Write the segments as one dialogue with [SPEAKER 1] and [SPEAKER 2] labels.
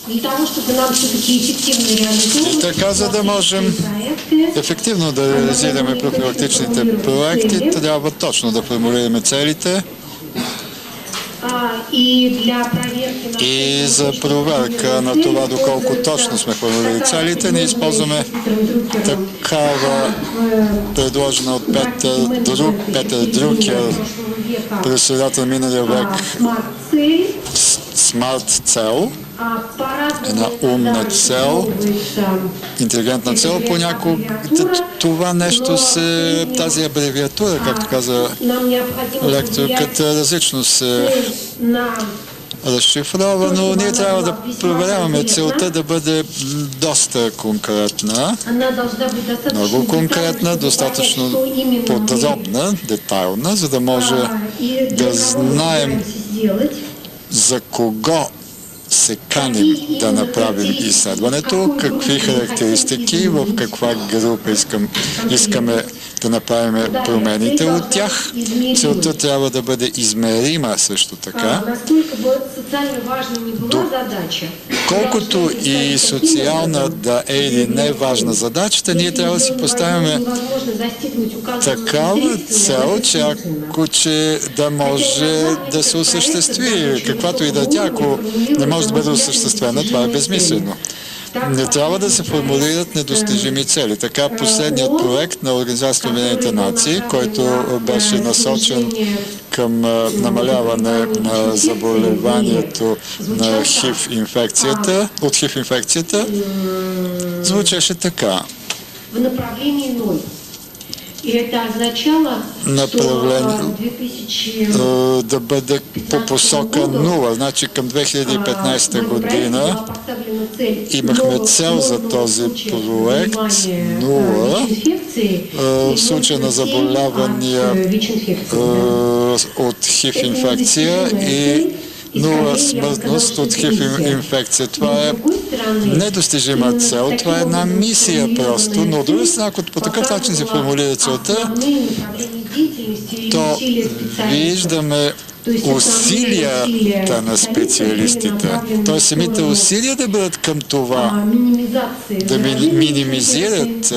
[SPEAKER 1] И така, за да можем ефективно да реализираме профилактичните проекти, трябва точно да формулираме целите. И за проверка на това доколко точно сме формулирали целите, ние използваме такава предложена от Петър Друкер през средата на миналия век смарт цел, една умна цел, интелигентна цел. Понякога това нещо тази абревиатура, както каза лекторката, различно се разшифрова, но ние трябва да проверяваме целта да бъде доста конкретна, много конкретна, достатъчно подробна, детайлна, за да може да знаем за кого се каним да направим изследването, какви характеристики, в каква група искаме да направим промените от тях. Целта трябва да бъде измерима също така. Колкото и социална да е или не важна задачата, ние трябва да си поставяме такава цел, че да може да се осъществи. Каквато и да е тя, ако не може да бъде осъществена, това е безмислено. Не трябва да се формулират недостижими цели. Така последният проект на Организацията на Обединените нации, който беше насочен към намаляване на заболеванието на ХИВ-инфекцията, от ХИВ-инфекцията, звучеше така. Направление да бъде по посока 0. Значи към 2015 година имахме цел за този проект 0 в случая на заболявания от ХИВ-инфекция и 0 смъртност от ХИВ-инфекция. Това е недостижима цел, това е една мисия просто, но от друга страна, ако по такъв начин се формулира целта, то виждаме усилията на специалистите. Т.е. самите усилия да бъдат към това, да минимизират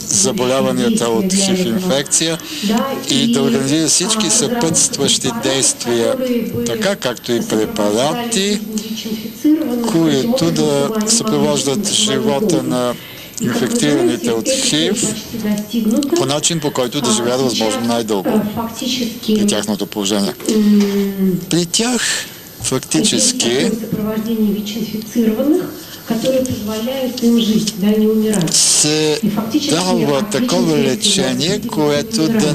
[SPEAKER 1] заболяванията от ХИВ-инфекция и да организират всички съпътстващи действия, така както и препарати, които да съпровождат живота на инфектираните от ХИВ по начин, по който да живеят възможно най-дълго при тяхното положение. При тях фактически се дава такова лечение, което да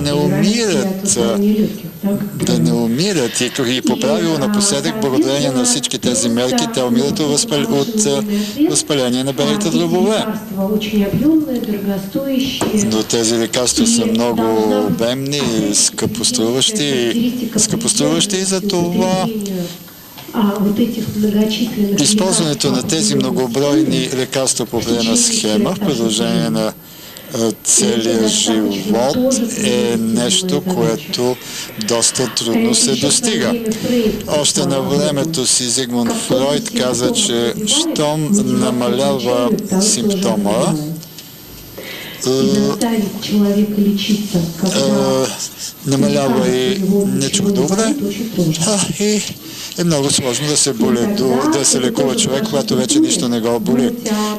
[SPEAKER 1] не умират и по правило напоследък, благодарение на всички тези мерки, те умират от възпаление на белите дробове. Но тези лекарства са много обемни, скъпоструващи и за това използването на тези многобройни лекарства по определена схема в продължение на целия живот е нещо, което доста трудно се достига. Още на времето си Зигмунд Фройд каза, че щом намалява симптома, намалява и не чух добре, и е много сложно да се лекува човек, когато вече нищо не го боли.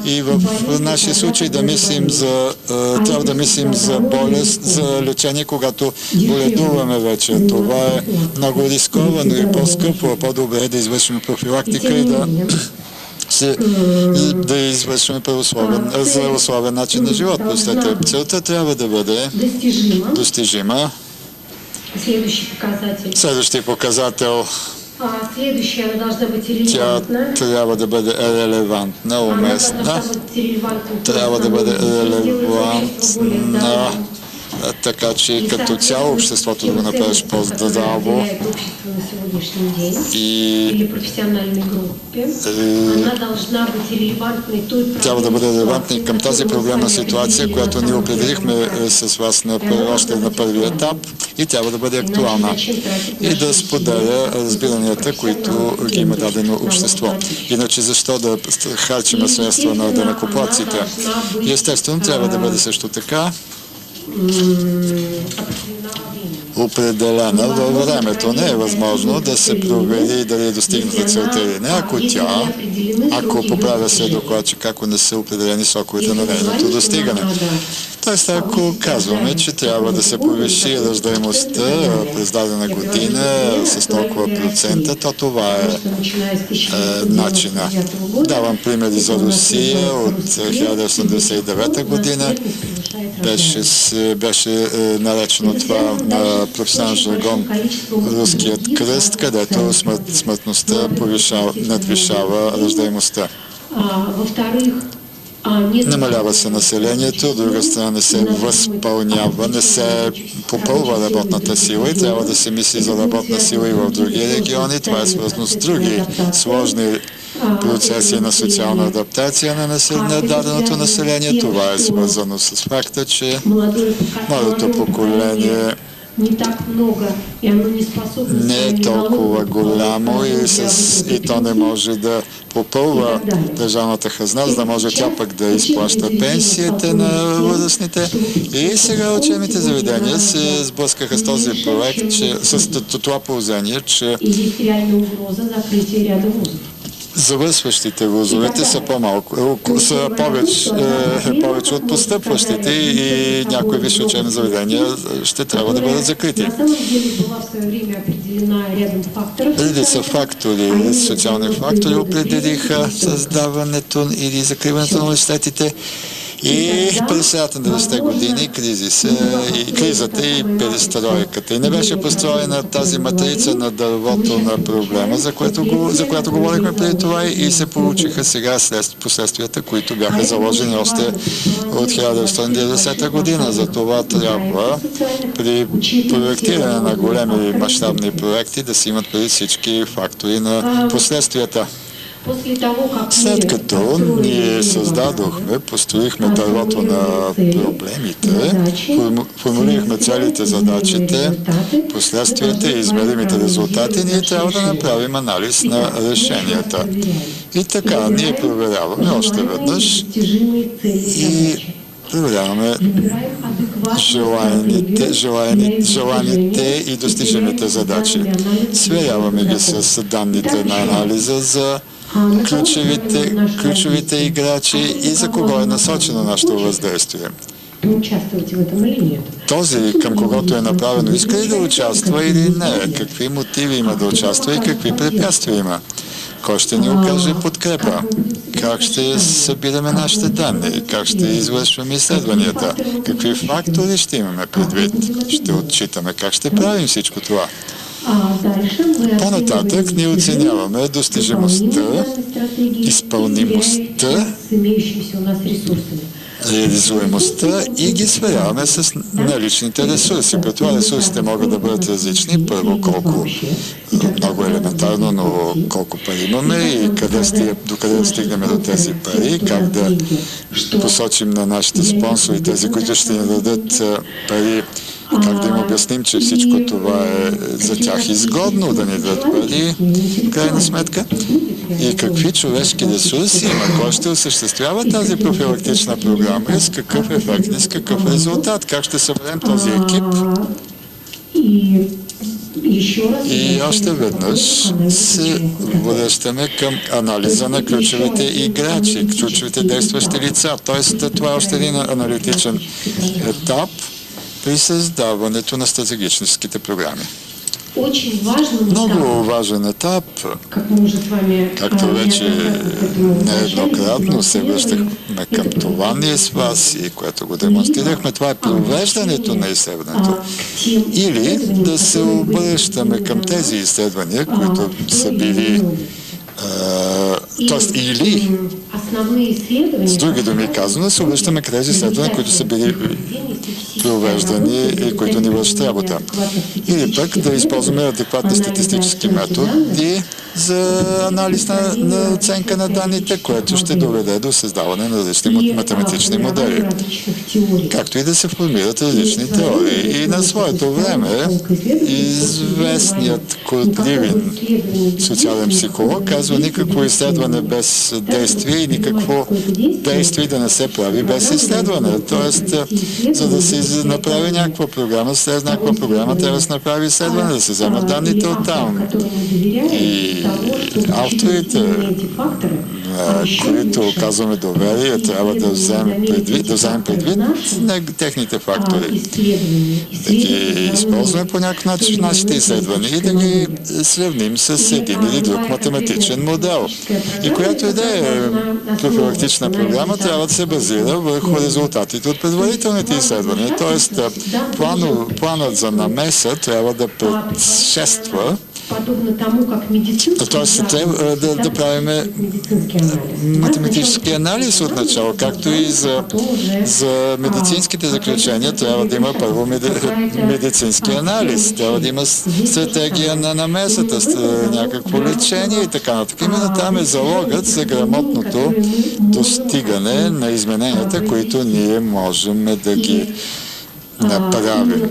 [SPEAKER 1] И в нашия случай трябва да мислим за болест, за лечение, когато боледуваме вече. Това е много рисковано и по-скъпо, по-добре е да извършим профилактика и да извършваме здравословен начин на живот. Целта трябва да бъде достижима. Следващия показател. Тя трябва да бъде релевантна, уместна. Трябва да бъде релевантна. така че като цяло обществото да го направиш по-здраво и трябва да бъде релевантни към тази проблемна ситуация, която ние определихме с вас още на първи етап и трябва да бъде актуална и да споделя разбиранията, които ги има дадено общество. Иначе защо да харчим средства на данъкоплатците? И естествено трябва да бъде също така определена във времето. Не е възможно да се провери дали е достигната целта или не, ако поправя се докладчик, ако не са определени сроковете на нейното достигане. Тоест, ако казваме, че трябва да се повиши раждаемостта през дадена година с толкова процента, то това е начина. Давам примери за Русия от 1989 година. Беше наречено това на професионален жаргон руският кръст, където смъртността надвишава раждаемостта. Намалява се населението, от друга страна не се възпълнява, не се попълва работната сила и трябва да се мисли за работна сила и в други региони. Това е свързано с други сложни процеси на социална адаптация на даденото население. Това е свързано с факта, че младото поколение не е толкова голямо и то не може да попълва държавната хазна, за да може тя пък да изплаща пенсиите на възрастните. И сега учебните заведения се сблъскаха с този проект, с това положение, че завършващите вузовете са повече от постъпващите и някои висши учебни заведения ще трябва да бъдат закрити. Редица фактори, социални фактори определиха създаването или закриването на университетите и през средата на 90-те години кризата и перестройката. И не беше построена тази матрица на дървото на проблема, за която говорихме преди това и се получиха сега последствията, които бяха заложени още от 1990 година. За това трябва при проектиране на големи мащабни проекти да се имат преди всички фактори на последствията. След като ние построихме дървото на проблемите, формулирахме целите, задачите, последствията и измеримите резултати, ние трябва да направим анализ на решенията. И така, ние проверяваме още веднъж и проверяваме желаните и достижимите задачи. Сверяваме ги с данните на анализа за ключовите играчи и за кого е насочено нашето въздействие. Този, към когото е направено, иска ли да участва или не? Какви мотиви има да участва и какви препятствия има? Кой ще ни окаже подкрепа? Как ще събираме нашите данни? Как ще извършваме изследванията? Какви фактори ще имаме предвид? Ще отчитаме как ще правим всичко това? По-нататък ние оценяваме достижимостта, изпълнимостта, реализуемостта и ги сверяваме с наличните ресурси. При това ресурсите могат да бъдат различни. Първо, колко много елементарно, но колко пари имаме и докъде да стигнем до тези пари, как да посочим на нашите спонсори, тези, които ще ни дадат пари, как да им обясним, че всичко това е за тях изгодно да ни дадат пари, в крайна сметка, и какви човешки ресурси има, кой ще осъществява тази профилактична програма и с какъв ефект и с какъв резултат, как ще съберем този екип. И още веднъж се връщаме към анализа на ключовите играчи, ключовите действащи лица. Тоест, това е още един аналитичен етап при създаването на стратегическите програми. Много важен етап, както вече нееднократно се връщахме към това ние с вас и което го демонстрирахме, това е провеждането на изследването. Или да се обръщаме към тези изследвания, които са били Тоест, или, с други думи казано, се обръщаме към тези изследвания, които са били провеждани и които ни вършат работа. Или пък да използваме адекватни статистически методи за анализ на оценка на данните, което ще доведе до създаване на различни математични модели. Както и да се формират различни теории. И на своето време известният Курт Ливин, социален психолог, казва: никакво изследване без действие и никакво действие да не се прави без изследване. Тоест, за да се направи някаква програма, след някаква програма трябва да се направи изследване, да се вземат данните от там. И авторите, които оказваме доверие, трябва да вземем предвид техните фактори. Да ги използваме по някакъв начин в нашите изследвания и да ги сравним с един или друг математичен модел. И която идея профилактична програма трябва да се базира върху резултатите от предварителните изследвания. Тоест, планът за намеса трябва да предшества, т.е. трябва да правим математически анализ от начало, както и за медицинските заключения трябва да има първо медицински анализ, трябва да има стратегия на намесата, някакво лечение и така нататък. Именно там е залогът за грамотното достигане на измененията, които ние можем да ги направим.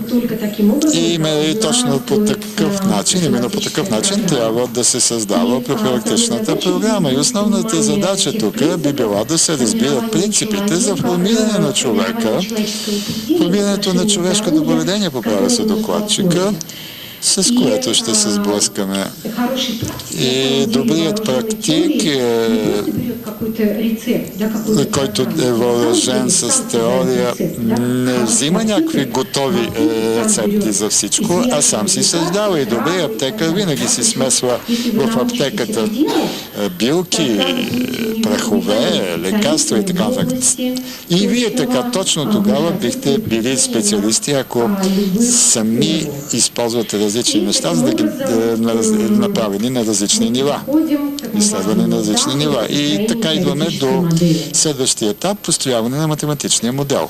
[SPEAKER 1] И точно по такъв начин, именно по такъв начин трябва да се създава профилактичната програма. И основната задача тук би била да се разбират принципите за формиране на човека, формирането на човешкото поведение, поправя се докладчика, с което ще се сблъскаме. И добрият практик, който е въоръжен с теория, не взима някакви готови рецепти за всичко, а сам си създава. И добрият аптекар винаги си смесва в аптеката билки, прахове, лекарства и така нататък. И вие така точно тогава бихте били специалисти, ако сами използвате различни неща, за да ги направени на различни нива. Изследване на различни нива. И така идваме до следващия етап, построяване на математичния модел.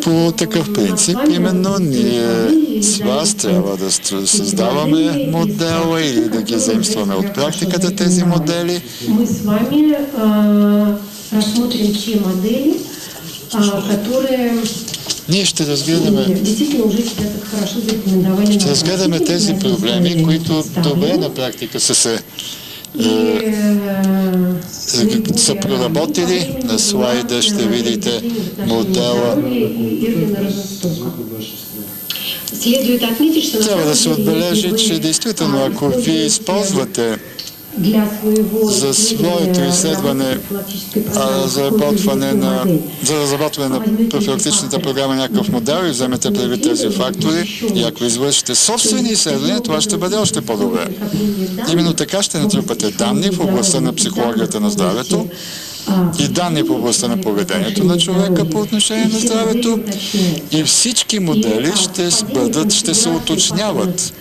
[SPEAKER 1] По такъв принцип, именно ние с вас трябва да създаваме модела или да ги заимстваме от практиката тези модели.
[SPEAKER 2] Мы с вами рассмотрим те модели, которые
[SPEAKER 1] ние ще разгледаме тези проблеми, които добре на практика са проработили. На слайда ще видите модела. Трябва да се отбележи, че действително, ако вие използвате за своето изследване, за разработване на профилактичната програма някакъв модел и вземете предвид тези фактори и ако извършите собствени изследвания, това ще бъде още по-добре. Именно така ще натрупате данни в областта на психологията на здравето и данни в областта на поведението на човека по отношение на здравето и всички модели ще се уточняват.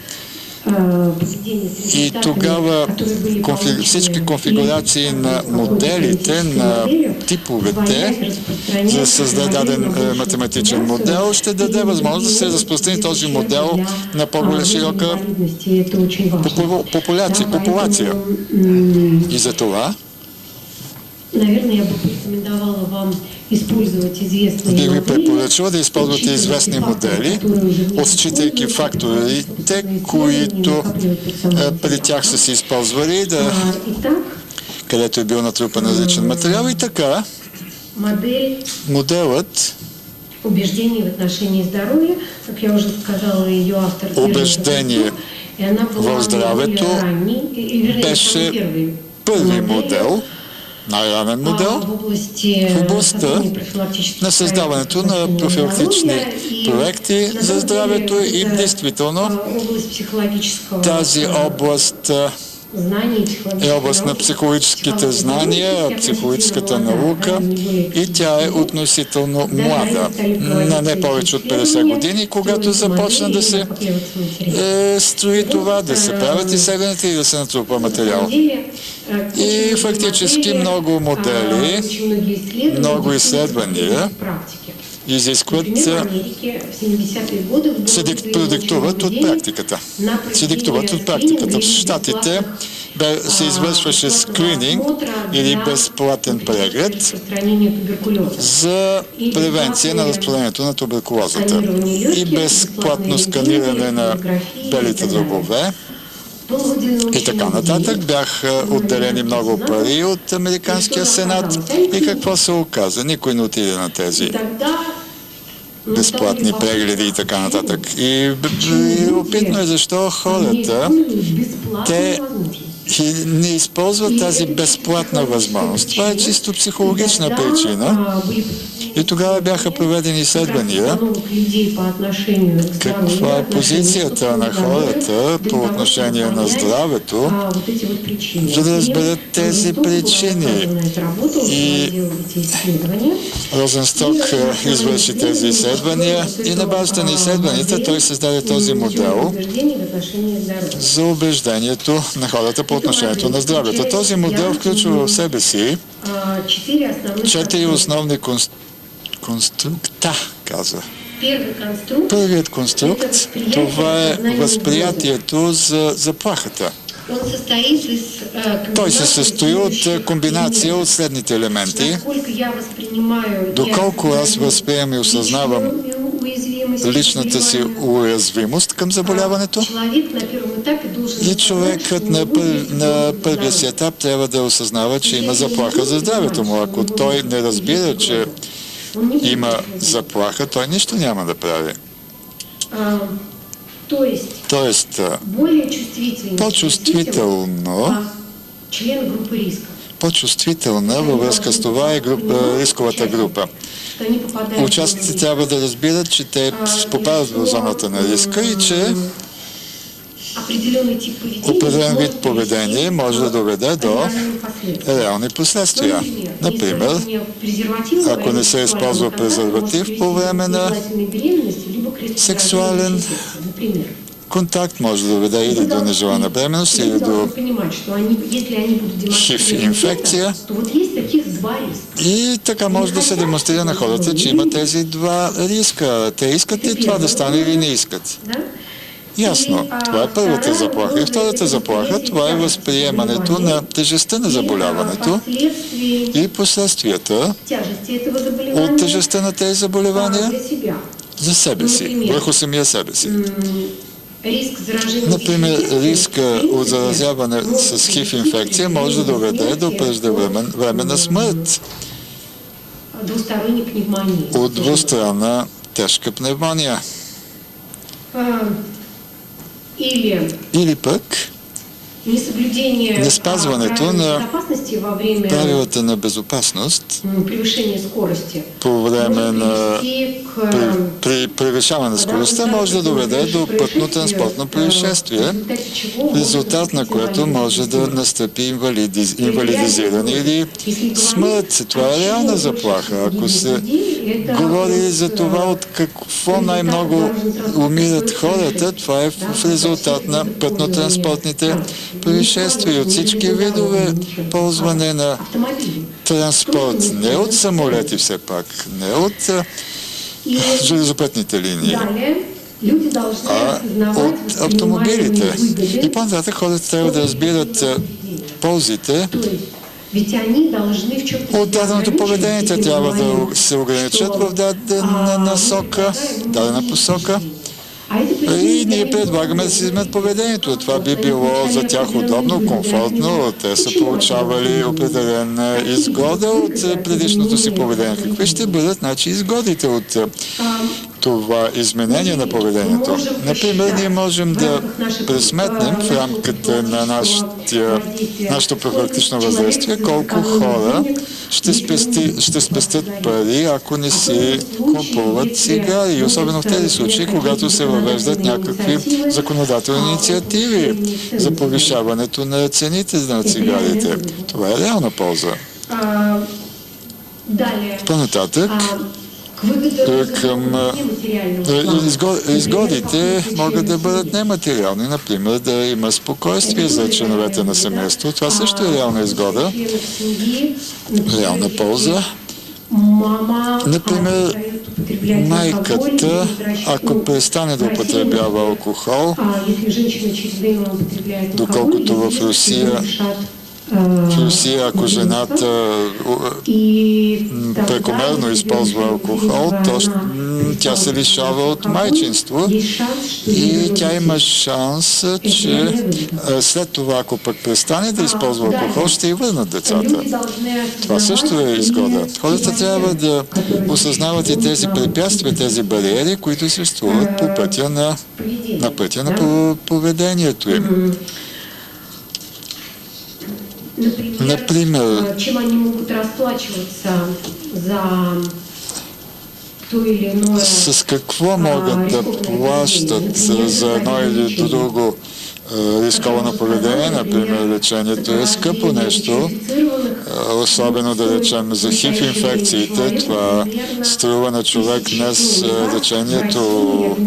[SPEAKER 1] И тогава всички конфигурации на моделите, на типовете за да създаде даден математичен модел, ще даде възможност да се разпространи този модел на по-широка популация. И за това бих ви препоръчала да използвате известни модели, отчитайки факторите, които при тях са се използвали, където е бил натрупан различен материал и така. Моделът убеждение в здравето беше първи модел, най-ранен модел в областта на създаването на профилактични проекти за здравето и действително тази област е област на психологическите знания, психологическата наука и тя е относително млада, на не повече от 50 години, когато започна да се строи това, да се правят изследванията и да се натрупа материал. И фактически много модели, много изследвания изискват, се продиктуват от практиката. В Щатите се извършваше скрининг или безплатен преглед за превенция на разпространението на туберкулозата и безплатно сканиране на белите дробове и така нататък. Бяха отделени много пари от Американския сенат и какво се оказа? Никой не отиде на тези безплатни прегледи и така нататък. И опитно е защо хората те не използват тази безплатна възможност. Това е чисто психологична причина. И тогава бяха проведени изследвания каква е позицията на хората по отношение на здравето, за да разберат тези причини. И Розенсток извърши тези изследвания и на базата на изследванията той създаде този модел за убеждението на хората по отношението на здравето. Този модел включва в себе си 4 основни конструкта, казва. Първият конструкт, това е възприятието за заплахата. Той се състои от комбинация от следните елементи. Доколко аз възприемам и осъзнавам личната си уязвимост към заболяването и човекът на първия си етап трябва да осъзнава, че има заплаха за здравето му. Ако той не разбира, че има заплаха, той нищо няма да прави. Тоест, по-чувствителна във връзка с това е рисковата група. Участниците трябва да разбират, че те попадат в зоната на риска и че определен вид поведение може да доведе до реални последствия. Например, ако не се използва презерватив по време на сексуален контакт, може да доведе или до нежелана бременност, или до ХИВ-инфекция. И така може да се демонстрира на хората, че има тези два риска. Те искат ли това да стане или не искат? Ясно. Това е първата заплаха. И втората заплаха, това е възприемането на тежестта на заболяването и последствията от тежестта на тези заболевания за себе си, върху самия себе си. Например, риска от заразяване с ХИВ-инфекция може да доведе до преждевременна смърт от двустранна тежка пневмония. Или пък неспазването на правилата на безопасност по време на при превишаване на скоростта може да доведе до пътно-транспортно происшествие, в резултат на което може да настъпи инвалидизиране или смърт. Това е реална заплаха. Ако се говори за това от какво най-много умират хората, това е в резултат на пътно-транспортните происшествия от всички видове ползване на транспорт. Не от самолети все пак, не от железопътните линии, а от автомобилите. И по-нататък хората трябва да разбират ползите от даденото поведение. Те трябва да се ограничат в дадена посока. И ние предлагаме да си изменят поведението. Това би било за тях удобно, комфортно. Те са получавали определена изгода от предишното си поведение. Какви ще бъдат изгодите от това изменение на поведението. Например, ние можем да пресметнем в рамките на нашето профилактично въздействие колко хора ще спестят пари, ако не си купуват цигари. И особено в тези случаи, когато се въвеждат някакви законодателни инициативи за повишаването на цените на цигарите. Това е реална полза. По-нататък, към изгодите могат да бъдат нематериални, например да има спокойствие за членовете на семейство. Това също е реална изгода, реална полза. Например, майката, ако престане да употребява алкохол, доколкото в Русия, ако жената прекомерно използва алкохол, то тя се лишава от майчинство и тя има шанс, че след това, ако пък престане да използва алкохол, ще й върнат децата. Това също е изгода. Хората трябва да осъзнават и тези препятствия, тези бариери, които съществуват по пътя на поведението им. Например, с какво могат да плащат за едно или друго рисковано поведение, например, лечението е скъпо нещо, особено да речем за ХИВ инфекциите, това струва на човек днес лечението,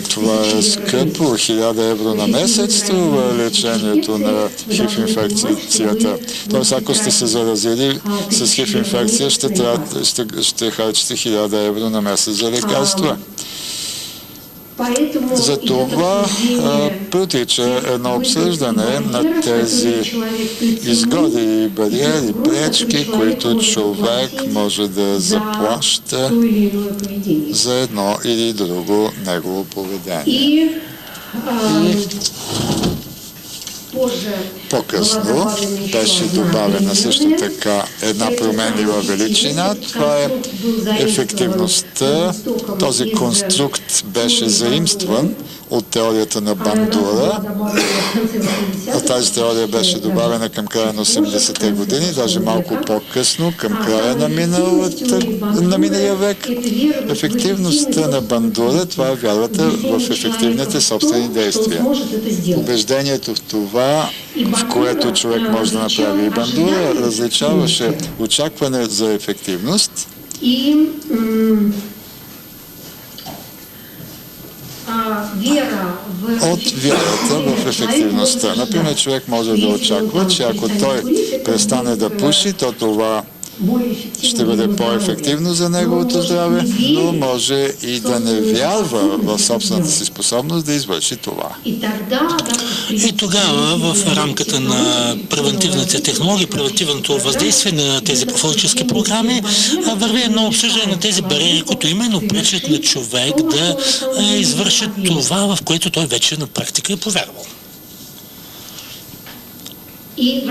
[SPEAKER 1] това е скъпо, 1000 евро на месец струва лечението на ХИВ инфекцията. Тоест, ако сте се заразили с ХИВ инфекция, ще харчите 1000 евро на месец за лекарства. За това протича едно обсъждане на тези изгоди и бариери, пречки, които човек може да заплаща за едно или друго негово поведение. По-късно беше добавена също така една променлива величина. Това е ефективността. Този конструкт беше заимстван от теорията на Бандура. Тази теория беше добавена към края на 80-те години, даже малко по-късно, към края на миналия век. Ефективността на Бандура, това е вярата в ефективните собствени действия. Убеждението в това, в което човек може да направи и Бандура, различаваше очакване за ефективност от вярата в ефективността. Например, човек може да очаква, че ако той престане да пуши, то това ще бъде по-ефективно за неговото здраве, но може и да не вярва в собствената си способност да извърши това.
[SPEAKER 3] И тогава в рамката на превентивните технологии, превентивното въздействие на тези профилактически програми върви едно обсъждане на тези бариери, които именно пречат на човек да извърши това, в което той вече на практика е повярвал. И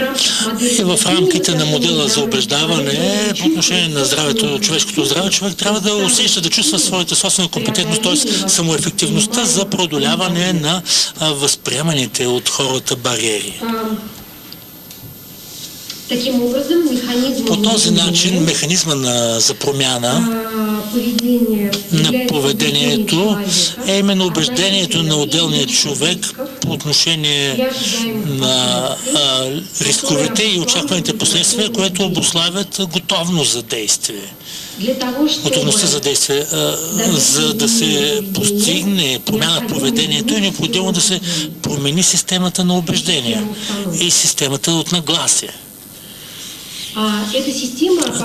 [SPEAKER 3] в рамките на модела за убеждаване по отношение на здравето, човешкото здраве, човек трябва да усеща, да чувства своята собствена компетентност, т.е. самоефективността за преодоляване на възприеманите от хората бариери. По този начин механизма за промяна на поведението е именно убеждението на отделния човек по отношение на рисковете и очакваните последствия, което обуславят готовност за действие. Готовността за действие. За да се постигне промяна в поведението, е необходимо да се промени системата на убеждения и системата от нагласие.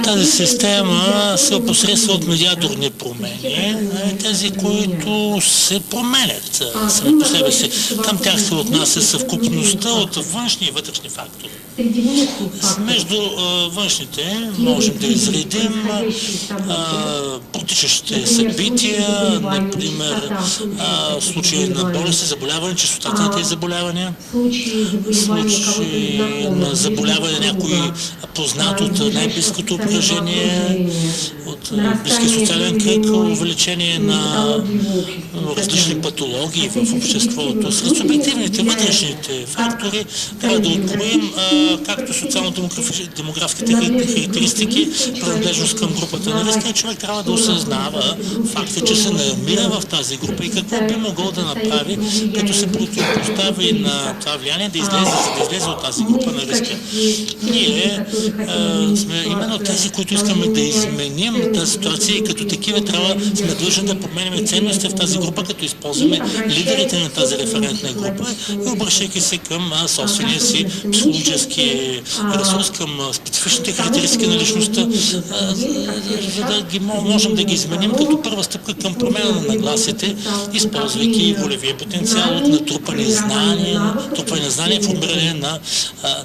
[SPEAKER 3] Тази система се опосредства от медиаторни промени, тези, които се променят сами по себе си. Към тях се отнася съвкупността от външни и вътрешни фактори. Между външните можем да изредим протичащите събития, например случаи на болести, заболяване, честотата на тези заболявания, случаи на заболяване, някои познат от най-близкото обкръжение, от близки социален кръг, увеличение на различни патологии в обществото. Сред субективните, вътрешните фактори трябва да откроим както социално-демографските характеристики, принадлежност към групата на риска, и човек трябва да осъзнава факта, че се намира в тази група и какво би могъл да направи, като се противопостави на това влияние да излезе от тази група на риска. Ние сме именно тези, които искаме да изменим тази ситуация, и като такива сме длъжни да променим ценностите в тази група, като използваме лидерите на тази референтна група и обръщайки се към собствения си психологически ресурс, към специфичните характеристики на личността, за да можем да ги изменим като първа стъпка към промяна на нагласите, използвайки волевия потенциал от натрупани знания, формиране на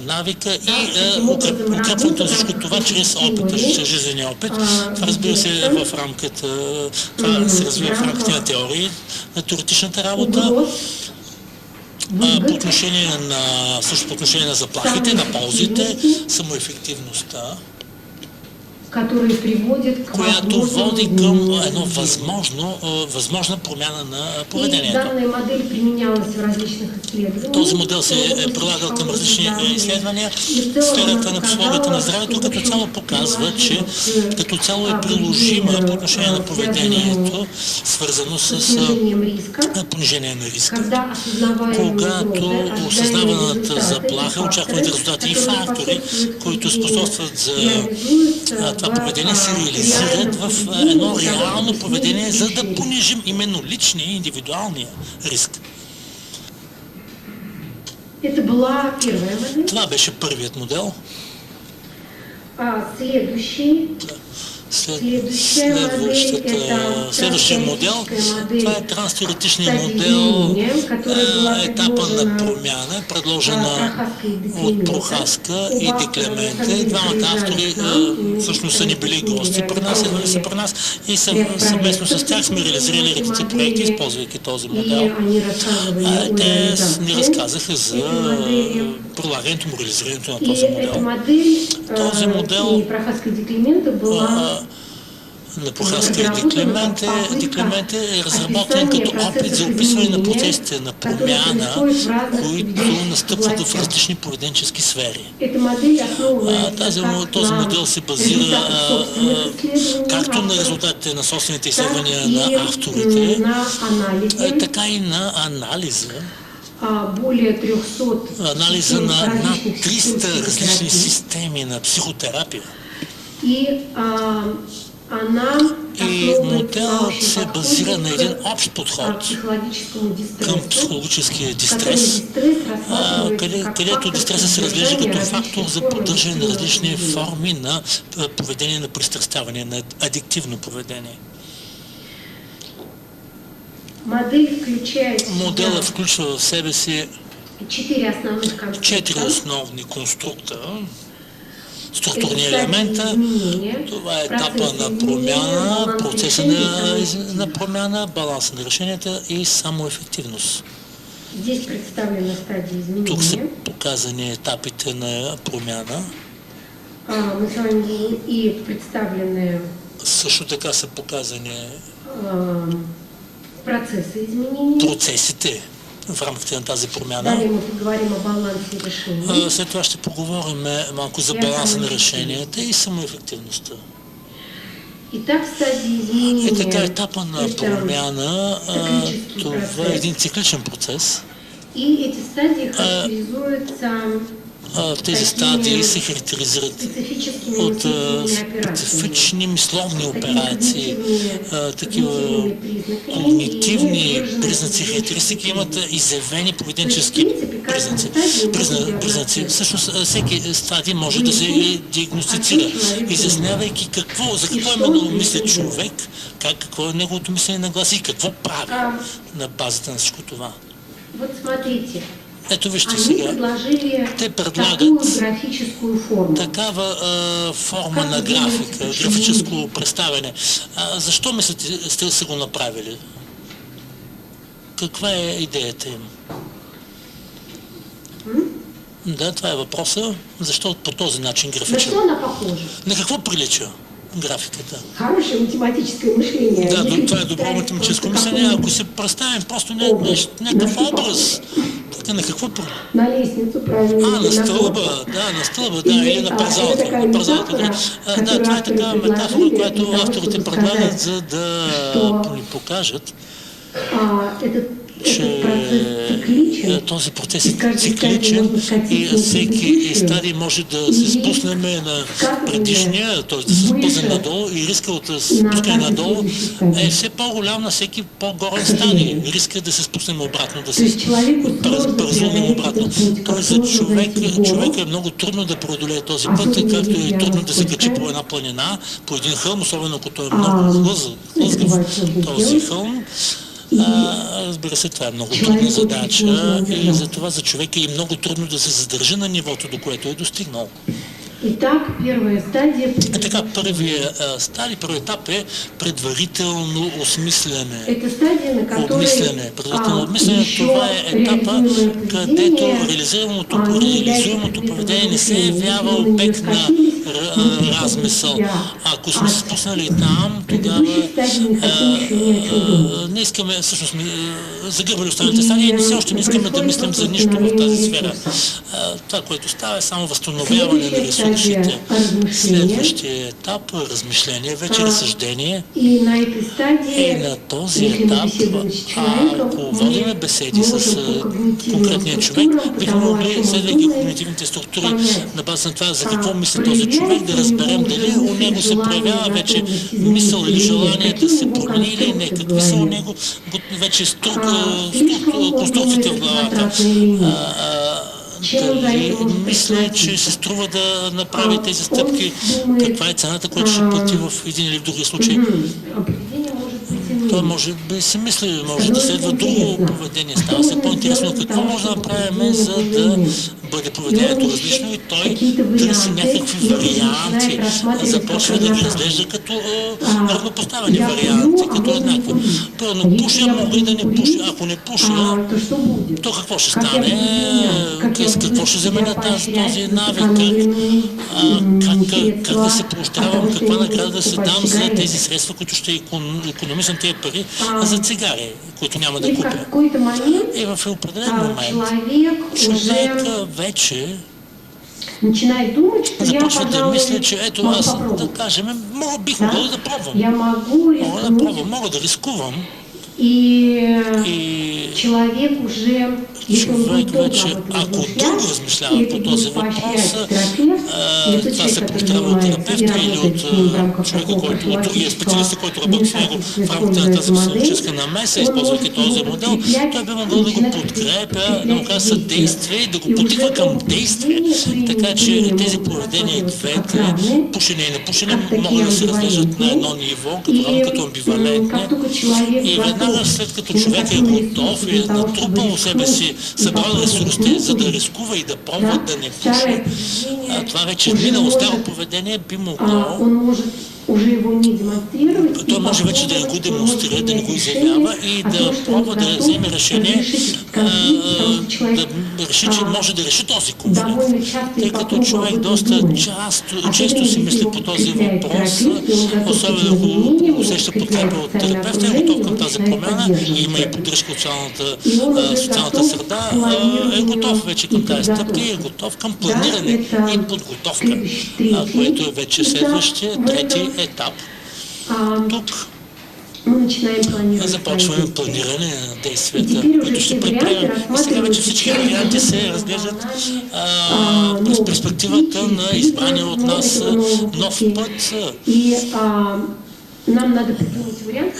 [SPEAKER 3] навика и укрепването на всичко това чрез опита, чрез жизнения опит. Това, разбира се, това се развива в рамките на теории, на теоретичната работа. По отношение на заплахите, на ползите, самоефективността, която води към едно възможна промяна на поведението. Този модел се е прилагал към различни изследвания. Теорията на психологията на здравето като цяло показва, че като цяло е приложима по отношение на поведението, свързано с понижение на риска. Когато осъзнаваната заплаха, очакваните резултати и фактори, които способстват за това поведение, се реализират в едно реално поведение, за да понижим именно личния и индивидуалния риск. Това беше първият модел. Следващия модел, това е транстеоретичният модел, етапа на промяна, предложена от Прохаска и Ди Клементе. Двамата автори всъщност са ни били гости при нас, идвали са при нас и съвместно с тях сме реализирали редици проекти, използвайки този модел. Те ни разказаха за прилагането му, реализирането на този модел. Този модел на Прохаска и Ди Клементе е разработен като опит за описване на процесите на промяна, които настъпват в различни поведенчески сфери. Този модел се базира както на резултатите на собствените изследвания на авторите, така и на анализа на над 300 различни системи на психотерапия. И моделът се базира на един общ подход към психологическия дистрес, където дистресът се разглежда като фактор за поддържане на различни форми на поведение на пристрастяване, на адиктивно поведение. Моделът включва в себе си 4 основни конструкта, структурни елемента. Това е етапа на промяна, процеса на промяна, баланса на решенията и самоефективност. Тук са показани етапите на промяна. Също така са показани процесите в рамките на тази промяна. След това ще поговорим малко за баланса на решенията и самоефективността. И така, етапа на промяна, това е един цикличен процес. В тези стадии се характеризират от специфични мисловни операции, такива когнитивни признаци, характеристики, имат изявени поведенчески признаци. Всъщност всеки стадий може да се диагностицира, изяснявайки за какво именно мисли човек, какво е неговото мислене на глас и какво прави на базата на всичко това. Ето вижте сега, те предлагат такава форма на графика, графическо представяне. Защо мислите, сте са го направили? Каква е идеята им? Да, това е въпроса. Защо по този начин
[SPEAKER 2] На
[SPEAKER 3] графичен?
[SPEAKER 2] что она похожа?
[SPEAKER 3] На какво прилича графиката?
[SPEAKER 2] Хорошее математическое мышление.
[SPEAKER 3] Да, това е добро математическо мислене. Ако се представим просто някакъв образ, на какво?
[SPEAKER 2] На лестницу, правильно.
[SPEAKER 3] На стълба, да, или на парзалата. Да, това е такава метафора, която авторите предлагат, за да ни покажат, че този процес е цикличен и всеки стадий може да се спуснем на предишния, т.е. да се спуснем надолу и риска от спускане надолу е все по-голям на всеки по-горен стадий. Риска да се спуснем обратно, да се бързунем обратно. Тоест за човек е много трудно да преодолее този път, както е трудно да се качи по една планина, по един хълм, особено като е много хлъзгав този хълм. Разбира се, това е много трудна задача и затова за човек е и много трудно да се задържи на нивото, до което е достигнал.
[SPEAKER 2] Итак, первая стадия.
[SPEAKER 3] Така, първият етап е предварително осмислене.
[SPEAKER 2] Это стадия, на которой
[SPEAKER 3] предварително обмислене, това е етапа, където реализуемото поведение не се явява обект на размисъл. Ако сме се спуснали там, тогава не искаме, всъщност загърбали останалите стадии и все още не искаме да мислим за нищо в тази сфера. Това, което става, е само възстановяване на ресурсите. Следващия етап, размишление, вече разсъждение. И на този етап, ако водим беседи с конкретния човек, бихме могли, следвайки когнитивните структури, на база на това за какво мисли този човек, да разберем дали у него се проявява вече мисъл или желание да се промени или не. Какви са у него вече конструкциите в главата. Дали мисля, че се струва да направи тези стъпки, каква е цената, която ще плати в един или в други случай. Той може би си мисли, може да следва друго поведение. Става се по-интересно какво може да направим, за да бъде поведението различно и той търси някакви варианти, започва да ги разглежда като равнопоставени варианти, като еднакви. Първо, пуша, мога и да не пуша. Ако не пуша, то какво ще стане? Какво ще заменя този навик? Как да се поощрявам? Каква награда да се дам за тези средства, които ще економисам тези пари за цигари, които няма да купя? И в определен момент човек вече започва да мисля, че ето аз, да кажем, бих могъл да пробвам. Мога да рискувам. И човек вече, ако друго размишлява по този въпрос, това се поощрява от терапевта или от човека, от другия специалист, който работи с него в рамките на тази психологическа намеса, използвайки този модел, той би могъл да го подкрепя, да му казва съдействие и да го потиква към действие. Така че тези поведения и двете, пушене и непушене, могат да се разглеждат на едно ниво, като амбивалентни. И веднага след като човек е готов и е натрупал у себе си, събрал ресурсите, за да рискува и да пробва да не пуши, това вече минало старо поведение би могло. Той може вече да не го демонстрира, да не го изявява и да пробва да вземе решение, да реши, че може да реши този конфликт. Тъй като човек доста често си мисли по този въпрос, особено ако усеща подкрепа от терапевта, е готов към тази промяна, има и поддръжка от социалната среда, е готов вече към тази стъпка и е готов към планиране и подготовка, което е вече следващия, трети етап. Тук започваме планиране на действията, които ще предприемем. И сега вече всички варианти се разглеждат през перспективата на избрания от нас нов път.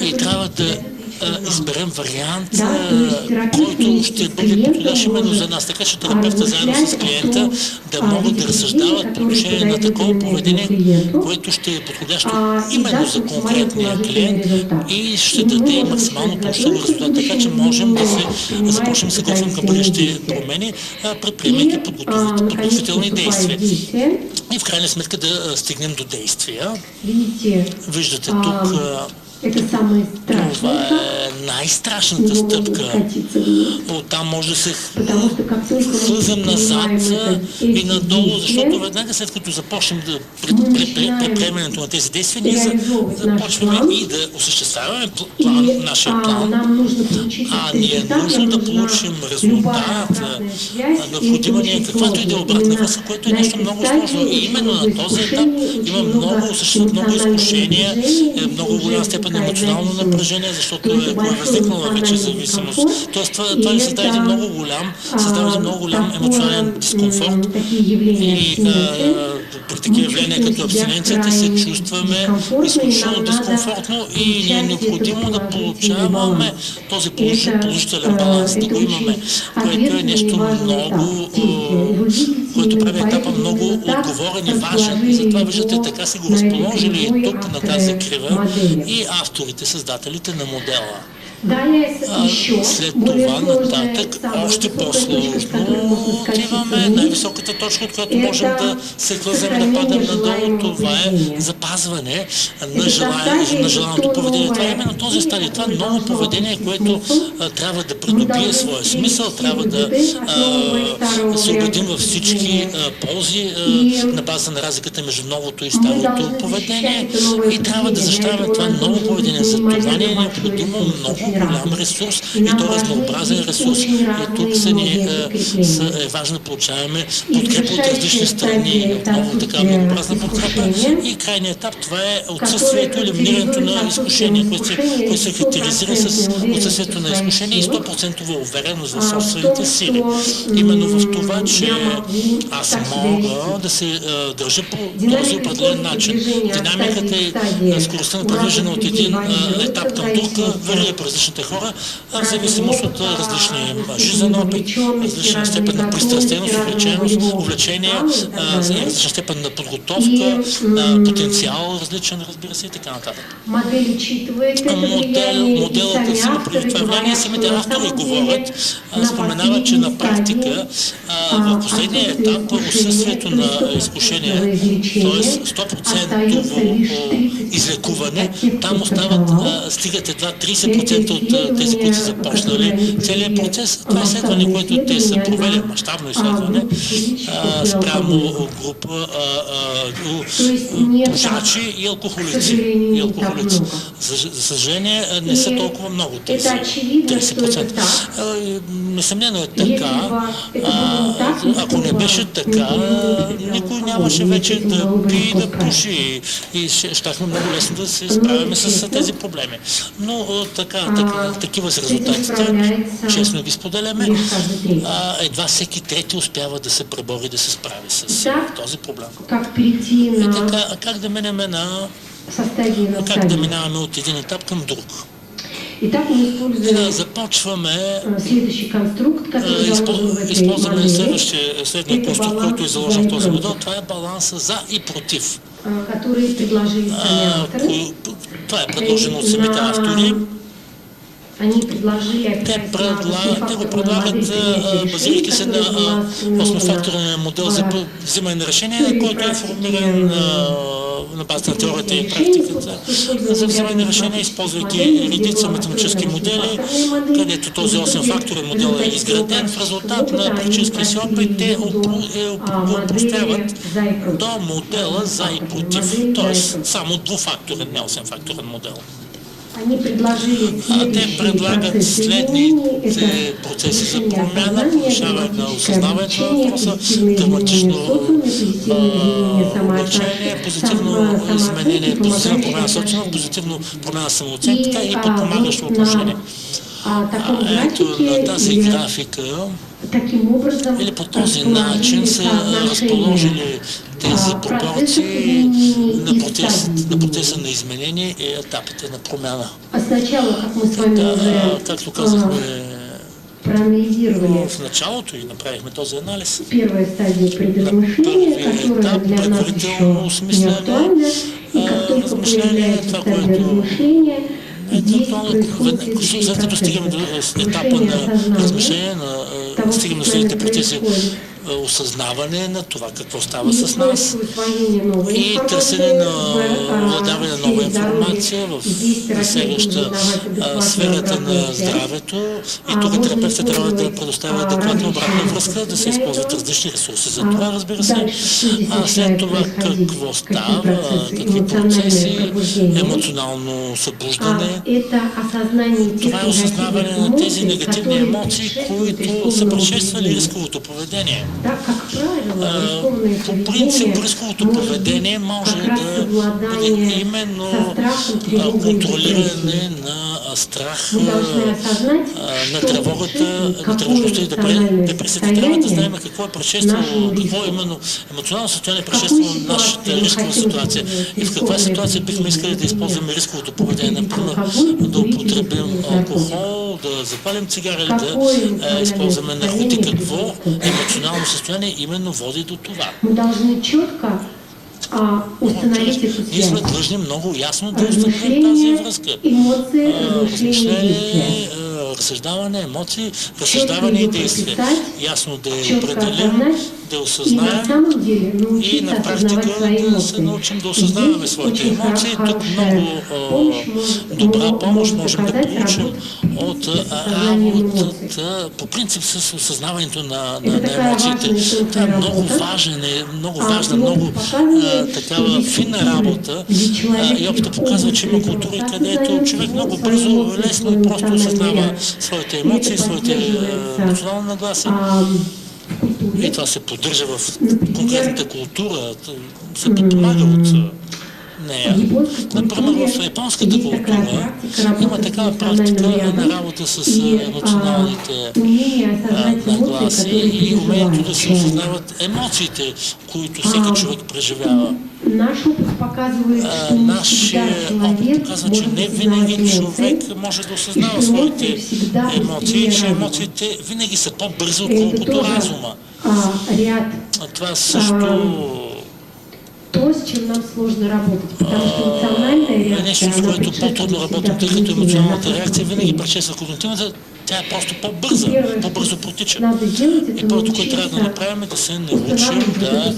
[SPEAKER 3] И трябва да изберем вариант, който ще бъде подходящ именно за нас. Така че терапевта заедно с клиента да могат да разсъждават по отношение на такова поведение, което ще е подходящо именно за конкретния клиент и ще даде максимално положителен резултат. Така че можем да се започнем да се готвим към бъдещи промени, предприемайки подготвителни действия. И в крайна сметка да стигнем до действия. Виждате тук
[SPEAKER 2] Это самый страшный
[SPEAKER 3] Това
[SPEAKER 2] этап,
[SPEAKER 3] е най-страшната стъпка.
[SPEAKER 2] скатиться вниз.
[SPEAKER 3] Оттам може да се
[SPEAKER 2] Потому что как только мы
[SPEAKER 3] хлъзем назад
[SPEAKER 2] предпринимаем
[SPEAKER 3] и
[SPEAKER 2] эти
[SPEAKER 3] надолу, защото
[SPEAKER 2] действия,
[SPEAKER 3] веднага след като започнем да
[SPEAKER 2] начинаем
[SPEAKER 3] предприемането на тези действия, ние
[SPEAKER 2] реализовывать наш
[SPEAKER 3] започваме
[SPEAKER 2] план.
[SPEAKER 3] и да осъществяваме
[SPEAKER 2] И
[SPEAKER 3] нашия план,
[SPEAKER 2] нам нужно получить
[SPEAKER 3] ни е
[SPEAKER 2] результат,
[SPEAKER 3] нужно
[SPEAKER 2] нам
[SPEAKER 3] да
[SPEAKER 2] нужна
[SPEAKER 3] получим
[SPEAKER 2] любая
[SPEAKER 3] резултат,
[SPEAKER 2] обратная связь,
[SPEAKER 3] необходима ни е
[SPEAKER 2] очень
[SPEAKER 3] каквато и да е
[SPEAKER 2] сложно.
[SPEAKER 3] обратна
[SPEAKER 2] Именно
[SPEAKER 3] връзка, което е
[SPEAKER 2] на
[SPEAKER 3] нещо
[SPEAKER 2] этой
[SPEAKER 3] много
[SPEAKER 2] стадии
[SPEAKER 3] сложно. И
[SPEAKER 2] очень
[SPEAKER 3] именно
[SPEAKER 2] много
[SPEAKER 3] на този етап
[SPEAKER 2] изкушений,
[SPEAKER 3] има
[SPEAKER 2] очень
[SPEAKER 3] много, съществуват много
[SPEAKER 2] эмоциональных
[SPEAKER 3] изкушения,
[SPEAKER 2] напряжений,
[SPEAKER 3] много голяма степен на емоционално напрежение, защото
[SPEAKER 2] То есть
[SPEAKER 3] е
[SPEAKER 2] большой
[SPEAKER 3] възникнала вече
[SPEAKER 2] эмоциональный
[SPEAKER 3] зависимост.
[SPEAKER 2] дискомфорт.
[SPEAKER 3] Тоест това
[SPEAKER 2] И
[SPEAKER 3] ни създаде
[SPEAKER 2] это,
[SPEAKER 3] много голям емоционален дискомфорт.
[SPEAKER 2] такие явления
[SPEAKER 3] И
[SPEAKER 2] абстиненции.
[SPEAKER 3] при такива явления като абстиненцията се чувстваме изключително дискомфортно и ни е необходимо да получаваме този положителен баланс, да го имаме, което е нещо много, което прави етапа много отговорен и важен. И затова виждате, така си го разположили и тук на тази крива и авторите, създателите на модела. След това нататък още по-сложно отиваме. Най-високата точка, от която можем да се хлъзем да падем надолу, това е запазване на желаното поведение. Това е именно този стадий. Това е ново поведение, което трябва да придобие своя смисъл, трябва да се убедим във всички ползи на база на разликата между новото и старото поведение и трябва да защитаваме това ново поведение. За това ни е необходимо много голям ресурс и то разнообразен ресурс. И тук е важно да получаваме подкрепа от различни страни, отново така многообразна подкрепа. И крайният етап това е отсъствието, елиминирането на изкушения, което се характеризира с отсъствието на изкушения и 100% увереност в собствените сили. Именно в това, че аз мога да се държа по този определен начин. Динамиката и скоростта на придвижване от един етап към друг варира по различните хора, в зависимост от различни жизнен опит, различна степен на пристрастеност, увлечение, различна степен на подготовка, потенциал различен, разбира се, и така нататък. Моделът взима преди това влияние, самите автори говорят, споменават, че на практика в последния етап отсъствието на изкушение, т.е. 100% излекуване, там остават, стигат едва 30% от тези, които са започнали целият процес. Това е изследване, което те са провели, мащабно изследване, спрямо група пушачи и алкохолици. За съжаление, не са толкова много тези 30%. Несъмнено е така. Ако не беше така, никой нямаше вече да пие и да пуши и щяхме много лесно да се справяме с тези проблеми. Но такива са резултатите, честно ги споделяме. Едва всеки трети успява да се пребори, да се справи с този проблем. Как да минаваме от един етап към друг? Започваме, използваме следния конструкт, който е заложен в този модел. Това е баланса за и против. Това е предложено от самите автори. Те го предлагат, базирайки се на 8-факторен модел за взимане на решение, който е формиран на базата на теорията и практиката за взимане на решение, използвайки редица математически модели, където този 8-факторен модел е изграден. В резултат на практическия си опит те го опростяват до модела за и против, т.е. само двуфакторен, не 8-факторен модел. Те предлагат следните процеси за промяна, повишаване на осъзнаването на въпроса, драматично облегчение, позитивно изменение, позитивна промяна на собственост, позитивно промяна на самооценката и подпомагащо отношение. Ето на тази графика или по този начин са разположили тези пропорции на процеса на изменение и етапите на промяна. Както казахме в началото и направихме този анализ. На първият етап предварително осмисляне, размишление, това, което след като стигаме до етапа на размишление, стигаме до следните процеси осъзнаване на това какво става с нас и търсене на владаване на нова информация в засягаща сферата на здравето. И тук терапевтът трябва да предоставя адекватна обратна връзка, да се използват различни ресурси за това, разбира се. А след това какво става, какви процеси, емоционално събуждане. Това е осъзнаване на тези негативни емоции, които са предшествали рисковото поведение. По принцип, рисковото поведение може да бъде именно контролиране на страх, на тревогата, на тревожността и депресията. Трябва да знаем какво е предшествало, какво е именно емоционално състояние предшествало нашата рискова ситуация и в каква ситуация бихме искали да използваме рисковото поведение. Например, да употребим алкохол, да запалим цигари или да използваме наркотик. Какво емоционално състояние именно води до това. Ние сме длъжни много ясно да установим тази връзка. Размишление, разсъждаване, емоции, разсъждаване и действие. Ясно да определим, да осъзнаем и на практика да се научим да осъзнаваме своите емоции. Тук много добра помощ можем да получим от работата, по принцип с осъзнаването на емоциите. Това е много важна, много такава финна работа и общо показва, че има култури, където човек много бързо, лесно и просто осъзнава своите емоции, своите емоционални нагласи. И това се поддържа в конкретната култура, се подпомага от нея. Например, в японската култура има такава практика на работа с емоционалните нагласи и умението да се осъзнават емоциите, които всеки човек преживява. Нашия опит показва, че не винаги човек може да осъзнава своите емоции, че емоциите винаги са по-бързи, отколкото разума. Това също нещо, с което по-трудно работим, тъй като емоционалната реакция винаги предшества когнитивната, тя е просто по-бърза, по-бързо протича. И първото, което трябва да направим е да се научим да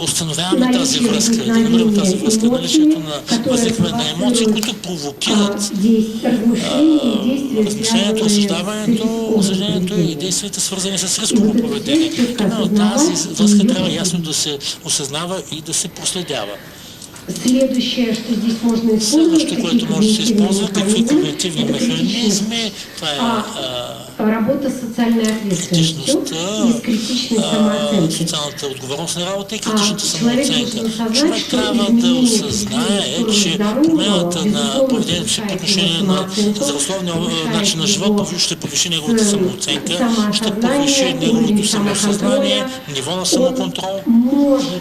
[SPEAKER 3] установяваме тази връзка, да намерим тази връзка, наличието на възникване на емоции, които провокират размишлението, разсъждаването, осъждението и действията, свързани с рисково поведение. Именно тази връзка трябва ясно да се осъзнава и да се проследява. Следващото, което може да се използва, какви когнитивни механизми, това е критичността, социалната отговорност на работа и критичната самооценка. Човек трябва да осъзнае, че промяната на поведението си по отношение на здравословния начин на живот ще повиши неговата самооценка, ще повиши неговото самосъзнание, ниво на самоконтрол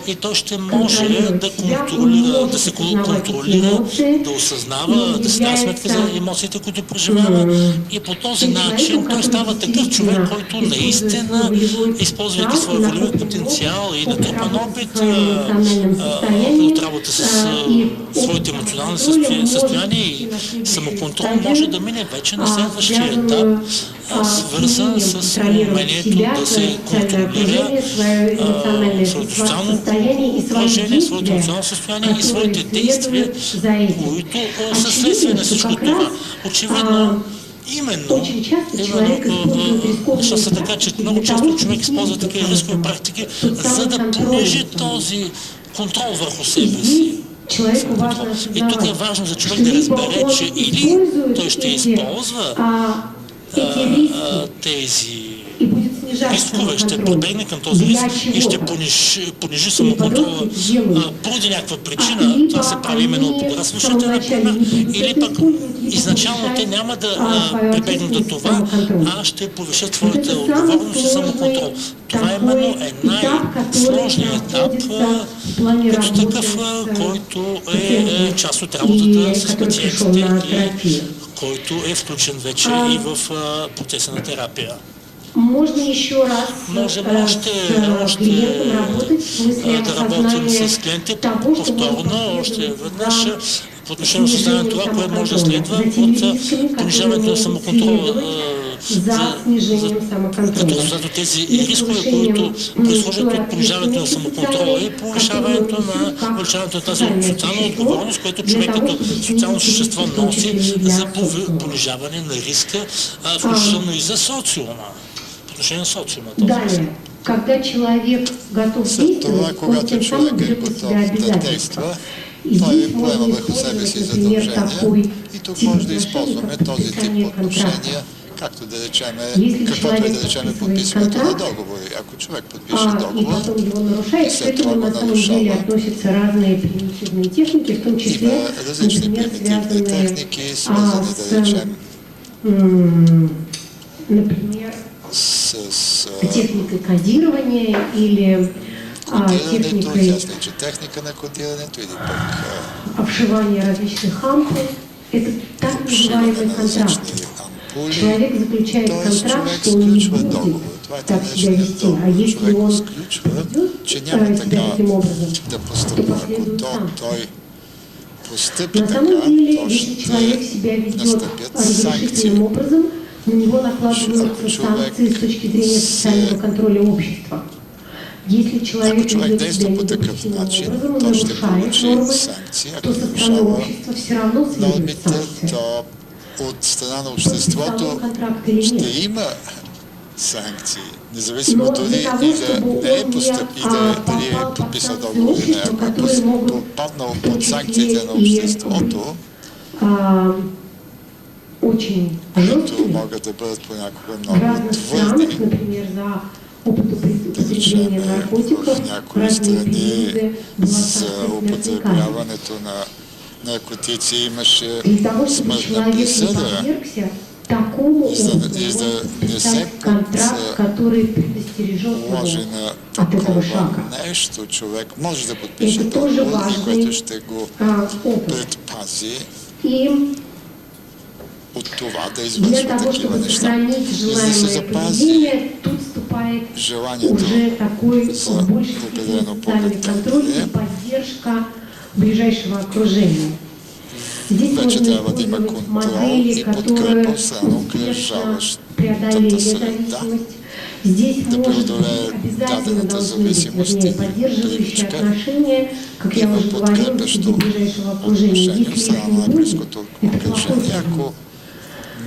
[SPEAKER 3] и той ще може да контролира, да се контролира, да осъзнава, да си дава сметка за емоциите, които преживява и по този начин той става такъв човек, който наистина, използвайки своя волеви потенциал и натрупан опит от работа с своите емоционални състояния и самоконтрол, може да мине вече на следващия етап, свързан с умението да се контролира своето социално положение, своето емоционално състояние и своите действия, които са следствие на всичко това. Очевидно, Именно, неща са така, че много често човек използва такива рискови практики, за да понижи този контрол върху себе си. И тук е важно за човек да разбере, че или той ще използва тези рискове, ще прибегне към този риск и ще понижи самоконтрола поради някаква причина. Това се прави именно от подрастващите, например, или пък изначално те няма да прибегнат до това, а ще повишат своята отговорност и самоконтрол. Това е именно най-сложният етап, като такъв, който е част от работата с пациентите и който е включен вече и в процеса на терапия. Можем още да работим с клиенти повторно, още веднъж по отношение на създаване на това, което може да следва от понижаването на самоконтрола,
[SPEAKER 2] за снижением
[SPEAKER 3] като
[SPEAKER 2] самоконтроля.
[SPEAKER 3] резултат от тези
[SPEAKER 2] И
[SPEAKER 3] рискове,
[SPEAKER 2] повишением
[SPEAKER 3] които произхождат от
[SPEAKER 2] своей
[SPEAKER 3] понижаването на самоконтрола и повишаването на увеличаването на тази социална отговорност, което човек като социално същество носи за понижаване на риска, включително и за социума, по отношение на социума.
[SPEAKER 2] Далее, когда человек готов
[SPEAKER 1] След това,
[SPEAKER 2] действовать, он
[SPEAKER 1] когато
[SPEAKER 2] тем
[SPEAKER 1] човек
[SPEAKER 2] самым
[SPEAKER 1] е
[SPEAKER 2] берет на
[SPEAKER 1] готов
[SPEAKER 2] себя
[SPEAKER 1] да
[SPEAKER 2] обязательства.
[SPEAKER 1] действа,
[SPEAKER 2] И
[SPEAKER 1] той
[SPEAKER 2] здесь
[SPEAKER 1] поема
[SPEAKER 2] можно
[SPEAKER 1] върху себе си
[SPEAKER 2] использовать, например, такой
[SPEAKER 1] задължения и тук
[SPEAKER 2] тип
[SPEAKER 1] може да
[SPEAKER 2] отношений,
[SPEAKER 1] използваме
[SPEAKER 2] как
[SPEAKER 1] този тип
[SPEAKER 2] подписание
[SPEAKER 1] отношения,
[SPEAKER 2] контракта.
[SPEAKER 1] както да речеме,
[SPEAKER 2] Если
[SPEAKER 1] каквото е
[SPEAKER 2] человек
[SPEAKER 1] да речеме
[SPEAKER 2] подписывает
[SPEAKER 1] подписването на
[SPEAKER 2] контракт,
[SPEAKER 1] договори. Ако човек подпише
[SPEAKER 2] и
[SPEAKER 1] договор,
[SPEAKER 2] потом его нарушает,
[SPEAKER 1] и
[SPEAKER 2] к
[SPEAKER 1] след
[SPEAKER 2] этому
[SPEAKER 1] това
[SPEAKER 2] на
[SPEAKER 1] го
[SPEAKER 2] самом деле
[SPEAKER 1] нарушава,
[SPEAKER 2] относятся разные примитивные техники, в том числе,
[SPEAKER 1] има различни
[SPEAKER 2] например,
[SPEAKER 1] примитивни
[SPEAKER 2] связанные
[SPEAKER 1] техники, свързани,
[SPEAKER 2] с,
[SPEAKER 1] да речем,
[SPEAKER 2] например,
[SPEAKER 1] с
[SPEAKER 2] техникой кодирования или
[SPEAKER 1] кодирането,
[SPEAKER 2] техникой
[SPEAKER 1] ясно, че техника на кодирането или пък
[SPEAKER 2] обшивания различных ампул. Это так
[SPEAKER 1] обшиване
[SPEAKER 2] называемый
[SPEAKER 1] на
[SPEAKER 2] контракт.
[SPEAKER 1] различни ампули.
[SPEAKER 2] Человек заключает
[SPEAKER 1] Тоест
[SPEAKER 2] контракт,
[SPEAKER 1] човек
[SPEAKER 2] что он не
[SPEAKER 1] сключва
[SPEAKER 2] будет
[SPEAKER 1] договор. Това е
[SPEAKER 2] так себя
[SPEAKER 1] днешният
[SPEAKER 2] вести. А
[SPEAKER 1] договор.
[SPEAKER 2] если
[SPEAKER 1] Човек
[SPEAKER 2] он
[SPEAKER 1] сключва, че
[SPEAKER 2] ведет
[SPEAKER 1] няма
[SPEAKER 2] себя
[SPEAKER 1] така
[SPEAKER 2] таким образом,
[SPEAKER 1] да
[SPEAKER 2] то
[SPEAKER 1] постъпва. Ако
[SPEAKER 2] последует санкции.
[SPEAKER 1] той постъпи
[SPEAKER 2] На
[SPEAKER 1] така,
[SPEAKER 2] самом деле,
[SPEAKER 1] то
[SPEAKER 2] если человек
[SPEAKER 1] ще
[SPEAKER 2] себя ведет
[SPEAKER 1] настъпят санкции.
[SPEAKER 2] разрешительным образом, на него накладываются
[SPEAKER 1] Ако човек
[SPEAKER 2] санкции с точки зрения социального контроля общества. Если человек
[SPEAKER 1] Ако човек
[SPEAKER 2] ведет
[SPEAKER 1] действа
[SPEAKER 2] себя
[SPEAKER 1] по такъв
[SPEAKER 2] недопустимым
[SPEAKER 1] начин,
[SPEAKER 2] образом, он
[SPEAKER 1] то ще
[SPEAKER 2] нарушает
[SPEAKER 1] получи
[SPEAKER 2] нормы,
[SPEAKER 1] санкции.
[SPEAKER 2] то
[SPEAKER 1] Ако
[SPEAKER 2] со стороны
[SPEAKER 1] нарушава
[SPEAKER 2] общества все равно следует
[SPEAKER 1] нормите,
[SPEAKER 2] санкции.
[SPEAKER 1] то от страна на
[SPEAKER 2] Подписал
[SPEAKER 1] обществото
[SPEAKER 2] контракт или нет.
[SPEAKER 1] ще има санкции. Независимо
[SPEAKER 2] Но
[SPEAKER 1] дори
[SPEAKER 2] для
[SPEAKER 1] и
[SPEAKER 2] того,
[SPEAKER 1] да
[SPEAKER 2] чтобы
[SPEAKER 1] не е
[SPEAKER 2] он
[SPEAKER 1] постъп,
[SPEAKER 2] не
[SPEAKER 1] и да дали
[SPEAKER 2] попал
[SPEAKER 1] е
[SPEAKER 2] под
[SPEAKER 1] подписал
[SPEAKER 2] санкции
[SPEAKER 1] договор или не.
[SPEAKER 2] общества,
[SPEAKER 1] Ако
[SPEAKER 2] которые могут
[SPEAKER 1] е попаднал
[SPEAKER 2] в том
[SPEAKER 1] под
[SPEAKER 2] числе
[SPEAKER 1] санкциите на
[SPEAKER 2] и
[SPEAKER 1] обществото,
[SPEAKER 2] очень
[SPEAKER 1] които
[SPEAKER 2] жесткими,
[SPEAKER 1] могат да бъдат понякога
[SPEAKER 2] в
[SPEAKER 1] много
[SPEAKER 2] разных странах,
[SPEAKER 1] твърди,
[SPEAKER 2] например, за опыт употребления
[SPEAKER 1] в
[SPEAKER 2] наркотиков, в
[SPEAKER 1] някои
[SPEAKER 2] разные
[SPEAKER 1] страни
[SPEAKER 2] периоды была
[SPEAKER 1] за
[SPEAKER 2] смертная казнь.
[SPEAKER 1] употребяването на наркотици имаше
[SPEAKER 2] Для того, чтобы
[SPEAKER 1] смъртна
[SPEAKER 2] человек не
[SPEAKER 1] присъда.
[SPEAKER 2] подвергся такому
[SPEAKER 1] И за
[SPEAKER 2] опыту,
[SPEAKER 1] да
[SPEAKER 2] он
[SPEAKER 1] не
[SPEAKER 2] подписал
[SPEAKER 1] се
[SPEAKER 2] контракт, который предостережет
[SPEAKER 1] Вложи
[SPEAKER 2] его
[SPEAKER 1] на
[SPEAKER 2] от этого
[SPEAKER 1] такова
[SPEAKER 2] шага.
[SPEAKER 1] нещо, човек може да подпише
[SPEAKER 2] Это тоже
[SPEAKER 1] договор,
[SPEAKER 2] важный
[SPEAKER 1] което ще го
[SPEAKER 2] опыт.
[SPEAKER 1] предпази
[SPEAKER 2] И
[SPEAKER 1] от това да
[SPEAKER 2] для
[SPEAKER 1] извършва
[SPEAKER 2] того,
[SPEAKER 1] такива
[SPEAKER 2] чтобы
[SPEAKER 1] неща.
[SPEAKER 2] сохранить
[SPEAKER 1] За да се
[SPEAKER 2] желаемое
[SPEAKER 1] запази
[SPEAKER 2] поведение, тут вступает
[SPEAKER 1] желанието
[SPEAKER 2] уже такой
[SPEAKER 1] за
[SPEAKER 2] в большей степени
[SPEAKER 1] определено
[SPEAKER 2] социальный контроль и
[SPEAKER 1] поведение,
[SPEAKER 2] поддержка ближайшего окружения. Здесь
[SPEAKER 1] вече
[SPEAKER 2] можно
[SPEAKER 1] трябва да има
[SPEAKER 2] использовать
[SPEAKER 1] контрол
[SPEAKER 2] модели,
[SPEAKER 1] и подкрепа
[SPEAKER 2] которые
[SPEAKER 1] от страна на
[SPEAKER 2] успешно
[SPEAKER 1] окружаващата
[SPEAKER 2] преодолели
[SPEAKER 1] среда,
[SPEAKER 2] зависимость. Здесь
[SPEAKER 1] да
[SPEAKER 2] может быть
[SPEAKER 1] преодолее
[SPEAKER 2] обязательно
[SPEAKER 1] дадената
[SPEAKER 2] должны быть,
[SPEAKER 1] зависимост
[SPEAKER 2] вернее,
[SPEAKER 1] или
[SPEAKER 2] поддерживающие
[SPEAKER 1] привычка.
[SPEAKER 2] отношения, как я
[SPEAKER 1] Има
[SPEAKER 2] уже говорила, среди
[SPEAKER 1] подкрепящо
[SPEAKER 2] ближайшего окружения.
[SPEAKER 1] отношение от
[SPEAKER 2] Если их
[SPEAKER 1] страна
[SPEAKER 2] не
[SPEAKER 1] на
[SPEAKER 2] будет,
[SPEAKER 1] близкото
[SPEAKER 2] это плохой
[SPEAKER 1] окружение.
[SPEAKER 2] знак.
[SPEAKER 1] Ако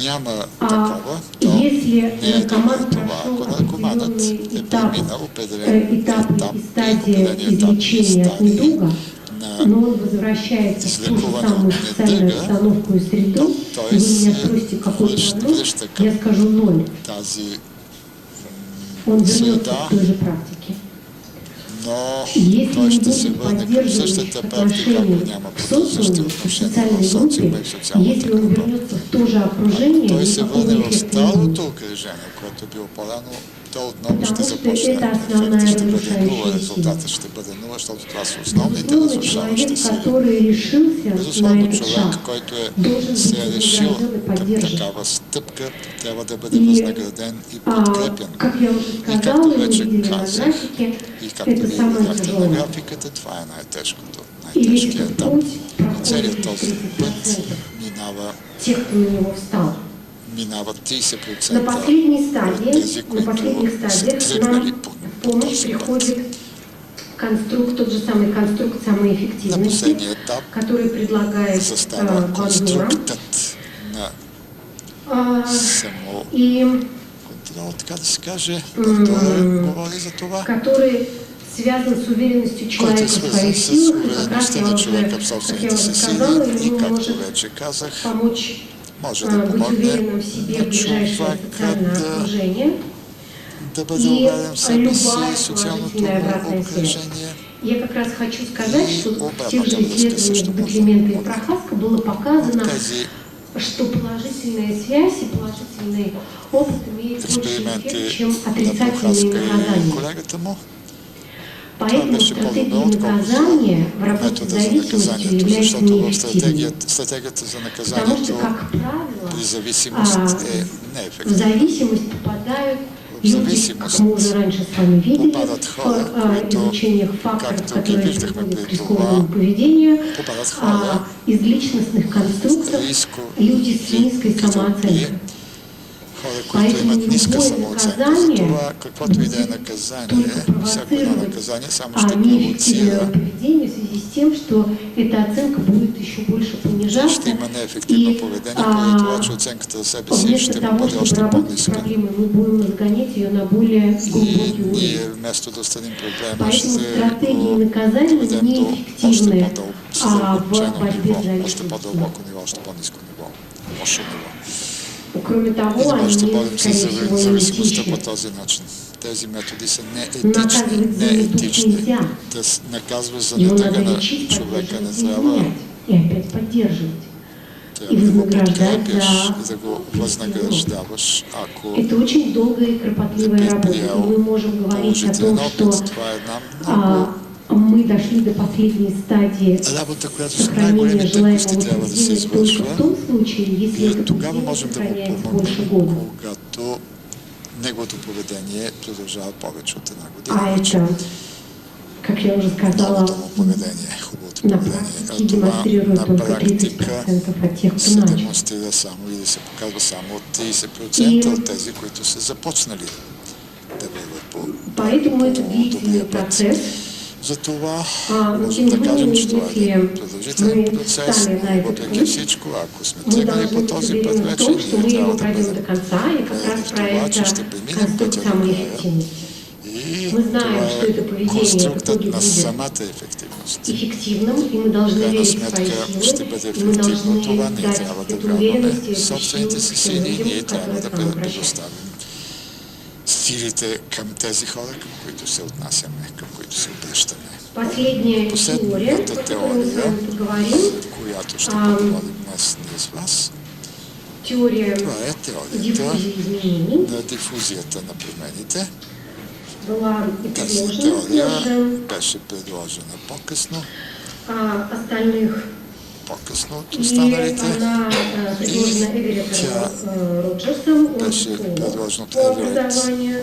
[SPEAKER 1] няма такова, то
[SPEAKER 2] Если
[SPEAKER 1] не е
[SPEAKER 2] наркоман
[SPEAKER 1] добре това.
[SPEAKER 2] прошел
[SPEAKER 1] Ако наркоманът
[SPEAKER 2] определенный
[SPEAKER 1] е
[SPEAKER 2] этап,
[SPEAKER 1] преминал определен етап
[SPEAKER 2] этапы и
[SPEAKER 1] и
[SPEAKER 2] стадии
[SPEAKER 1] определени етапи и
[SPEAKER 2] излечения от
[SPEAKER 1] стадии
[SPEAKER 2] недуга,
[SPEAKER 1] на
[SPEAKER 2] но он возвращается в ту же
[SPEAKER 1] излекуване
[SPEAKER 2] самую
[SPEAKER 1] от
[SPEAKER 2] социальную
[SPEAKER 1] недъга,
[SPEAKER 2] обстановку и среду,
[SPEAKER 1] то
[SPEAKER 2] и вы
[SPEAKER 1] есть
[SPEAKER 2] меня спросите, какой прогноз,
[SPEAKER 1] връща към
[SPEAKER 2] я скажу 0.
[SPEAKER 1] тази
[SPEAKER 2] Он вернется
[SPEAKER 1] среда,
[SPEAKER 2] к той же практике.
[SPEAKER 1] но
[SPEAKER 2] Если
[SPEAKER 1] той
[SPEAKER 2] не
[SPEAKER 1] ще се
[SPEAKER 2] будет
[SPEAKER 1] върне към
[SPEAKER 2] поддерживающих
[SPEAKER 1] същата практика, ако
[SPEAKER 2] отношений
[SPEAKER 1] няма
[SPEAKER 2] в
[SPEAKER 1] продължащи
[SPEAKER 2] социуме, в
[SPEAKER 1] отношения в
[SPEAKER 2] социальной
[SPEAKER 1] социума
[SPEAKER 2] группе,
[SPEAKER 1] и в социалната
[SPEAKER 2] если он
[SPEAKER 1] група.
[SPEAKER 2] вернется в то же окружение,
[SPEAKER 1] Той се
[SPEAKER 2] никакого
[SPEAKER 1] върне в
[SPEAKER 2] эффекта не
[SPEAKER 1] старото
[SPEAKER 2] будет.
[SPEAKER 1] окръжение, което е било по-рано, то отново ще
[SPEAKER 2] Потому что
[SPEAKER 1] започне.
[SPEAKER 2] это основная
[SPEAKER 1] Ефектът ще бъде
[SPEAKER 2] разрушающая
[SPEAKER 1] нула,
[SPEAKER 2] сила.
[SPEAKER 1] резултатът ще бъде нула, защото това са основните
[SPEAKER 2] Безусловно,
[SPEAKER 1] разрушаващи
[SPEAKER 2] человек,
[SPEAKER 1] сили.
[SPEAKER 2] который решился на
[SPEAKER 1] Безусловно,
[SPEAKER 2] этот
[SPEAKER 1] човек,
[SPEAKER 2] шаг,
[SPEAKER 1] който
[SPEAKER 2] должен
[SPEAKER 1] се е
[SPEAKER 2] быть
[SPEAKER 1] решил
[SPEAKER 2] вознагражден и
[SPEAKER 1] към
[SPEAKER 2] поддержан.
[SPEAKER 1] такава стъпка, трябва да бъде
[SPEAKER 2] И,
[SPEAKER 1] възнаграден и подкрепен.
[SPEAKER 2] как я уже
[SPEAKER 1] И
[SPEAKER 2] сказала,
[SPEAKER 1] както
[SPEAKER 2] и мы
[SPEAKER 1] вече
[SPEAKER 2] видели на
[SPEAKER 1] казах,
[SPEAKER 2] графике,
[SPEAKER 1] и както
[SPEAKER 2] это
[SPEAKER 1] вие
[SPEAKER 2] самое
[SPEAKER 1] видяхте на
[SPEAKER 2] тяжелое.
[SPEAKER 1] графиката, това е най-тежкото,
[SPEAKER 2] И весь
[SPEAKER 1] най-тежкият
[SPEAKER 2] этот
[SPEAKER 1] етап.
[SPEAKER 2] путь
[SPEAKER 1] И
[SPEAKER 2] проходит
[SPEAKER 1] целият този
[SPEAKER 2] 30%
[SPEAKER 1] път
[SPEAKER 2] тех, кто на него встал.
[SPEAKER 1] минава
[SPEAKER 2] На
[SPEAKER 1] 30%
[SPEAKER 2] последней
[SPEAKER 1] от
[SPEAKER 2] стадии,
[SPEAKER 1] тези,
[SPEAKER 2] на последних
[SPEAKER 1] които са
[SPEAKER 2] стадиях
[SPEAKER 1] тръгнали
[SPEAKER 2] нам
[SPEAKER 1] по
[SPEAKER 2] в помощь
[SPEAKER 1] този път.
[SPEAKER 2] приходит конструкт, тот же самый конструкт самой
[SPEAKER 1] На
[SPEAKER 2] эффективности,
[SPEAKER 1] последния етап
[SPEAKER 2] который предлагает
[SPEAKER 1] застава
[SPEAKER 2] Бандура.
[SPEAKER 1] конструктът на само
[SPEAKER 2] И
[SPEAKER 1] контрол, така да се каже, Бандура говори за това,
[SPEAKER 2] который связан с уверенностью
[SPEAKER 1] който
[SPEAKER 2] человека
[SPEAKER 1] е
[SPEAKER 2] в
[SPEAKER 1] свързан
[SPEAKER 2] своих
[SPEAKER 1] с
[SPEAKER 2] силах, и как раз
[SPEAKER 1] увереността
[SPEAKER 2] я
[SPEAKER 1] на
[SPEAKER 2] уже,
[SPEAKER 1] човека в
[SPEAKER 2] как я
[SPEAKER 1] собствените
[SPEAKER 2] уже
[SPEAKER 1] си
[SPEAKER 2] сказала,
[SPEAKER 1] сили и
[SPEAKER 2] ему
[SPEAKER 1] както
[SPEAKER 2] может
[SPEAKER 1] вече казах,
[SPEAKER 2] помочь
[SPEAKER 1] може да
[SPEAKER 2] быть
[SPEAKER 1] помогне
[SPEAKER 2] уверенным в себе
[SPEAKER 1] на
[SPEAKER 2] ближайшее
[SPEAKER 1] човека
[SPEAKER 2] социальное окружение.
[SPEAKER 1] да бъде
[SPEAKER 2] И
[SPEAKER 1] уверен в себе си,
[SPEAKER 2] любая
[SPEAKER 1] социалното
[SPEAKER 2] положительная обратная связь.
[SPEAKER 1] окружение.
[SPEAKER 2] Я как раз хочу сказать,
[SPEAKER 1] И
[SPEAKER 2] что в
[SPEAKER 1] обратная
[SPEAKER 2] тех же
[SPEAKER 1] връзка
[SPEAKER 2] исследованиях
[SPEAKER 1] също може да
[SPEAKER 2] Беклемента и
[SPEAKER 1] помогне.
[SPEAKER 2] Прохаска было показано,
[SPEAKER 1] Тези
[SPEAKER 2] что положительная связь и положительный опыт имеет больший
[SPEAKER 1] експерименти
[SPEAKER 2] эффект, чем
[SPEAKER 1] на
[SPEAKER 2] отрицательные
[SPEAKER 1] Прохаска и
[SPEAKER 2] наказания.
[SPEAKER 1] колегата му,
[SPEAKER 2] Поэтому
[SPEAKER 1] беше
[SPEAKER 2] стратегией
[SPEAKER 1] по-добро, отколкото
[SPEAKER 2] наказания в работе с
[SPEAKER 1] метода за
[SPEAKER 2] зависимостью
[SPEAKER 1] наказанието,
[SPEAKER 2] является
[SPEAKER 1] защото в
[SPEAKER 2] неэффективной.
[SPEAKER 1] стратегията за
[SPEAKER 2] Потому что,
[SPEAKER 1] наказанието
[SPEAKER 2] как правило,
[SPEAKER 1] при зависимост е
[SPEAKER 2] в
[SPEAKER 1] неефективна.
[SPEAKER 2] зависимость попадают
[SPEAKER 1] В
[SPEAKER 2] люди,
[SPEAKER 1] зависимост
[SPEAKER 2] как мы уже раньше с вами видели,
[SPEAKER 1] попадат
[SPEAKER 2] в
[SPEAKER 1] хора, които,
[SPEAKER 2] изучениях факторов,
[SPEAKER 1] както ги
[SPEAKER 2] которые
[SPEAKER 1] виждахме
[SPEAKER 2] приводят к
[SPEAKER 1] при
[SPEAKER 2] рискованному
[SPEAKER 1] това,
[SPEAKER 2] поведению,
[SPEAKER 1] попадат хора
[SPEAKER 2] из личностных конструктов,
[SPEAKER 1] риско
[SPEAKER 2] люди с низкой
[SPEAKER 1] и
[SPEAKER 2] самооценкой.
[SPEAKER 1] хора, които имат ниска самооценка. Затова каквото и да е наказание, всяко едно наказание само ще провоцира
[SPEAKER 2] поведение в связи с тем, что эта оценка будет еще больше
[SPEAKER 1] и
[SPEAKER 2] понижаться.
[SPEAKER 1] ще има неефективно поведение, поради това, че оценката за себе си
[SPEAKER 2] Вместо
[SPEAKER 1] ще му
[SPEAKER 2] того,
[SPEAKER 1] бъде
[SPEAKER 2] чтобы
[SPEAKER 1] още
[SPEAKER 2] работать с
[SPEAKER 1] по-ниска.
[SPEAKER 2] проблемой, мы будем разгонять ее на более
[SPEAKER 1] И
[SPEAKER 2] глубокий
[SPEAKER 1] ние
[SPEAKER 2] уровень.
[SPEAKER 1] вместо да отстраним проблема,
[SPEAKER 2] Поэтому
[SPEAKER 1] ще
[SPEAKER 2] стратегии
[SPEAKER 1] го
[SPEAKER 2] наказания
[SPEAKER 1] доведем до още
[SPEAKER 2] неэффективны
[SPEAKER 1] по-задълбочено
[SPEAKER 2] в борьбе с
[SPEAKER 1] ниво, още
[SPEAKER 2] зависимостью.
[SPEAKER 1] по-дълбоко ниво, още по-ниско ниво, лошо ниво.
[SPEAKER 2] Кроме
[SPEAKER 1] И
[SPEAKER 2] того,
[SPEAKER 1] не може да
[SPEAKER 2] они,
[SPEAKER 1] борим с
[SPEAKER 2] скорее всего, и
[SPEAKER 1] зависимостта по
[SPEAKER 2] этичны.
[SPEAKER 1] този начин. Тези методи са
[SPEAKER 2] Наказывать за недуг
[SPEAKER 1] неетични.
[SPEAKER 2] нельзя.
[SPEAKER 1] Да наказваш за
[SPEAKER 2] Его
[SPEAKER 1] недъга
[SPEAKER 2] надо
[SPEAKER 1] на
[SPEAKER 2] лечить,
[SPEAKER 1] човека не
[SPEAKER 2] поддерживать и
[SPEAKER 1] трябва.
[SPEAKER 2] изменять. И опять поддерживать.
[SPEAKER 1] Трябва
[SPEAKER 2] И
[SPEAKER 1] да го
[SPEAKER 2] възнаграждать
[SPEAKER 1] подкрепяш
[SPEAKER 2] за
[SPEAKER 1] и да го възнаграждаваш, ако
[SPEAKER 2] Это очень долгая и кропотливая работа. И мы можем говорить о том,
[SPEAKER 1] положителен
[SPEAKER 2] что
[SPEAKER 1] опит. Това е една много
[SPEAKER 2] мы дошли до последней стадии
[SPEAKER 1] работа, която с
[SPEAKER 2] сохранения
[SPEAKER 1] най-големи
[SPEAKER 2] желаемого
[SPEAKER 1] тънкости трябва да се
[SPEAKER 2] поведения только
[SPEAKER 1] извършва.
[SPEAKER 2] в том случае, если
[SPEAKER 1] И
[SPEAKER 2] это
[SPEAKER 1] тогава
[SPEAKER 2] поведение
[SPEAKER 1] можем да му
[SPEAKER 2] сохраняется больше
[SPEAKER 1] помогнем,
[SPEAKER 2] года.
[SPEAKER 1] когато неговото поведение продължава повече от една
[SPEAKER 2] А
[SPEAKER 1] година.
[SPEAKER 2] это, как я уже сказала,
[SPEAKER 1] Новото му поведение, хубавото
[SPEAKER 2] на
[SPEAKER 1] поведение.
[SPEAKER 2] практике
[SPEAKER 1] А това
[SPEAKER 2] демонстрирует
[SPEAKER 1] на
[SPEAKER 2] только
[SPEAKER 1] практика
[SPEAKER 2] 30% от тех, кто
[SPEAKER 1] се
[SPEAKER 2] начал.
[SPEAKER 1] демонстрира само или се показва само от 30% от тези, които са започнали да върват по
[SPEAKER 2] Поэтому это длительный
[SPEAKER 1] добрия път.
[SPEAKER 2] процесс.
[SPEAKER 1] Затова
[SPEAKER 2] Но
[SPEAKER 1] можем
[SPEAKER 2] тем
[SPEAKER 1] да
[SPEAKER 2] не
[SPEAKER 1] кажем,
[SPEAKER 2] менее,
[SPEAKER 1] че това е
[SPEAKER 2] если
[SPEAKER 1] един продължителен
[SPEAKER 2] мы
[SPEAKER 1] процес,
[SPEAKER 2] встали на этот
[SPEAKER 1] въпреки
[SPEAKER 2] путь,
[SPEAKER 1] всичко, ако сме
[SPEAKER 2] мы
[SPEAKER 1] тръгнали
[SPEAKER 2] должны
[SPEAKER 1] по
[SPEAKER 2] быть
[SPEAKER 1] този път
[SPEAKER 2] уверены в
[SPEAKER 1] вече,
[SPEAKER 2] том, что мы
[SPEAKER 1] ние трябва
[SPEAKER 2] его
[SPEAKER 1] да
[SPEAKER 2] пройдем до
[SPEAKER 1] бъдем
[SPEAKER 2] конца, и как раз
[SPEAKER 1] в
[SPEAKER 2] про
[SPEAKER 1] това, че
[SPEAKER 2] это
[SPEAKER 1] ще преминем пътя
[SPEAKER 2] конструкт
[SPEAKER 1] до края.
[SPEAKER 2] самоэффективности.
[SPEAKER 1] И
[SPEAKER 2] Мы знаем,
[SPEAKER 1] това
[SPEAKER 2] что это
[SPEAKER 1] е
[SPEAKER 2] поведение в
[SPEAKER 1] конструктът
[SPEAKER 2] итоге
[SPEAKER 1] на
[SPEAKER 2] будет
[SPEAKER 1] самата ефективност.
[SPEAKER 2] эффективным, и мы должны
[SPEAKER 1] крайна
[SPEAKER 2] верить в свои
[SPEAKER 1] сметка ще
[SPEAKER 2] силы,
[SPEAKER 1] бъде
[SPEAKER 2] и мы
[SPEAKER 1] ефективно
[SPEAKER 2] должны
[SPEAKER 1] това. Ние
[SPEAKER 2] дать
[SPEAKER 1] трябва да
[SPEAKER 2] эту
[SPEAKER 1] вярваме
[SPEAKER 2] уверенность и
[SPEAKER 1] в
[SPEAKER 2] эту
[SPEAKER 1] собствените
[SPEAKER 2] силу
[SPEAKER 1] си
[SPEAKER 2] тем
[SPEAKER 1] сили и
[SPEAKER 2] людям,
[SPEAKER 1] ние трябва
[SPEAKER 2] которые
[SPEAKER 1] да
[SPEAKER 2] к нам обращаются.
[SPEAKER 1] предоставим силите към тези хора, към които се отнасяме, към които се обръщаме.
[SPEAKER 2] Последняя теория, о
[SPEAKER 1] Последната
[SPEAKER 2] которой мы с
[SPEAKER 1] теория,
[SPEAKER 2] вами поговорим,
[SPEAKER 1] която ще поговорим днес ние с вас,
[SPEAKER 2] теория
[SPEAKER 1] това е теорията
[SPEAKER 2] диффузии изменений,
[SPEAKER 1] на дифузията на промените.
[SPEAKER 2] была и
[SPEAKER 1] Тази
[SPEAKER 2] предложена
[SPEAKER 1] теория
[SPEAKER 2] позже.
[SPEAKER 1] беше предложена по-късно
[SPEAKER 2] Остальных.
[SPEAKER 1] от
[SPEAKER 2] И
[SPEAKER 1] останалите.
[SPEAKER 2] она предложена Эвереттом
[SPEAKER 1] тя
[SPEAKER 2] Роджерсом, он
[SPEAKER 1] беше
[SPEAKER 2] психолог
[SPEAKER 1] предложена от
[SPEAKER 2] по
[SPEAKER 1] Еверетт
[SPEAKER 2] образованию.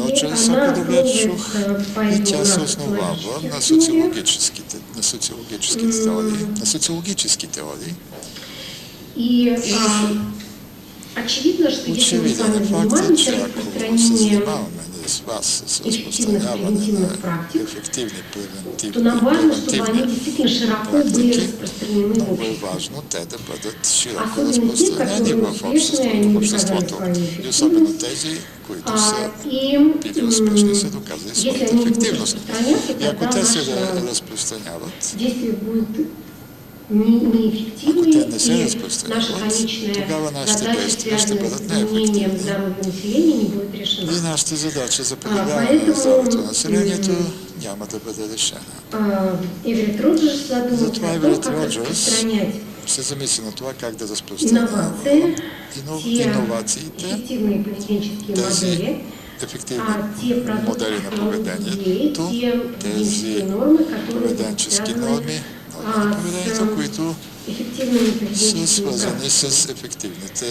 [SPEAKER 1] Роджерс,
[SPEAKER 2] она
[SPEAKER 1] ако добре чух,
[SPEAKER 2] основывается
[SPEAKER 1] и тя се
[SPEAKER 2] на
[SPEAKER 1] основава на
[SPEAKER 2] социологических
[SPEAKER 1] социологическите теории, на социологически теории.
[SPEAKER 2] И очевидно, что если мы с
[SPEAKER 1] Очевиден
[SPEAKER 2] вами
[SPEAKER 1] е фактът,
[SPEAKER 2] занимаемся
[SPEAKER 1] че ако се
[SPEAKER 2] распространением,
[SPEAKER 1] занимаваме ние с вас с разпространяване на ефективни
[SPEAKER 2] то нам важно, чтобы они
[SPEAKER 1] превентивни
[SPEAKER 2] действительно широко были
[SPEAKER 1] практики,
[SPEAKER 2] распространены в
[SPEAKER 1] много е
[SPEAKER 2] обществе.
[SPEAKER 1] важно те да бъдат широко
[SPEAKER 2] Особено те,
[SPEAKER 1] разпространени
[SPEAKER 2] которые
[SPEAKER 1] в
[SPEAKER 2] успешны, они доказали
[SPEAKER 1] обществото.
[SPEAKER 2] свою
[SPEAKER 1] И особено
[SPEAKER 2] эффективность.
[SPEAKER 1] тези, които са
[SPEAKER 2] И
[SPEAKER 1] били успешни, са доказали
[SPEAKER 2] если
[SPEAKER 1] своята
[SPEAKER 2] они будут
[SPEAKER 1] ефективност.
[SPEAKER 2] распространяться,
[SPEAKER 1] И ако
[SPEAKER 2] тогда
[SPEAKER 1] те се
[SPEAKER 2] наше
[SPEAKER 1] разпространяват,
[SPEAKER 2] действие будет
[SPEAKER 1] ако
[SPEAKER 2] неэффективнее,
[SPEAKER 1] те не се
[SPEAKER 2] и наша
[SPEAKER 1] разпространяват,
[SPEAKER 2] конечная
[SPEAKER 1] тогава нашите
[SPEAKER 2] задача,
[SPEAKER 1] действия ще
[SPEAKER 2] связанная с
[SPEAKER 1] бъдат
[SPEAKER 2] изменением
[SPEAKER 1] неефективни.
[SPEAKER 2] здоровья населения, не будет решена.
[SPEAKER 1] И нашата задача за подобряване на здравето на населението няма да бъде решена.
[SPEAKER 2] Эверетт Роджерс задумался
[SPEAKER 1] Затова
[SPEAKER 2] о том,
[SPEAKER 1] Еверетт
[SPEAKER 2] как
[SPEAKER 1] Роджерс
[SPEAKER 2] распространять
[SPEAKER 1] се замисли на това как да разпространява
[SPEAKER 2] инновации, те
[SPEAKER 1] иновациите,
[SPEAKER 2] эффективные поведенческие
[SPEAKER 1] тези
[SPEAKER 2] модели,
[SPEAKER 1] ефективни
[SPEAKER 2] те продукты,
[SPEAKER 1] модели на
[SPEAKER 2] которые
[SPEAKER 1] поведението,
[SPEAKER 2] те
[SPEAKER 1] тези
[SPEAKER 2] поведенческие нормы, которые
[SPEAKER 1] поведенчески
[SPEAKER 2] связаны
[SPEAKER 1] норми на поведението, които
[SPEAKER 2] эффективными
[SPEAKER 1] са
[SPEAKER 2] поведенческими
[SPEAKER 1] свързани
[SPEAKER 2] практиками.
[SPEAKER 1] с ефективните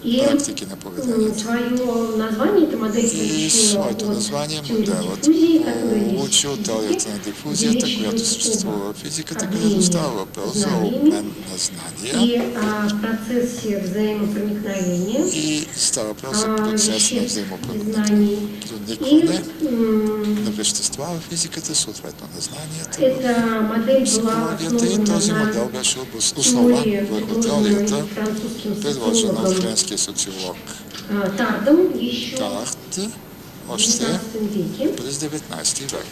[SPEAKER 2] И
[SPEAKER 1] практики на поведението.
[SPEAKER 2] свое название эта модель
[SPEAKER 1] И
[SPEAKER 2] получила
[SPEAKER 1] своето
[SPEAKER 2] от
[SPEAKER 1] название
[SPEAKER 2] теории
[SPEAKER 1] моделът
[SPEAKER 2] диффузии, которая есть
[SPEAKER 1] получи
[SPEAKER 2] в
[SPEAKER 1] от теорията на
[SPEAKER 2] физике,
[SPEAKER 1] дифузията,
[SPEAKER 2] где
[SPEAKER 1] която
[SPEAKER 2] речь идет
[SPEAKER 1] съществува
[SPEAKER 2] об
[SPEAKER 1] в физиката,
[SPEAKER 2] обмене
[SPEAKER 1] където става въпрос за
[SPEAKER 2] знаниями
[SPEAKER 1] обмен на знания
[SPEAKER 2] и процессе взаимопроникновения,
[SPEAKER 1] и става въпрос за процес на
[SPEAKER 2] веществ и
[SPEAKER 1] взаимопроникване
[SPEAKER 2] знаний.
[SPEAKER 1] на вещества в физиката, съответно на знанията
[SPEAKER 2] Эта модель
[SPEAKER 1] в
[SPEAKER 2] была
[SPEAKER 1] психологията и този
[SPEAKER 2] основана
[SPEAKER 1] модел
[SPEAKER 2] на
[SPEAKER 1] беше основан
[SPEAKER 2] теории,
[SPEAKER 1] върху теорията,
[SPEAKER 2] предложенной французским
[SPEAKER 1] предложена от
[SPEAKER 2] социологом
[SPEAKER 1] френския социолог
[SPEAKER 2] Тардом еще
[SPEAKER 1] Тарт
[SPEAKER 2] в
[SPEAKER 1] още
[SPEAKER 2] XIX веке,
[SPEAKER 1] през 19 век,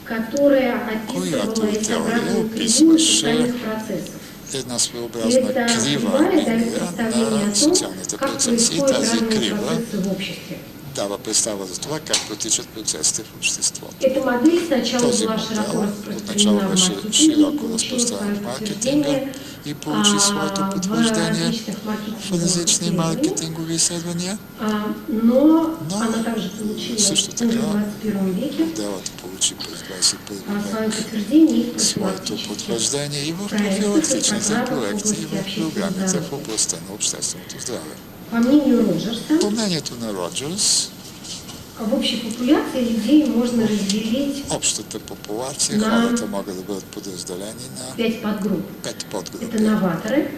[SPEAKER 2] которая
[SPEAKER 1] която
[SPEAKER 2] описывала эти
[SPEAKER 1] теория
[SPEAKER 2] обратные кривые
[SPEAKER 1] описваше
[SPEAKER 2] социальных процессов.
[SPEAKER 1] една своеобразна
[SPEAKER 2] Это
[SPEAKER 1] крива
[SPEAKER 2] кривая дает
[SPEAKER 1] линия
[SPEAKER 2] представление
[SPEAKER 1] на
[SPEAKER 2] о том,
[SPEAKER 1] социалните
[SPEAKER 2] как
[SPEAKER 1] процеси и
[SPEAKER 2] происходят
[SPEAKER 1] тази
[SPEAKER 2] разные
[SPEAKER 1] крива
[SPEAKER 2] процессы в обществе.
[SPEAKER 1] дава представа за това как протичат процесите в обществото.
[SPEAKER 2] Эта модель сначала
[SPEAKER 1] Този
[SPEAKER 2] была широко
[SPEAKER 1] модел
[SPEAKER 2] распространена
[SPEAKER 1] отначало
[SPEAKER 2] в
[SPEAKER 1] беше
[SPEAKER 2] маркетинге,
[SPEAKER 1] широко
[SPEAKER 2] получила
[SPEAKER 1] разпространен
[SPEAKER 2] свое
[SPEAKER 1] в маркетинга
[SPEAKER 2] подтверждение
[SPEAKER 1] и получи своето
[SPEAKER 2] в
[SPEAKER 1] потвърждение
[SPEAKER 2] различных
[SPEAKER 1] в различни
[SPEAKER 2] маркетинговых
[SPEAKER 1] маркетингови изследвания.
[SPEAKER 2] но она также получила
[SPEAKER 1] също
[SPEAKER 2] уже в
[SPEAKER 1] така
[SPEAKER 2] 21 веке
[SPEAKER 1] моделът получи през 21
[SPEAKER 2] свое
[SPEAKER 1] век
[SPEAKER 2] подтверждение и в
[SPEAKER 1] своето
[SPEAKER 2] профилактических
[SPEAKER 1] потвърждение и в
[SPEAKER 2] проектах и
[SPEAKER 1] профилактичните
[SPEAKER 2] программах в
[SPEAKER 1] проекти, и
[SPEAKER 2] области
[SPEAKER 1] в
[SPEAKER 2] общественного
[SPEAKER 1] програмите
[SPEAKER 2] здравия.
[SPEAKER 1] в областта на общественото здраве.
[SPEAKER 2] По мнению Роджерса,
[SPEAKER 1] По мнението на Роджерс,
[SPEAKER 2] в общей популяции людей можно разделить
[SPEAKER 1] общата популация,
[SPEAKER 2] на
[SPEAKER 1] хората могат да бъдат подразделени на
[SPEAKER 2] 5 подгрупп.
[SPEAKER 1] 5
[SPEAKER 2] Это
[SPEAKER 1] подгрупи.
[SPEAKER 2] новаторы,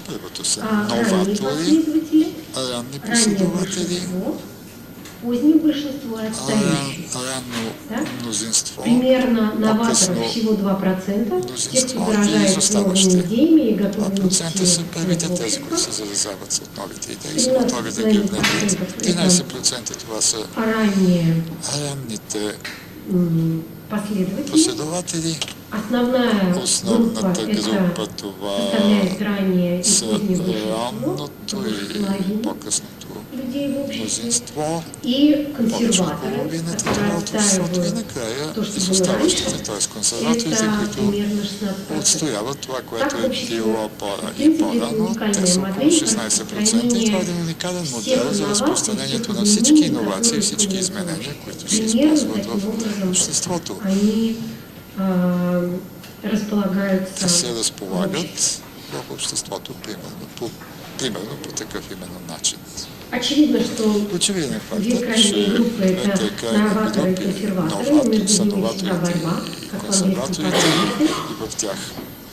[SPEAKER 1] Първото са
[SPEAKER 2] ранние
[SPEAKER 1] новатори,
[SPEAKER 2] последователи,
[SPEAKER 1] ранни
[SPEAKER 2] раннее
[SPEAKER 1] последователи,
[SPEAKER 2] большинство, позднее большинство и отстающие.
[SPEAKER 1] ранно
[SPEAKER 2] Да?
[SPEAKER 1] мнозинство,
[SPEAKER 2] Примерно новаторов
[SPEAKER 1] по-късно
[SPEAKER 2] всего 2%, тех,
[SPEAKER 1] мнозинство
[SPEAKER 2] кто
[SPEAKER 1] и
[SPEAKER 2] заражает с новыми
[SPEAKER 1] изоставащите.
[SPEAKER 2] идеями и готовы
[SPEAKER 1] 2% са първите,
[SPEAKER 2] в
[SPEAKER 1] тези, които
[SPEAKER 2] общество.
[SPEAKER 1] се заразяват с новите идеи, са готови да ги внедрят. 13% това са
[SPEAKER 2] А ранние
[SPEAKER 1] ранните
[SPEAKER 2] последователи.
[SPEAKER 1] последователи.
[SPEAKER 2] Основная
[SPEAKER 1] Основната
[SPEAKER 2] группа
[SPEAKER 1] група
[SPEAKER 2] это
[SPEAKER 1] това
[SPEAKER 2] составляет раннее и
[SPEAKER 1] са
[SPEAKER 2] позднее большинство,
[SPEAKER 1] ранното и
[SPEAKER 2] половина
[SPEAKER 1] по-късното
[SPEAKER 2] людей в обществе,
[SPEAKER 1] мнозинство,
[SPEAKER 2] и
[SPEAKER 1] повече от
[SPEAKER 2] консерваторы,
[SPEAKER 1] половината
[SPEAKER 2] которые
[SPEAKER 1] това от обществото и
[SPEAKER 2] отстаивают
[SPEAKER 1] накрая
[SPEAKER 2] то, что было
[SPEAKER 1] изоставащите,
[SPEAKER 2] раньше.
[SPEAKER 1] т.е. консерваторите,
[SPEAKER 2] Это
[SPEAKER 1] които
[SPEAKER 2] примерно 16%.
[SPEAKER 1] отстояват това, което
[SPEAKER 2] Так,
[SPEAKER 1] е
[SPEAKER 2] общество,
[SPEAKER 1] било
[SPEAKER 2] в
[SPEAKER 1] и
[SPEAKER 2] принципе,
[SPEAKER 1] по-рано.
[SPEAKER 2] уникальная
[SPEAKER 1] Те са около
[SPEAKER 2] модель
[SPEAKER 1] 16% и това е един уникален модел за разпространението на всички иновации, всички изменения, които се използват в обществото.
[SPEAKER 2] Они
[SPEAKER 1] Те
[SPEAKER 2] располагаются
[SPEAKER 1] се разполагат в обществото примерно по такъв именно начин.
[SPEAKER 2] Очевидно, что
[SPEAKER 1] Очевиден
[SPEAKER 2] две
[SPEAKER 1] фактът, че
[SPEAKER 2] крайние группы – это
[SPEAKER 1] двете крайни
[SPEAKER 2] новаторы и
[SPEAKER 1] групи,
[SPEAKER 2] консерваторы, между
[SPEAKER 1] са
[SPEAKER 2] ними всегда
[SPEAKER 1] новаторите
[SPEAKER 2] борьба,
[SPEAKER 1] и
[SPEAKER 2] как в английском
[SPEAKER 1] консерваторите,
[SPEAKER 2] парламенте.
[SPEAKER 1] и в тях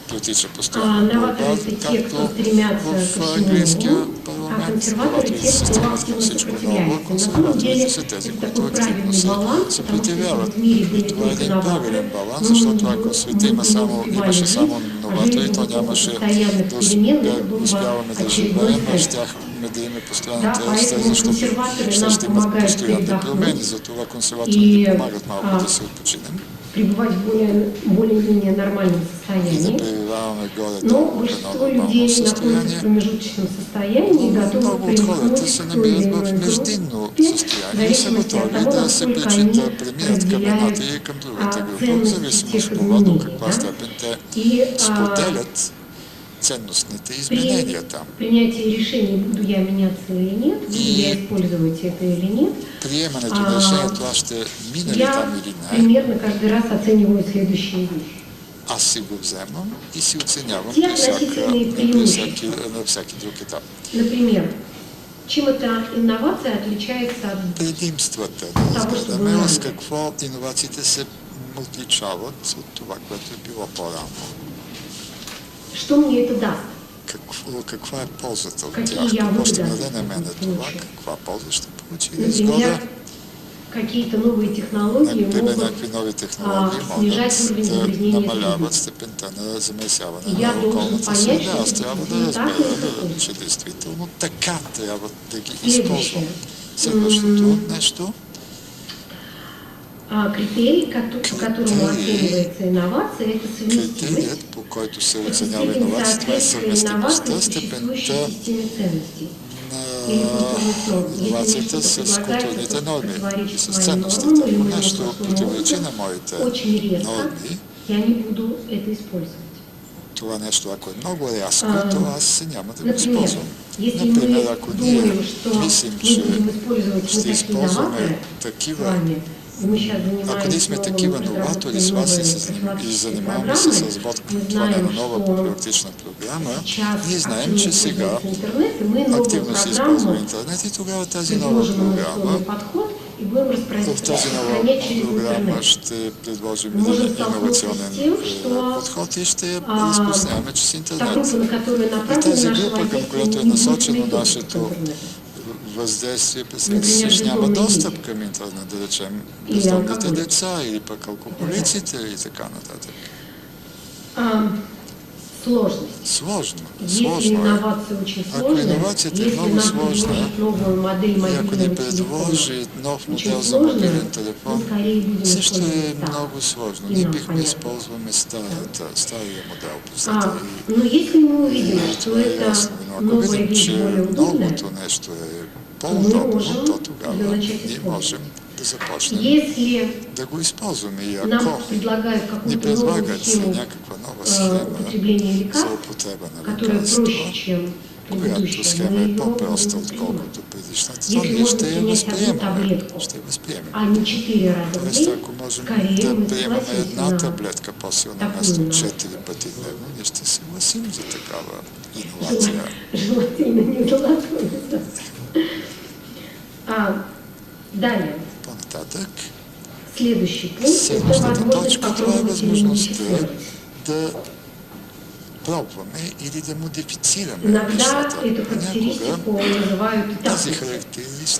[SPEAKER 1] протича постоянно борба,
[SPEAKER 2] Новаторы – это те, кто
[SPEAKER 1] както
[SPEAKER 2] стремятся ко
[SPEAKER 1] в
[SPEAKER 2] всему
[SPEAKER 1] английския
[SPEAKER 2] новому, а
[SPEAKER 1] парламент.
[SPEAKER 2] консерваторы –
[SPEAKER 1] Новаторите
[SPEAKER 2] те,
[SPEAKER 1] се
[SPEAKER 2] кто
[SPEAKER 1] стремят към
[SPEAKER 2] активно
[SPEAKER 1] всичко ново,
[SPEAKER 2] сопротивляется. На самом деле,
[SPEAKER 1] консерваторите са тези,
[SPEAKER 2] это
[SPEAKER 1] които
[SPEAKER 2] такой
[SPEAKER 1] активно
[SPEAKER 2] правильный
[SPEAKER 1] се
[SPEAKER 2] баланс, потому что
[SPEAKER 1] съпротивяват.
[SPEAKER 2] если в мире были
[SPEAKER 1] Това е
[SPEAKER 2] только
[SPEAKER 1] един правилен
[SPEAKER 2] новаторы,
[SPEAKER 1] баланс, защото ако в света имаше само
[SPEAKER 2] а
[SPEAKER 1] новатори,
[SPEAKER 2] жили
[SPEAKER 1] то
[SPEAKER 2] в
[SPEAKER 1] нямаше
[SPEAKER 2] постоянных
[SPEAKER 1] да
[SPEAKER 2] переменах, это был бы
[SPEAKER 1] успяваме да
[SPEAKER 2] очередной
[SPEAKER 1] живеем, а
[SPEAKER 2] стресс.
[SPEAKER 1] щяхме да имаме постоянен
[SPEAKER 2] Да,
[SPEAKER 1] стрес,
[SPEAKER 2] поэтому
[SPEAKER 1] защото
[SPEAKER 2] консерваторы
[SPEAKER 1] ще
[SPEAKER 2] нам
[SPEAKER 1] имат
[SPEAKER 2] помогают
[SPEAKER 1] постоянни
[SPEAKER 2] передохнуть
[SPEAKER 1] промени, затова консерваторите
[SPEAKER 2] и,
[SPEAKER 1] ни помагат малко да се отпочинем
[SPEAKER 2] пребывать в более-менее нормальном
[SPEAKER 1] и да
[SPEAKER 2] состоянии.
[SPEAKER 1] пребиваваме
[SPEAKER 2] Но
[SPEAKER 1] горе-долу в едно
[SPEAKER 2] большинство
[SPEAKER 1] нормално
[SPEAKER 2] людей находятся в
[SPEAKER 1] състояние.
[SPEAKER 2] промежуточном состоянии и готовы
[SPEAKER 1] Много от хората
[SPEAKER 2] примкнуть
[SPEAKER 1] се
[SPEAKER 2] к той или
[SPEAKER 1] намират в
[SPEAKER 2] иной
[SPEAKER 1] междинно
[SPEAKER 2] группе, в
[SPEAKER 1] състояние и са
[SPEAKER 2] зависимости от
[SPEAKER 1] готови
[SPEAKER 2] того,
[SPEAKER 1] да се
[SPEAKER 2] насколько
[SPEAKER 1] причинят,
[SPEAKER 2] они
[SPEAKER 1] да преминат към
[SPEAKER 2] разделяют
[SPEAKER 1] едната и към другата група, в
[SPEAKER 2] ценности
[SPEAKER 1] зависимост
[SPEAKER 2] тех
[SPEAKER 1] от това до
[SPEAKER 2] изменений.
[SPEAKER 1] каква
[SPEAKER 2] Да?
[SPEAKER 1] степен те
[SPEAKER 2] И
[SPEAKER 1] споделят ценностните
[SPEAKER 2] при
[SPEAKER 1] изменения там.
[SPEAKER 2] принятии решений, буду я меняться или нет, буду я использовать это или нет,
[SPEAKER 1] Приемането на решението, аз ще мина ли
[SPEAKER 2] я
[SPEAKER 1] там или не,
[SPEAKER 2] примерно каждый раз оцениваю следующие вещи.
[SPEAKER 1] аз си го вземам и си оценявам
[SPEAKER 2] Те
[SPEAKER 1] на
[SPEAKER 2] относителные
[SPEAKER 1] всеки друг етап.
[SPEAKER 2] Например, чем эта инновация отличается от
[SPEAKER 1] Предимствата да разгледаме с какво иновациите се отличават от това, което е било по-рано.
[SPEAKER 2] что мне это даст?
[SPEAKER 1] Каква е ползата от
[SPEAKER 2] Какие
[SPEAKER 1] тях?
[SPEAKER 2] я
[SPEAKER 1] Какво ще
[SPEAKER 2] выгоды
[SPEAKER 1] даде на мене това?
[SPEAKER 2] получу?
[SPEAKER 1] Каква полза ще получи? Изгода,
[SPEAKER 2] Например, какие-то новые технологии
[SPEAKER 1] например,
[SPEAKER 2] могут
[SPEAKER 1] някакви нови технологии
[SPEAKER 2] снижать
[SPEAKER 1] могат
[SPEAKER 2] уровень
[SPEAKER 1] да
[SPEAKER 2] загрязнения
[SPEAKER 1] намаляват
[SPEAKER 2] среды.
[SPEAKER 1] степента на замърсяване
[SPEAKER 2] И я
[SPEAKER 1] на
[SPEAKER 2] должен
[SPEAKER 1] околната
[SPEAKER 2] понять,
[SPEAKER 1] среда.
[SPEAKER 2] что
[SPEAKER 1] Аз трябва да
[SPEAKER 2] это так
[SPEAKER 1] разбера,
[SPEAKER 2] или не.
[SPEAKER 1] че действително така трябва да ги
[SPEAKER 2] Следващия.
[SPEAKER 1] използвам. Следващото нещо,
[SPEAKER 2] Критерий, по которому оценивается инновация, это совместимост
[SPEAKER 1] критерият, по който се
[SPEAKER 2] это
[SPEAKER 1] оценява
[SPEAKER 2] степень
[SPEAKER 1] иновация, това е
[SPEAKER 2] соответствия
[SPEAKER 1] съвместимостта,
[SPEAKER 2] инновации
[SPEAKER 1] степента
[SPEAKER 2] существующей системе ценностей.
[SPEAKER 1] на
[SPEAKER 2] Или културных норм. Если
[SPEAKER 1] иновацията
[SPEAKER 2] нечто
[SPEAKER 1] с
[SPEAKER 2] предлагается,
[SPEAKER 1] културните
[SPEAKER 2] что
[SPEAKER 1] норми и
[SPEAKER 2] противоречит
[SPEAKER 1] с
[SPEAKER 2] моим
[SPEAKER 1] ценностите.
[SPEAKER 2] нормам или
[SPEAKER 1] Ако
[SPEAKER 2] моему
[SPEAKER 1] нещо
[SPEAKER 2] вкусовому
[SPEAKER 1] противоречи
[SPEAKER 2] опыту,
[SPEAKER 1] на моите
[SPEAKER 2] очень резко,
[SPEAKER 1] норми,
[SPEAKER 2] я не буду это использовать.
[SPEAKER 1] това нещо, ако е много рязко, то аз няма да го
[SPEAKER 2] Например,
[SPEAKER 1] използвам.
[SPEAKER 2] если
[SPEAKER 1] Например,
[SPEAKER 2] мы
[SPEAKER 1] ако ние
[SPEAKER 2] думаем, что
[SPEAKER 1] мислим,
[SPEAKER 2] мы
[SPEAKER 1] че
[SPEAKER 2] будем использовать
[SPEAKER 1] ще
[SPEAKER 2] мы такие
[SPEAKER 1] използваме
[SPEAKER 2] инноваторы с
[SPEAKER 1] такива,
[SPEAKER 2] вами, и мы сейчас
[SPEAKER 1] ако ние
[SPEAKER 2] занимаемся
[SPEAKER 1] сме
[SPEAKER 2] новыми
[SPEAKER 1] такива новатори с вас и
[SPEAKER 2] профилактической
[SPEAKER 1] занимаваме се с разработване
[SPEAKER 2] знаем,
[SPEAKER 1] на нова
[SPEAKER 2] что
[SPEAKER 1] профилактична програма,
[SPEAKER 2] сейчас
[SPEAKER 1] ние знаем,
[SPEAKER 2] активно
[SPEAKER 1] че сега
[SPEAKER 2] используется интернет, и мы новую
[SPEAKER 1] активно се използва
[SPEAKER 2] программу
[SPEAKER 1] интернет и тогава тази нова
[SPEAKER 2] предложим
[SPEAKER 1] програма,
[SPEAKER 2] инновационный подход и будем
[SPEAKER 1] в тази нова
[SPEAKER 2] распространять через
[SPEAKER 1] програма
[SPEAKER 2] интернет.
[SPEAKER 1] ще предложим
[SPEAKER 2] Може
[SPEAKER 1] един
[SPEAKER 2] столкнуться
[SPEAKER 1] иновационен
[SPEAKER 2] с тем, что,
[SPEAKER 1] подход и ще я разпространяваме чрез
[SPEAKER 2] Та
[SPEAKER 1] интернет.
[SPEAKER 2] группа, на которую
[SPEAKER 1] И
[SPEAKER 2] направлена
[SPEAKER 1] тази
[SPEAKER 2] наша
[SPEAKER 1] група, към
[SPEAKER 2] воздействие,
[SPEAKER 1] която е
[SPEAKER 2] не будет
[SPEAKER 1] насочено
[SPEAKER 2] иметь доступ к
[SPEAKER 1] нашето
[SPEAKER 2] интернету.
[SPEAKER 1] въздействие,
[SPEAKER 2] Например,
[SPEAKER 1] представете няма
[SPEAKER 2] бездомни
[SPEAKER 1] достъп
[SPEAKER 2] дети.
[SPEAKER 1] към интернет, да речем,
[SPEAKER 2] Или
[SPEAKER 1] бездомните
[SPEAKER 2] алкоголици.
[SPEAKER 1] деца или пък алкохолиците и така нататък.
[SPEAKER 2] Сложность.
[SPEAKER 1] Сложно.
[SPEAKER 2] Если
[SPEAKER 1] Сложно е.
[SPEAKER 2] инновация очень
[SPEAKER 1] Ако
[SPEAKER 2] сложная,
[SPEAKER 1] иновацията е
[SPEAKER 2] если
[SPEAKER 1] много
[SPEAKER 2] нам
[SPEAKER 1] сложна,
[SPEAKER 2] предложит новую модель
[SPEAKER 1] и ако
[SPEAKER 2] мобильного
[SPEAKER 1] ни
[SPEAKER 2] телефона,
[SPEAKER 1] предложи нов
[SPEAKER 2] очень
[SPEAKER 1] модел за
[SPEAKER 2] сложная,
[SPEAKER 1] мобилен
[SPEAKER 2] мы
[SPEAKER 1] телефон,
[SPEAKER 2] скорее будем
[SPEAKER 1] също е
[SPEAKER 2] использовать так.
[SPEAKER 1] много сложно.
[SPEAKER 2] И
[SPEAKER 1] Ние
[SPEAKER 2] нам
[SPEAKER 1] бихме
[SPEAKER 2] понятно.
[SPEAKER 1] използваме стария модел. Представете.
[SPEAKER 2] Но если мы увидим, что
[SPEAKER 1] Това е
[SPEAKER 2] это
[SPEAKER 1] ясно. Но ако
[SPEAKER 2] новая
[SPEAKER 1] видим,
[SPEAKER 2] вещь
[SPEAKER 1] че
[SPEAKER 2] более удобная,
[SPEAKER 1] новото нещо е по-удобно,
[SPEAKER 2] можем
[SPEAKER 1] то тогава
[SPEAKER 2] да начать
[SPEAKER 1] ние
[SPEAKER 2] използвать.
[SPEAKER 1] можем да започнем
[SPEAKER 2] если
[SPEAKER 1] да го използваме. И ако
[SPEAKER 2] нам предлагают
[SPEAKER 1] ни
[SPEAKER 2] какую-то новую
[SPEAKER 1] предлагат
[SPEAKER 2] схему
[SPEAKER 1] някаква нова схема
[SPEAKER 2] употребления
[SPEAKER 1] за
[SPEAKER 2] лекарств,
[SPEAKER 1] употреба на
[SPEAKER 2] которая
[SPEAKER 1] лекарство,
[SPEAKER 2] проще, чем
[SPEAKER 1] която
[SPEAKER 2] предыдущая,
[SPEAKER 1] схема
[SPEAKER 2] мы
[SPEAKER 1] е
[SPEAKER 2] ее
[SPEAKER 1] по-проста,
[SPEAKER 2] будем
[SPEAKER 1] отколкото
[SPEAKER 2] принимать.
[SPEAKER 1] предишната,
[SPEAKER 2] Если
[SPEAKER 1] то ние
[SPEAKER 2] можно
[SPEAKER 1] ще я
[SPEAKER 2] принять одну
[SPEAKER 1] възприемаме.
[SPEAKER 2] таблетку,
[SPEAKER 1] Ще я възприемем.
[SPEAKER 2] а не 4 раза в
[SPEAKER 1] Тоест,
[SPEAKER 2] день,
[SPEAKER 1] ако можем
[SPEAKER 2] скорее
[SPEAKER 1] да
[SPEAKER 2] мы
[SPEAKER 1] приемаме
[SPEAKER 2] согласимся
[SPEAKER 1] една
[SPEAKER 2] на
[SPEAKER 1] таблетка по-силна
[SPEAKER 2] такую
[SPEAKER 1] вместо
[SPEAKER 2] иновацию.
[SPEAKER 1] 4 пъти дневно, ние ще се съгласим за такава иновация.
[SPEAKER 2] Желательно не золотую. Далее,
[SPEAKER 1] По-нататък,
[SPEAKER 2] следующий пункт – это
[SPEAKER 1] следващата
[SPEAKER 2] возможность
[SPEAKER 1] точка, това е
[SPEAKER 2] попробовать
[SPEAKER 1] възможността
[SPEAKER 2] изменить
[SPEAKER 1] да пробваме или да модифицираме
[SPEAKER 2] Иногда
[SPEAKER 1] нещата.
[SPEAKER 2] эту характеристику называют
[SPEAKER 1] Тази
[SPEAKER 2] этапностью.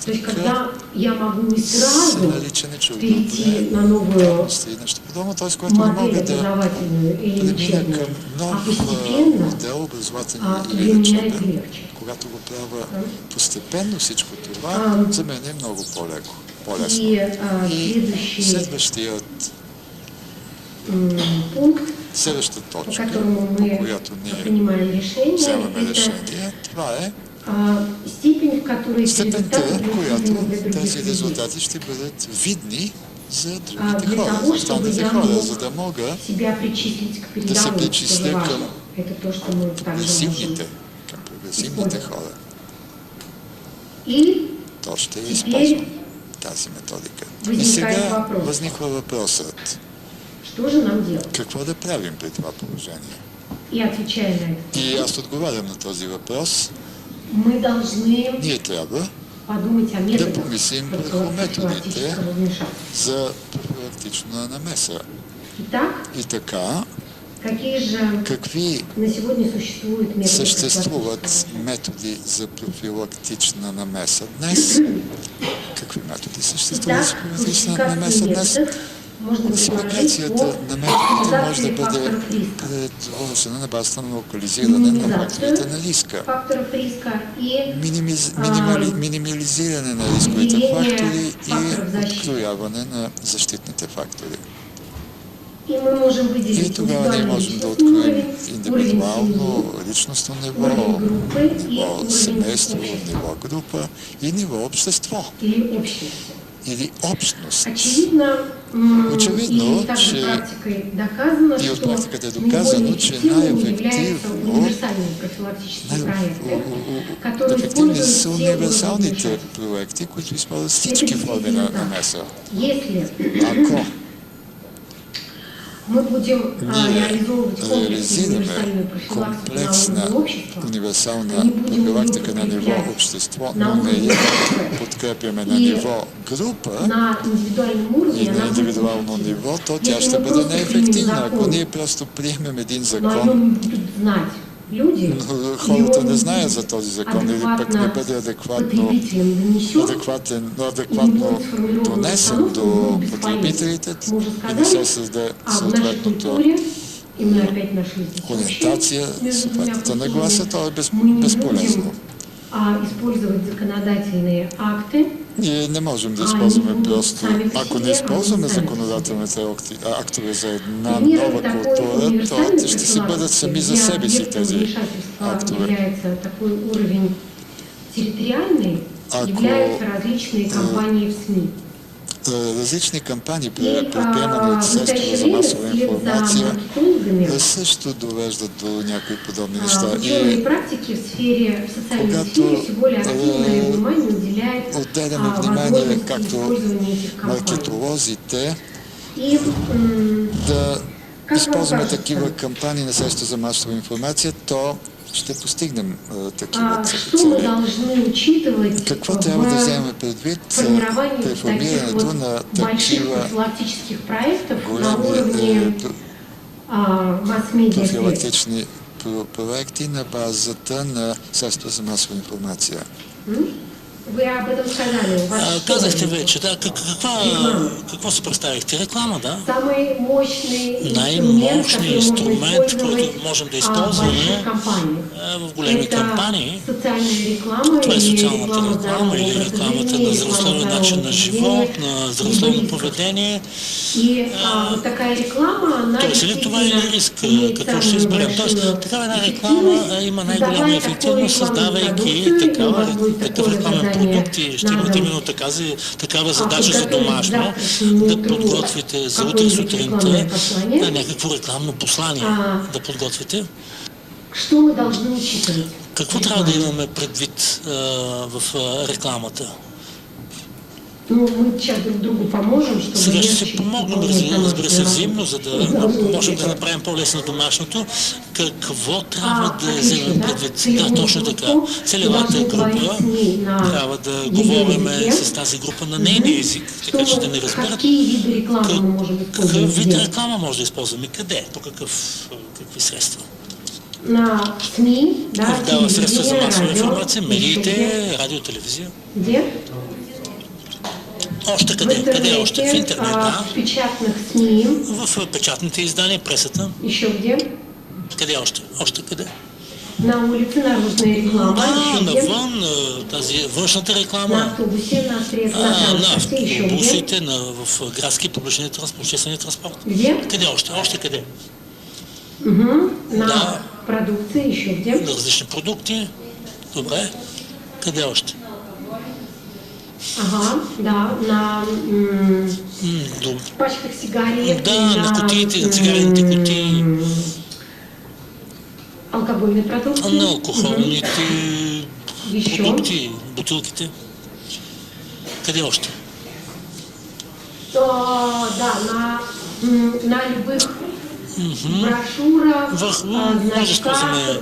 [SPEAKER 2] То есть,
[SPEAKER 1] характеристика
[SPEAKER 2] когда я могу не
[SPEAKER 1] се
[SPEAKER 2] сразу
[SPEAKER 1] нарича нечудно.
[SPEAKER 2] перейти на новую
[SPEAKER 1] Нещо подобно, т.е. което не
[SPEAKER 2] модель
[SPEAKER 1] мога да
[SPEAKER 2] образовательную или
[SPEAKER 1] премина
[SPEAKER 2] учебную,
[SPEAKER 1] към
[SPEAKER 2] а
[SPEAKER 1] нов
[SPEAKER 2] постепенно
[SPEAKER 1] модел, образователен
[SPEAKER 2] для
[SPEAKER 1] или
[SPEAKER 2] меня это
[SPEAKER 1] учебен.
[SPEAKER 2] легче.
[SPEAKER 1] Когато го правя постепенно всичко това, за мен е много по-леко, по-лесно.
[SPEAKER 2] И
[SPEAKER 1] Следващият
[SPEAKER 2] пункт,
[SPEAKER 1] следващата
[SPEAKER 2] по
[SPEAKER 1] точка,
[SPEAKER 2] которому
[SPEAKER 1] по
[SPEAKER 2] мы
[SPEAKER 1] която ние
[SPEAKER 2] принимаем решение,
[SPEAKER 1] вземаме
[SPEAKER 2] это
[SPEAKER 1] решение, това е
[SPEAKER 2] степень, в которой эти
[SPEAKER 1] степента,
[SPEAKER 2] результаты
[SPEAKER 1] в
[SPEAKER 2] будут
[SPEAKER 1] която
[SPEAKER 2] видны для других
[SPEAKER 1] тези
[SPEAKER 2] людей.
[SPEAKER 1] резултати ще бъдат видни за другите
[SPEAKER 2] Для
[SPEAKER 1] хора,
[SPEAKER 2] того,
[SPEAKER 1] за
[SPEAKER 2] чтобы
[SPEAKER 1] останалите
[SPEAKER 2] я
[SPEAKER 1] хора,
[SPEAKER 2] мог
[SPEAKER 1] за да мога
[SPEAKER 2] себя причислить к
[SPEAKER 1] да се
[SPEAKER 2] передовым,
[SPEAKER 1] причисля
[SPEAKER 2] тоже важно.
[SPEAKER 1] към
[SPEAKER 2] Это то, что мы также можем.
[SPEAKER 1] прогресивните хора.
[SPEAKER 2] И
[SPEAKER 1] То ще
[SPEAKER 2] теперь
[SPEAKER 1] използвам тази методика. И
[SPEAKER 2] възникает
[SPEAKER 1] сега
[SPEAKER 2] въпрос.
[SPEAKER 1] възниква въпросът.
[SPEAKER 2] что же нам делать?
[SPEAKER 1] Какво да правим при това положение?
[SPEAKER 2] И отвечая на это,
[SPEAKER 1] И аз отговарям на този въпрос.
[SPEAKER 2] мы должны
[SPEAKER 1] Ние трябва
[SPEAKER 2] подумать о
[SPEAKER 1] да
[SPEAKER 2] методах
[SPEAKER 1] помислим върху методите
[SPEAKER 2] профилактического вмешательства.
[SPEAKER 1] за профилактична намеса.
[SPEAKER 2] Итак,
[SPEAKER 1] И така,
[SPEAKER 2] какие же
[SPEAKER 1] какви
[SPEAKER 2] на сегодня существуют методы
[SPEAKER 1] съществуват
[SPEAKER 2] профилактического
[SPEAKER 1] методи за профилактична намеса днес? Какви методи съществуват за
[SPEAKER 2] Итак,
[SPEAKER 1] профилактична
[SPEAKER 2] классификация
[SPEAKER 1] намеса днес?
[SPEAKER 2] методов можно предложить
[SPEAKER 1] Класификацията
[SPEAKER 2] по
[SPEAKER 1] на методите може да
[SPEAKER 2] организации
[SPEAKER 1] бъде
[SPEAKER 2] факторов риска.
[SPEAKER 1] предложена на базата на локализиране на факторите на риска,
[SPEAKER 2] Факторов риска и
[SPEAKER 1] минимализиране на рисковите фактори и открояване на защитните фактори.
[SPEAKER 2] И мы можем выделить
[SPEAKER 1] И тогава ние можем да
[SPEAKER 2] индивидуальный
[SPEAKER 1] откроем
[SPEAKER 2] уровень,
[SPEAKER 1] индивидуално, личностно ниво,
[SPEAKER 2] уровень группы и
[SPEAKER 1] ниво
[SPEAKER 2] уровень
[SPEAKER 1] семейство,
[SPEAKER 2] общества
[SPEAKER 1] ниво група и ниво общество
[SPEAKER 2] или общности.
[SPEAKER 1] или общност.
[SPEAKER 2] Очевидно,
[SPEAKER 1] Очевидно,
[SPEAKER 2] и также
[SPEAKER 1] че
[SPEAKER 2] практикой доказано,
[SPEAKER 1] и от
[SPEAKER 2] что
[SPEAKER 1] практиката е доказано, че
[SPEAKER 2] являются универсальные профилактические проекты, которые
[SPEAKER 1] ефективни
[SPEAKER 2] используют
[SPEAKER 1] са
[SPEAKER 2] все уровни
[SPEAKER 1] универсалните
[SPEAKER 2] вмешательства.
[SPEAKER 1] проекти, които използват всички форми на намеса.
[SPEAKER 2] Если
[SPEAKER 1] Ако
[SPEAKER 2] мы будем
[SPEAKER 1] ние
[SPEAKER 2] реализовывать комплексную
[SPEAKER 1] реализираме
[SPEAKER 2] универсальную профилактику на
[SPEAKER 1] комплексна
[SPEAKER 2] уровне общества,
[SPEAKER 1] универсална
[SPEAKER 2] не будем
[SPEAKER 1] профилактика на ниво
[SPEAKER 2] подкреплять
[SPEAKER 1] общество,
[SPEAKER 2] на
[SPEAKER 1] но не
[SPEAKER 2] уровне
[SPEAKER 1] я
[SPEAKER 2] групи.
[SPEAKER 1] подкрепяме на
[SPEAKER 2] И
[SPEAKER 1] ниво група
[SPEAKER 2] на индивидуальном уровне
[SPEAKER 1] и на
[SPEAKER 2] она будет
[SPEAKER 1] индивидуално
[SPEAKER 2] эффективна.
[SPEAKER 1] ниво, то
[SPEAKER 2] Если
[SPEAKER 1] тя
[SPEAKER 2] мы
[SPEAKER 1] ще бъде
[SPEAKER 2] просто примем
[SPEAKER 1] неефективна. Ако
[SPEAKER 2] закон,
[SPEAKER 1] ние просто приемем един
[SPEAKER 2] но о нем
[SPEAKER 1] закон,
[SPEAKER 2] не будут знать люди,
[SPEAKER 1] но
[SPEAKER 2] и
[SPEAKER 1] хората
[SPEAKER 2] он
[SPEAKER 1] не
[SPEAKER 2] не
[SPEAKER 1] знаят
[SPEAKER 2] будет
[SPEAKER 1] за този закон или пък не
[SPEAKER 2] адекватно
[SPEAKER 1] бъде адекватно
[SPEAKER 2] потребителям донесен,
[SPEAKER 1] адекватно донесен до потребителите и не се създаде
[SPEAKER 2] а в нашей
[SPEAKER 1] съответното
[SPEAKER 2] культуре, и мы опять нашли здесь
[SPEAKER 1] ориентация,
[SPEAKER 2] общее между двумя
[SPEAKER 1] съответната
[SPEAKER 2] культурами,
[SPEAKER 1] нагласа, то е
[SPEAKER 2] мы не
[SPEAKER 1] безполезно.
[SPEAKER 2] будем использовать законодательные акты,
[SPEAKER 1] Ние не можем да използваме
[SPEAKER 2] будут
[SPEAKER 1] просто,
[SPEAKER 2] сами по
[SPEAKER 1] ако
[SPEAKER 2] себе,
[SPEAKER 1] не използваме
[SPEAKER 2] сами по себе.
[SPEAKER 1] законодателните актове за една
[SPEAKER 2] Примером
[SPEAKER 1] нова
[SPEAKER 2] такой
[SPEAKER 1] култура,
[SPEAKER 2] универсальной
[SPEAKER 1] то ще си бъдат сами за себе си тези
[SPEAKER 2] вмешательства
[SPEAKER 1] актове.
[SPEAKER 2] является такой уровень территориальный,
[SPEAKER 1] Ако,
[SPEAKER 2] являются различные компании в СМИ.
[SPEAKER 1] Различни кампании,
[SPEAKER 2] И
[SPEAKER 1] предприемани от
[SPEAKER 2] в настоящее
[SPEAKER 1] средства за
[SPEAKER 2] время
[SPEAKER 1] масова
[SPEAKER 2] вслед за
[SPEAKER 1] информация,
[SPEAKER 2] маркетологами
[SPEAKER 1] също довеждат до някои подобни неща.
[SPEAKER 2] ученые
[SPEAKER 1] И
[SPEAKER 2] практики в сфере, в социальной
[SPEAKER 1] когато,
[SPEAKER 2] сфере все более активное внимание уделяют
[SPEAKER 1] отделяме внимание,
[SPEAKER 2] возможности
[SPEAKER 1] както
[SPEAKER 2] использования этих компаний.
[SPEAKER 1] маркетолозите,
[SPEAKER 2] И
[SPEAKER 1] да
[SPEAKER 2] как вам
[SPEAKER 1] използваме
[SPEAKER 2] кажется,
[SPEAKER 1] такива кампании на средства за масова информация, то ще постигнем такива
[SPEAKER 2] что мы
[SPEAKER 1] цели.
[SPEAKER 2] должны учитывать
[SPEAKER 1] Какво трябва да
[SPEAKER 2] в
[SPEAKER 1] вземем предвид
[SPEAKER 2] формировании
[SPEAKER 1] при
[SPEAKER 2] таких
[SPEAKER 1] формирането
[SPEAKER 2] вот
[SPEAKER 1] на
[SPEAKER 2] больших
[SPEAKER 1] такива
[SPEAKER 2] профилактических проектов на
[SPEAKER 1] големи
[SPEAKER 2] уровне масс-медиа средств?
[SPEAKER 1] профилактични проекти на базата на средства за масова информация.
[SPEAKER 2] Вы об этом сказали. У вас что
[SPEAKER 3] Казахте
[SPEAKER 2] было?
[SPEAKER 3] вече, да, какво се представихте? Реклама, да?
[SPEAKER 2] Самый мощный
[SPEAKER 3] Най-мощният инструмент,
[SPEAKER 2] который
[SPEAKER 3] който можем да
[SPEAKER 2] в
[SPEAKER 3] използваме
[SPEAKER 2] больших компаниях.
[SPEAKER 3] в големи
[SPEAKER 2] Это
[SPEAKER 3] кампании.
[SPEAKER 2] социальная реклама
[SPEAKER 3] Това е
[SPEAKER 2] или
[SPEAKER 3] социалната
[SPEAKER 2] реклама
[SPEAKER 3] реклама или
[SPEAKER 2] здорового
[SPEAKER 3] рекламата
[SPEAKER 2] поведения,
[SPEAKER 3] на здравословен
[SPEAKER 2] реклама
[SPEAKER 3] начин на
[SPEAKER 2] здорового
[SPEAKER 3] живот,
[SPEAKER 2] поведения,
[SPEAKER 3] на здравословно
[SPEAKER 2] либо риска.
[SPEAKER 3] поведение.
[SPEAKER 2] И вот такая реклама, она
[SPEAKER 3] Тоест, или това или риск,
[SPEAKER 2] имеет
[SPEAKER 3] какво ще
[SPEAKER 2] самую
[SPEAKER 3] изберем. Тоест,
[SPEAKER 2] большую
[SPEAKER 3] такава една реклама има най-голяма ефективност, създавайки такъв рекламен продукт и ще имате именно такава задача за домашно, да подготвите за утре сутринта някакво рекламно послание, да подготвите.
[SPEAKER 2] Что мы должны учитывать?
[SPEAKER 3] Какво трябва да имаме предвид в рекламата?
[SPEAKER 2] Ну, мы сейчас друг другу поможем, чтобы
[SPEAKER 3] Сега ще
[SPEAKER 2] легче
[SPEAKER 3] си помогнем,
[SPEAKER 2] выполнять
[SPEAKER 3] разбира се,
[SPEAKER 2] домашнюю
[SPEAKER 3] взаимно, за да можем да направим по-лесно домашното. Какво трябва да вземем предвид? Да, точно така. Целевата група трябва да говорим с тази група на нейния език, така че да не разберат
[SPEAKER 2] Какие виды рекламы мы можем использовать?
[SPEAKER 3] какъв вид
[SPEAKER 2] где?
[SPEAKER 3] реклама може да използваме, къде, по какви средства.
[SPEAKER 2] на СМИ, да,
[SPEAKER 3] Дава средства за масова
[SPEAKER 2] радио,
[SPEAKER 3] информация, медиите,
[SPEAKER 2] где?
[SPEAKER 3] радио, телевизия.
[SPEAKER 2] Где?
[SPEAKER 3] Още къде? Къде още? В интернет, да.
[SPEAKER 2] В печатных СМИ.
[SPEAKER 3] В печатните издания, пресата.
[SPEAKER 2] Еще где?
[SPEAKER 3] Къде още? Още къде?
[SPEAKER 2] На улице наружная реклама.
[SPEAKER 3] Да,
[SPEAKER 2] Еще где?
[SPEAKER 3] навън, тази външната
[SPEAKER 2] На
[SPEAKER 3] реклама,
[SPEAKER 2] автобусе, на средства
[SPEAKER 3] на
[SPEAKER 2] транспорта. Еще где?
[SPEAKER 3] автобусите, в градски публичен транспорт, обществения транспорт.
[SPEAKER 2] Где?
[SPEAKER 3] Къде още? Още къде?
[SPEAKER 2] Угу. На
[SPEAKER 3] Да.
[SPEAKER 2] продукции еще где?
[SPEAKER 3] На различни продукти. Добре. Къде още?
[SPEAKER 2] Ага, да, на
[SPEAKER 3] Добре.
[SPEAKER 2] пачках сигарет.
[SPEAKER 3] Да, на кутиите, на цигарените кутии,
[SPEAKER 2] Алкогольные продукты.
[SPEAKER 3] на алкохолните
[SPEAKER 2] Еще.
[SPEAKER 3] продукти, бутилките. Къде още?
[SPEAKER 2] Да, на любых брошурах,
[SPEAKER 3] Може да
[SPEAKER 2] значках,
[SPEAKER 3] използваме,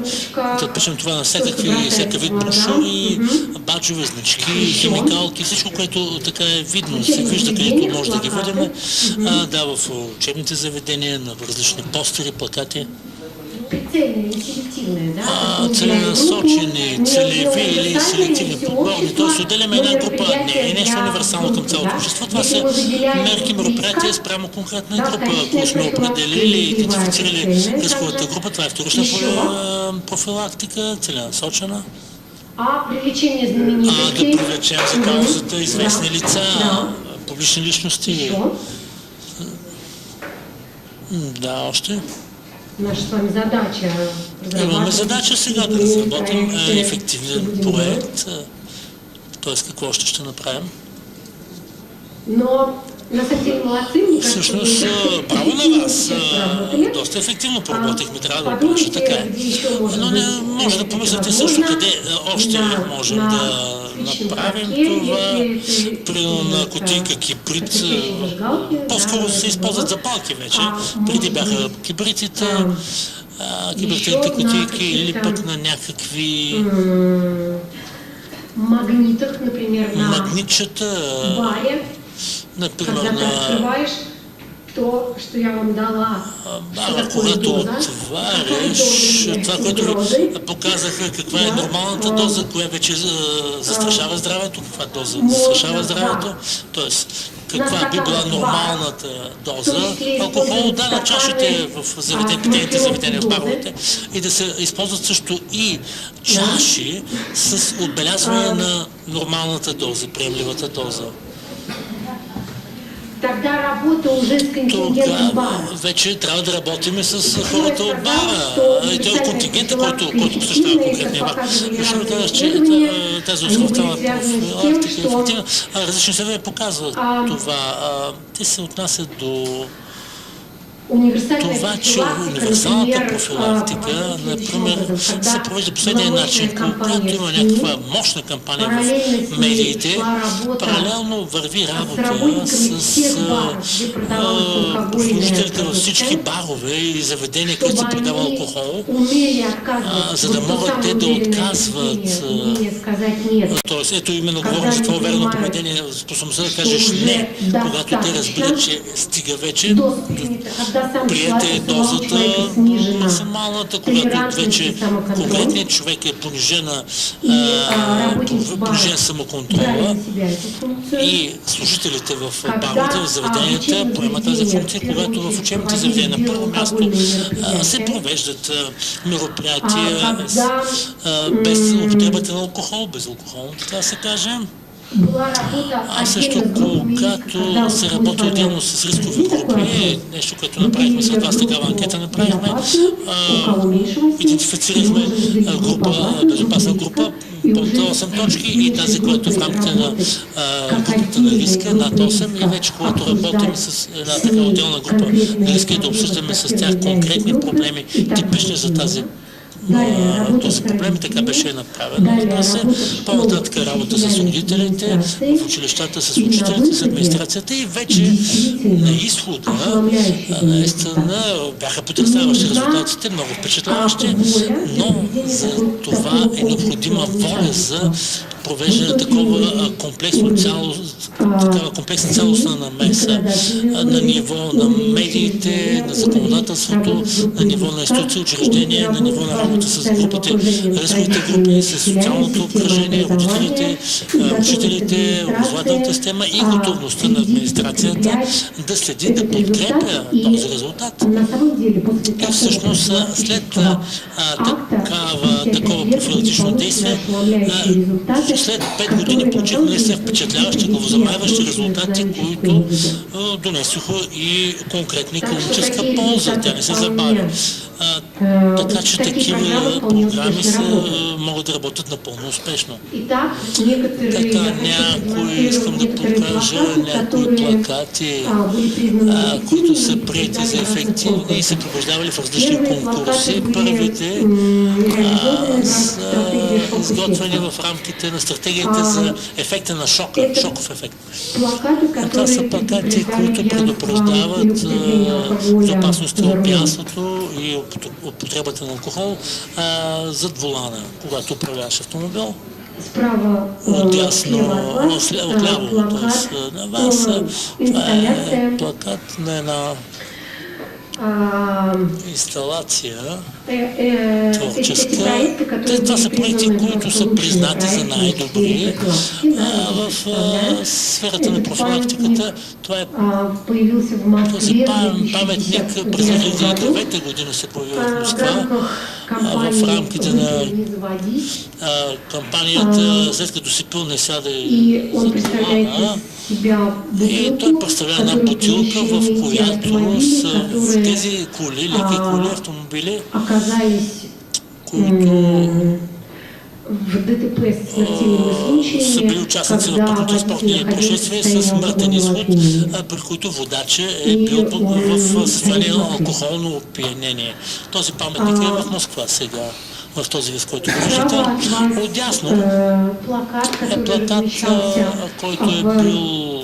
[SPEAKER 3] да пишем това на всякакви вид брошури, баджове, значки, химикалки, всичко, което така е видно, се вижда, където може да ги видим. Да, в учебните заведения, на различни постери, плакати.
[SPEAKER 2] прицельные и селективные, да?
[SPEAKER 3] Целенасочени, целеви или селективни подборни. Т.е. отделяме една група, не е нещо универсално към цялото общество. Това са мерки, мероприятия спрямо конкретна група. Ако сме определили и идентифицирали рисковата група, това е вторична профилактика, целенасочена.
[SPEAKER 2] Привлечение
[SPEAKER 3] Да
[SPEAKER 2] знаменитостей.
[SPEAKER 3] привлечем за каузата известни лица, публични личности. Да, още.
[SPEAKER 2] Наша с вами задача
[SPEAKER 3] Имаме задача сега да разработим ефективен проект. Т.е. какво още ще направим?
[SPEAKER 2] Но на самом деле молодцы, мне кажется,
[SPEAKER 3] Всъщност, браво на вас! Доста ефективно поработихме, трябва да бъде така. Но не може да помислите също къде още можем да направим това. Примерно на кутийка кибрид. По-скоро се използват за палки вече. Преди бяха кибритите, кибритните кутийки или пък на някакви
[SPEAKER 2] магнитах, например, на
[SPEAKER 3] магнитчета.
[SPEAKER 2] баре.
[SPEAKER 3] Например,
[SPEAKER 2] Когда ты открываешь то, что я вам дала.
[SPEAKER 3] Когато отваряш това, което ви показаха, каква е нормалната доза, коя вече застрашава здравето, каква доза застрашава здравето, т.е. каква би била нормалната доза. Алкохол, да, на чашите в питейните заведения, в баровете, и да се използват също и чаши с отбелязване на нормалната доза, приемливата доза.
[SPEAKER 2] Тогда работа уже с контингентом бара.
[SPEAKER 3] Вече трябва да работим с хората от бара. И този контингент, който посещава конкретния бар. Защото казах, че тази освободителна профилактика е ефективна. Различни съвети показват това. Те се отнасят до това, че универсалната профилактика, например, се провежда последния начин. Когато има някаква мощна кампания в медиите, паралелно върви работа с служителите във всички барове и заведения, където се продава алкохол, за да могат те да отказват. Тоест, ето именно говорим за това уверено поведение, способността да кажеш не, когато те разбират, че стига вече. Приете дозата максималната, когато вече конкретният човек е понижен самоконтрола и служителите в баровете, в заведенията поемат тази функция, когато в учебните заведения на първо място се провеждат мероприятия без употребата на алкохол, безалкохолно, така да се каже. Също когато се работи отделно с рискови групи, нещо, което направихме след вас, такава анкета направихме, идентифицирахме група, безопасна група, под 8 точки и тази, която е в рамките на групата на риска, над 8, и вече когато работим с една такава отделна група на риска и да обсъждаме с тях конкретни проблеми, типични за този проблем, така беше направено. Разбира се, по-нататък работа с родителите, в училищата с учителите, с администрацията и вече на изхода наистина бяха потресаващи резултатите, много впечатляващи, но за това е необходима воля за провежда такова комплексна цялостна намеса на ниво на медиите, на законодателството, на ниво на институции, учреждения, на ниво на работа с групите, рисковите групи, с социалното обкръжение, родителите, учителите, образователната система и готовността на администрацията да следи, да подкрепя този резултат. И всъщност след такова профилактично действие, след 5 години получихме наистина впечатляващи, главозамайващи резултати, които донесоха и конкретна икономическа полза. Тя не се забавя. Така че такива програми могат да работят напълно успешно. Така, някои искам да покажа някои плакати, които са приети за ефективни и са побеждавали в различни конкурси. Първите са изготвени в рамките на стратегията за ефекта на шока, шоков ефект. Това са плакати, които предупреждават за опасността от пиянството и употребата на алкохол зад волана, когато управляваш автомобил. Отдясно, отляво, т.е. на вас. Това е плакат на една инсталация творческа. Това са проекти, които са признати за най-добри в сферата на профилактиката. Това е този паметник през 2009 година се появи в Москва в рамките на кампанията "След като си пил, не сядай за колана". И той представлява една бутилка, в която са тези коли, леки коли, автомобили, които са били участници в пътно-транспортни происшествия с смъртен изход, при които водача е бил в състояние на алкохолно опиянение. Този паметник е в Москва сега, в този вид, който го виждате. Отдясно е плакат, който е бил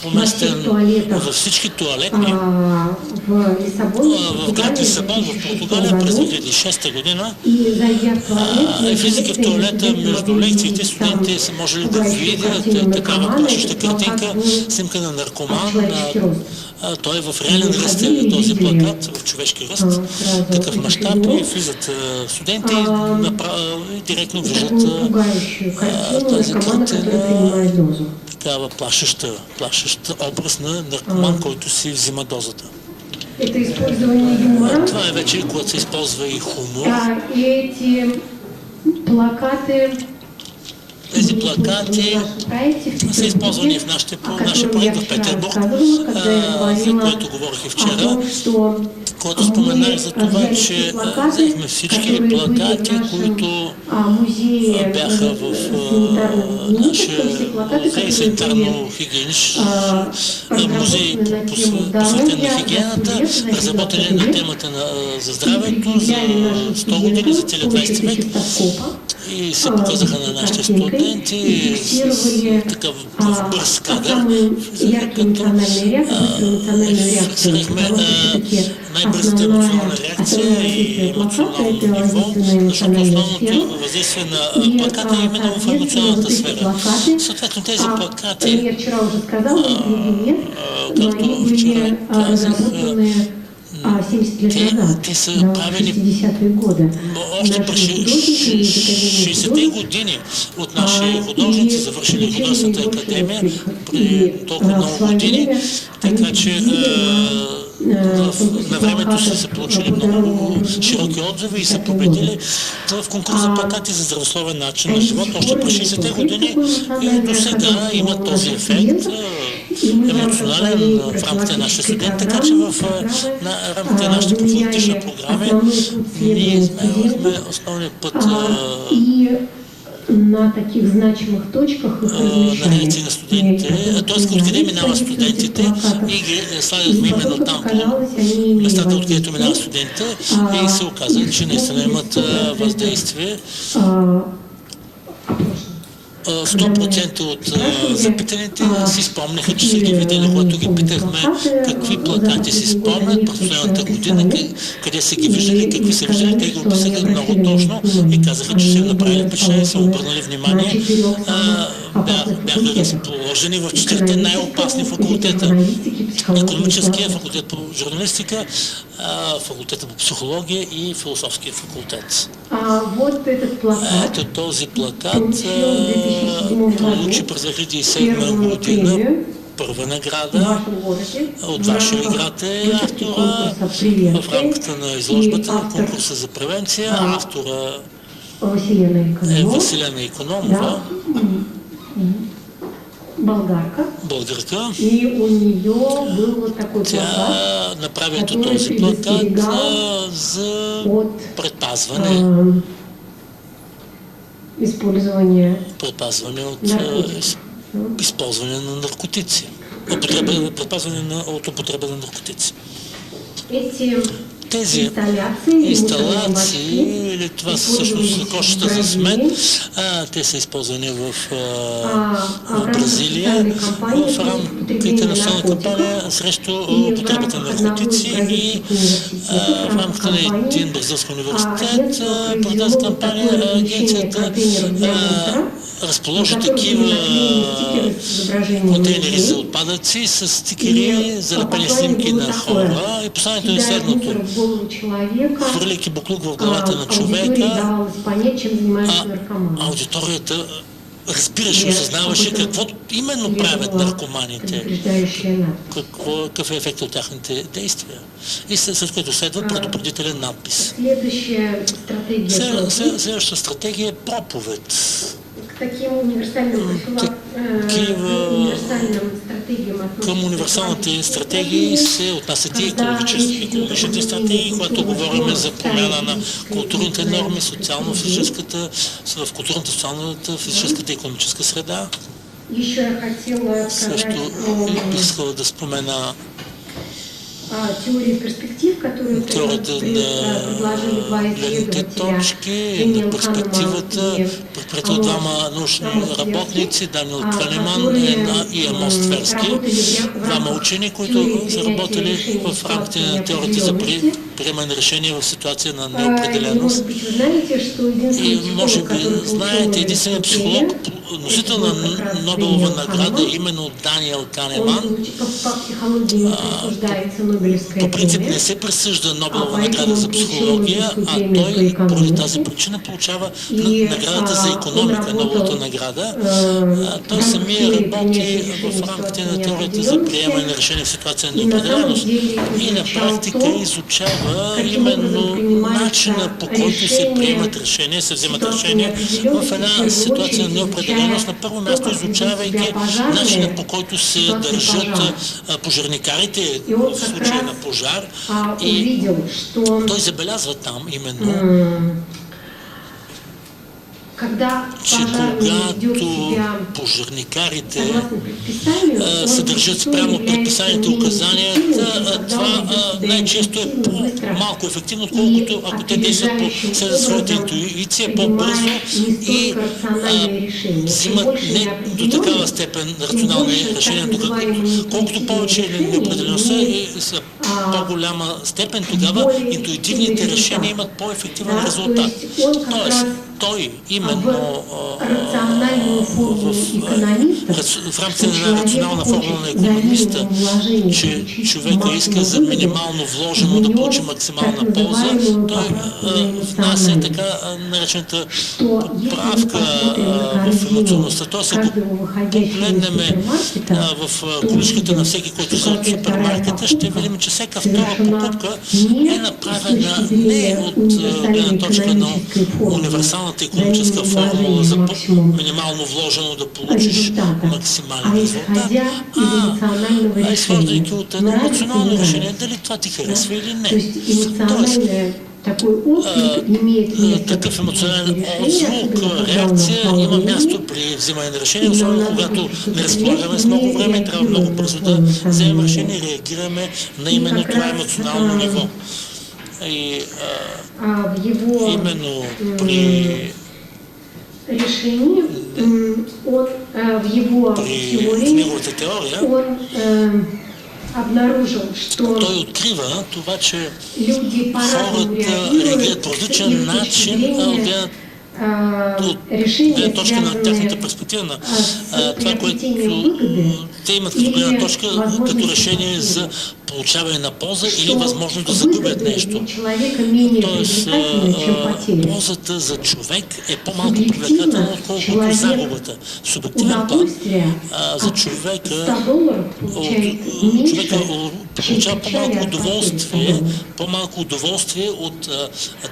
[SPEAKER 3] поместен във всички тоалетни в град Лисабон, в Португалия през 2006 година. Влизайки в тоалета между лекциите, студентите са можели да видят такава плашеща картинка, снимка на наркоман. Той е в реален ръст, този плакат, в човешки ръст, такъв мащаб, и влизат студенти и директно виждат тази картина. Такава плашеща образ на наркоман, който си взима дозата. Това е вече, когато се използва и хумор. Тези плакати са използвани в нашия проект в Петербург, за което говорих и вчера, когато споменах за това, че взехме всички плакати, които бяха в нашия музей санитарно-хигиенич, музей посветен на хигиената, разработен на темата за здравето за 100 години, за целия 20 век. И се показаха на нашите студенти такъв бърз кадър, като срехме най-бързата емоционална реакция и емоционално ниво, защото основното въздействие на плаката е именно в емоционалната сфера. Съответно тези плакати, както вчера казах, те са правени още през 60-те години от наши художници, завършили художествената академия преди толкова много години, така че на времето са получили много широки отзиви и са победили в конкурс за плакати за здравословен начин на живот още през 60-те години и до сега имат този ефект емоционален в рамките на нашите студенти, така че в рамките на нашите профилактични програми ние измервахме основния път
[SPEAKER 2] на таких значимых точках их
[SPEAKER 3] на реакции на студентите, т.е. откъде минават студентите и ги слагахме именно там по местата, откъдето минават студентите и се оказа, че наистина имат въздействие. 100% от запитаните си спомняха, че са ги видели. Когато ги питахме какви плакати си спомнят през последната година, къде са ги виждали, какви са виждали, те ги описаха много точно и казаха, че са направили впечатление, са обърнали внимание. Бяха разположени в 4 най-опасни факултета. Икономическия факултет по журналистика, факултета по психология и философския факултет. Ето този плакат получи през 2007 година първа награда от вашия град е автора в рамката на изложбата на конкурса за превенция. Автора е Василена Икономова. Българка. Тя направи ето този плакат за предпазване. Предпазване от използване на наркотици. Предпазване от употреба на наркотици. Тези инсталации, или това са всъщност кошата за смет, те са използвани в Бразилия в рамките на национална кампания срещу употребата на наркотици и в рамките на един бразилски университет по тази кампания агенцията разположи такива контейнери за отпадъци с стикери, залепени снимки на хора и посланието е следното. Хвърляйки буклук в главата на човека, аудиторията разбираше, осъзнаваше какво именно правят наркоманите, какъв е ефект от тяхните действия. И след което следва предупредителен надпис. Следващата стратегия е проповед. Към универсалните стратегии се отнасят и екологичните стратегии, когато говорим за промяна на културните норми, в културната, социалната, физическата и икономическа среда. Също бих искала да спомена теорията на гледните точки, на перспективата, предприета от двама научни работници, Даниел Калеман и Амос Тверски, двама учени, които са работили в рамките на теорията за приемане на решения в ситуация на неопределеност. И може би знаете, единственият психолог, носител на Нобелова награда, именно Даниел Калеман, по принцип не се присъжда Нобелова награда за психология, а той поради тази причина получава наградата за икономика, Нобеловата награда. Той самия работи в рамките на теорията за приемане на решение в ситуация на неопределеност и на практика изучава именно начина, по който се приемат решения, се вземат решения в една ситуация на неопределеност. На първо място изучавайки начина, по който се държат пожарникарите в случая на пожар, и той забелязва там именно, че когато пожарникарите се държат спрямо предписаните указанията, това най-често е по-малко ефективно, отколкото ако те действат по своята интуиция по-бързо и взимат не до такава степен рационални решения, колкото повече неопределеността и са по-голяма степен, тогава интуитивните решения имат по-ефективен резултат. Тоест, той именно в рамките на една рационална формула на икономиста, че човека иска за минимално вложено да получи максимална полза, той внася така наречената поправка в емоционалността. Тоест, ако погледнем в количката на всеки, който са от супермаркета, ще видим, че всяка втора покупка е направена не от гледна точка на универсалната икономическа формула за минимално вложено да получиш максимален резултат, а изхождайки от едно национално решение, дали това ти харесва или не. Тоест, такъв емоционален отзвук, реакция има място при взимане на решение, особено когато не разполагаме с много време, трябва много бързо да вземем решение и реагираме на именно това емоционално ниво. И именно при
[SPEAKER 2] Он в его
[SPEAKER 3] в
[SPEAKER 2] теории
[SPEAKER 3] неговата теория
[SPEAKER 2] он обнаружил, что
[SPEAKER 3] той открива това, че
[SPEAKER 2] люди по-разному
[SPEAKER 3] хората реагират по
[SPEAKER 2] реагируют с
[SPEAKER 3] различен
[SPEAKER 2] их
[SPEAKER 3] начин
[SPEAKER 2] точки
[SPEAKER 3] от
[SPEAKER 2] зрения,
[SPEAKER 3] гледна
[SPEAKER 2] решения,
[SPEAKER 3] точка на тяхната
[SPEAKER 2] связанные
[SPEAKER 3] перспектива, на
[SPEAKER 2] с
[SPEAKER 3] това, което
[SPEAKER 2] приобретением выгоды
[SPEAKER 3] те имат като гледна
[SPEAKER 2] или
[SPEAKER 3] точка, като
[SPEAKER 2] возможности
[SPEAKER 3] решение за
[SPEAKER 2] потерь.
[SPEAKER 3] получаване на полза или
[SPEAKER 2] Что
[SPEAKER 3] възможност да загубят
[SPEAKER 2] выгоды
[SPEAKER 3] нещо.
[SPEAKER 2] для человека менее
[SPEAKER 3] Тоест,
[SPEAKER 2] привлекательны, чем потери.
[SPEAKER 3] ползата за човек е по-малко привлекателна, отколкото
[SPEAKER 2] човек
[SPEAKER 3] загубата. В субективен план за човека
[SPEAKER 2] $100 получает меньше,
[SPEAKER 3] човека получава
[SPEAKER 2] чем
[SPEAKER 3] по-малко удоволствие от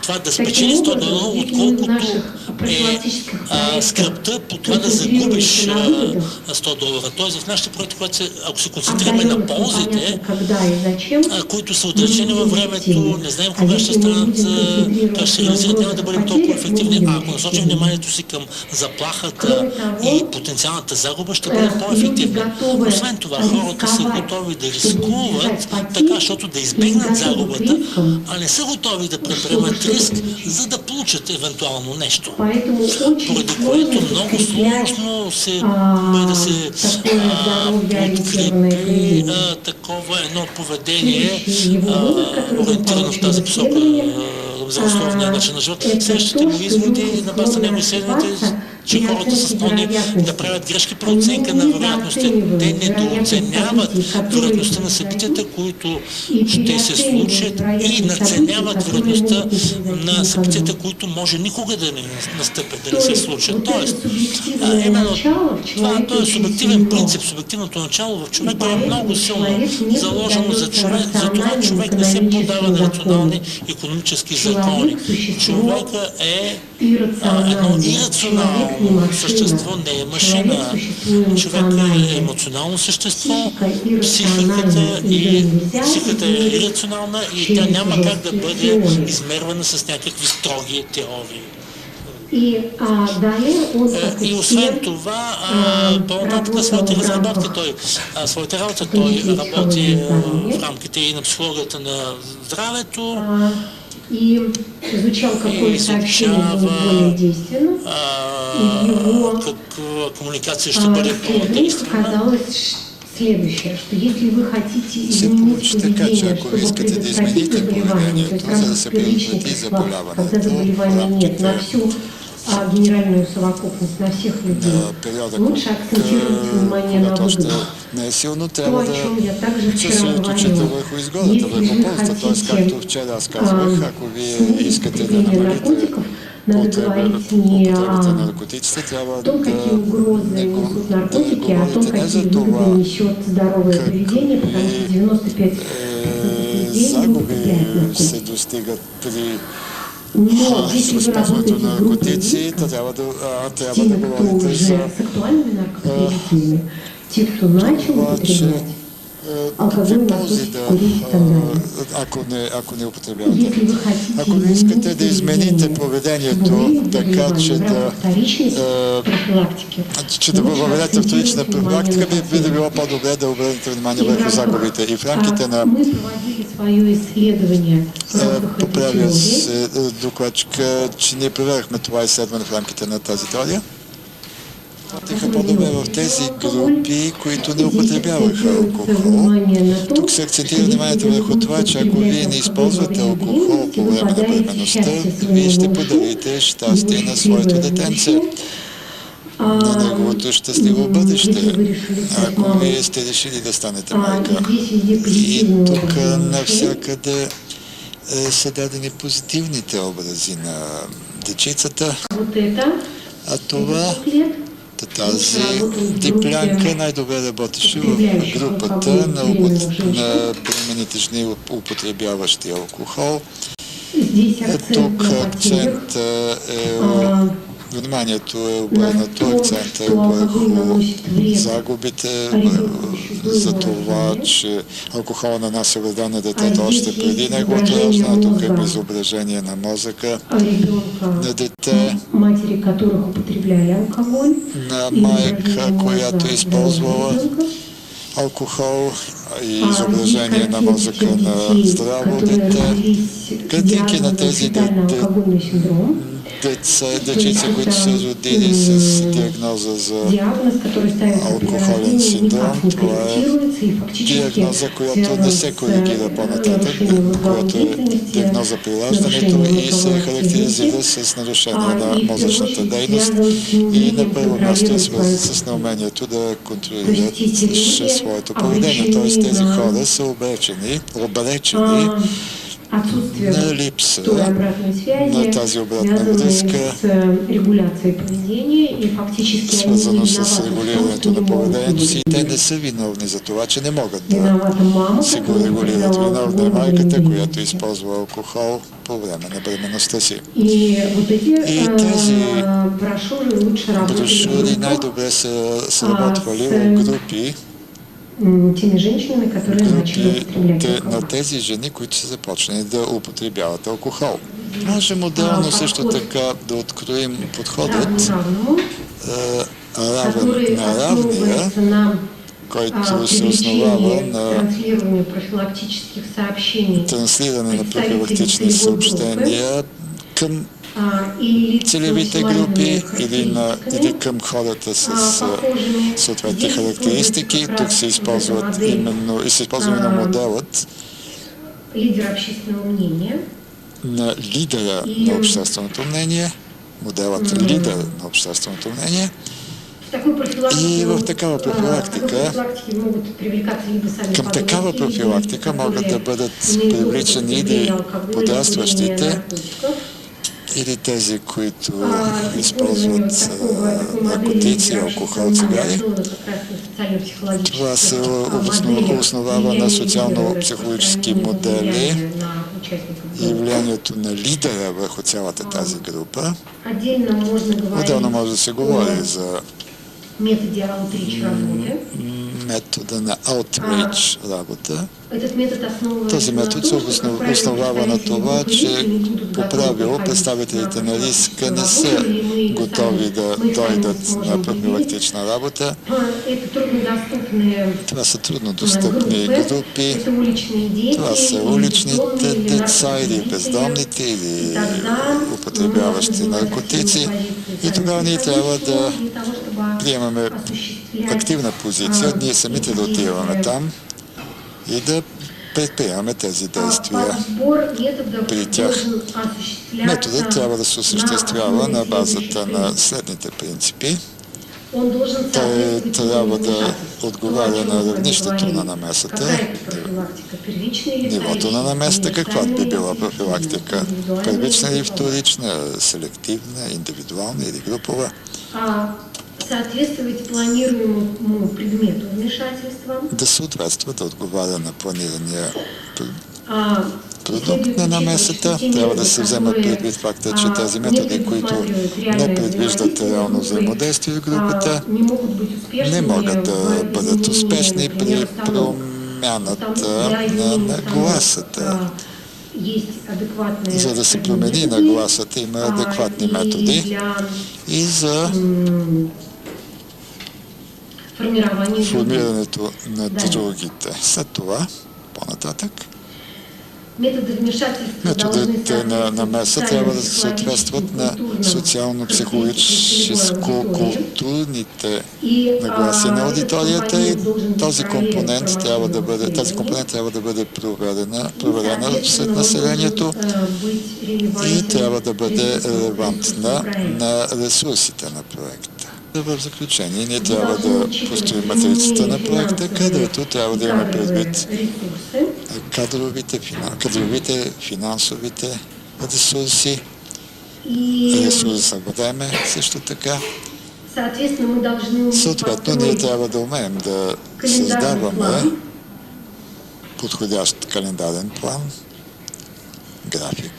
[SPEAKER 3] това да
[SPEAKER 2] Таким
[SPEAKER 3] спечели $100,
[SPEAKER 2] образом,
[SPEAKER 3] отколкото
[SPEAKER 2] наших
[SPEAKER 3] е
[SPEAKER 2] профилактических проектов
[SPEAKER 3] скръпта по това да загубиш
[SPEAKER 2] концентрируется на
[SPEAKER 3] $100. Тоест в нашите проекти, ако се концентрираме на ползите,
[SPEAKER 2] когда и зачем,
[SPEAKER 3] които са отдалечени във времето, не знаем кога ще станат, как ще се реализират, няма да бъдем толкова ефективни. А ако насочим вниманието си към заплахата и потенциалната загуба, ще бъдем по-ефективни. Освен това, хората са готови да рискуват така, защото да избегнат загубата, а не са готови да предприемат риск, за да получат евентуално нещо. Поради което много сложно да се подкрепи такова едно поведение, ориентирано в тази посока, здравословния начин на живот. Следващите му изводи на база на него изследването, че хората са склонни да правят грешки при оценка на вероятността. Те недооценяват вероятността на събитията, които ще се случат, и надценяват вероятността на събитията, които може никога да не настъпят, да не се случат. Тоест, именно това е субективен принцип, субективното начало в човека е много силно заложено за човек, затова човек не се подава на рационални икономически закони. Човека е едно ирационално същество, не е машина. Човек е емоционално същество, психиката е ирационална и тя няма как да бъде измервана с някакви строги теории. И освен това, по-нататък своите разработки, своята работа той работи в рамките и на психологията на здравето,
[SPEAKER 2] и изучал, какое сообщение было более действенно,
[SPEAKER 3] как комуникация ще бъде по-действена.
[SPEAKER 2] оказалось следующее, что если вы хотите изменить поведение, чтобы предотвратить заболевание, то есть в рамках первичных числа, когда заболевания нет, на всю генеральную совокупность, на всех людей, лучше акцентировать внимание на выгоду.
[SPEAKER 1] Не е силно,
[SPEAKER 2] То,
[SPEAKER 1] трябва
[SPEAKER 2] о чем я также
[SPEAKER 1] да се
[SPEAKER 2] вчера
[SPEAKER 1] съсредоточите
[SPEAKER 2] говорила.
[SPEAKER 1] върху изгодата, върху ползата. Т.е. както вчера аз казвах, ако вие искате да намалите употребата на наркотиците, трябва
[SPEAKER 2] том, какие угрозы несут наркотики, о том, какие выгоды несет здоровое поведение, потому что 95% людей не употребляют
[SPEAKER 1] загуби се
[SPEAKER 2] наркотики.
[SPEAKER 1] достигат при
[SPEAKER 2] Но если вы
[SPEAKER 1] използването
[SPEAKER 2] работаете
[SPEAKER 1] на
[SPEAKER 2] с группой
[SPEAKER 1] наркотици,
[SPEAKER 2] рисков,
[SPEAKER 1] то трябва да
[SPEAKER 2] теми, кто
[SPEAKER 1] говорите
[SPEAKER 2] уже
[SPEAKER 1] за
[SPEAKER 2] с актуальными наркопотребителями, те, кто начал
[SPEAKER 1] това, че
[SPEAKER 2] употреблять, алкоголь,
[SPEAKER 1] какви ползи
[SPEAKER 2] наркотики, курить и так далее.
[SPEAKER 1] ако не употребявате.
[SPEAKER 2] Если вы хотите
[SPEAKER 1] Ако ви искате
[SPEAKER 2] изменить
[SPEAKER 1] да измените поведението, така че да въведете вторична профилактика, би да било по-добре да обърнете внимание върху загубите. И в рамките на поправя се докладчика, че ние проверихме това изследване в рамките на тази теория. Работиха по-добре в тези групи, които не употребяваха алкохол. Тук се акцентира вниманието върху това, че ако вие не използвате алкохол по време на бременността, вие ще подарите щастие на своето детенце, на неговото щастливо бъдеще, ако вие сте решили да станете майка. И тук навсякъде са дадени позитивните образи на дечицата, а това тази диплянка най-добре работеше в групата на бременните жени, употребяващи алкохол. Тук акцент вниманието е обърнато, акцента върху загубите, за това, че алкохол нанася вреда на детето още преди неговото раждане. Тук е изображение на мозъка на дете, на майка, която е използвала алкохол, и изображение на мозъка на здраво дете. Картинки на тези дечица, които са родили с диагноза за
[SPEAKER 2] диагноз, который ставится при
[SPEAKER 1] алкохолен
[SPEAKER 2] рождении,
[SPEAKER 1] синдром,
[SPEAKER 2] никак не
[SPEAKER 1] това е
[SPEAKER 2] корректируется и фактически
[SPEAKER 1] диагноза, която не се коригира по-нататък, която е диагноза при раждането и се характеризира с нарушение на мозъчната дейност и на първо място е свързан с неумението да контролират своето поведение. Т.е. тези хора са обречени на липса на тази обратна връзка, свързано с регулирането на поведението си. Те не са виновни за това, че не могат да си го регулират. Виновна е майката, която използва алкохол по време на бременността си. И тези брошури най-добре са сработвали в групи, на тези жени, които са започнали да употребяват алкохол. Можем отделно също така да откроим подходът равен на равния, който се основава на транслиране на профилактични съобщения към целевите групи или към хората с съответните характеристики. Тук се използва именно моделът на лидера на общественото мнение, моделът лидер на общественото мнение. И в такава профилактика, към такава профилактика могат да бъдат привличани или подрастващите, или тези, които използват наркотици, алкохол, цигари. Това се основава на социално-психологически модели и влиянието на лидера върху цялата тази група. Отделно може да се говори за метода на outreach работа. Този метод се основава на това, че по правило представителите на риска не са готови да дойдат на профилактична работа. Това са труднодостъпни групи. Това са уличните деца или бездомните, или употребяващи наркотици. И тогава ние трябва да приемаме активна позиция, ние самите да отиваме там и да предприемаме тези действия при тях. Методът трябва да се осъществява на базата на следните принципи. Той трябва да отговаря на равнището на намесата, нивото на намесата, каква би била профилактика. Първична или вторична, селективна, индивидуална или групова.
[SPEAKER 2] Соответствовать планируемому предмету вмешательства.
[SPEAKER 1] Да съответства, да отговаря на планирания продукт на намесата. Трябва да се вземат предвид факта, че тези методи, които не предвиждат реално взаимодействие в групата, не могат да бъдат успешни при промяната на нагласата. За да се промени нагласата, има адекватни методи и за формирането на другите. След това, по-нататък, методите на намеса трябва да се съответстват на социално-психологическо-културните нагласи на аудиторията и тази компонент трябва да бъде проверена сред населението и трябва да бъде релевантна на ресурсите на проекта. В заключение, ние трябва да построим матрицата на проекта, където трябва да имаме предвид кадровите, финансовите ресурси, ресурса време също така. Съответно, ние трябва да умеем да създаваме подходящ календарен план, график,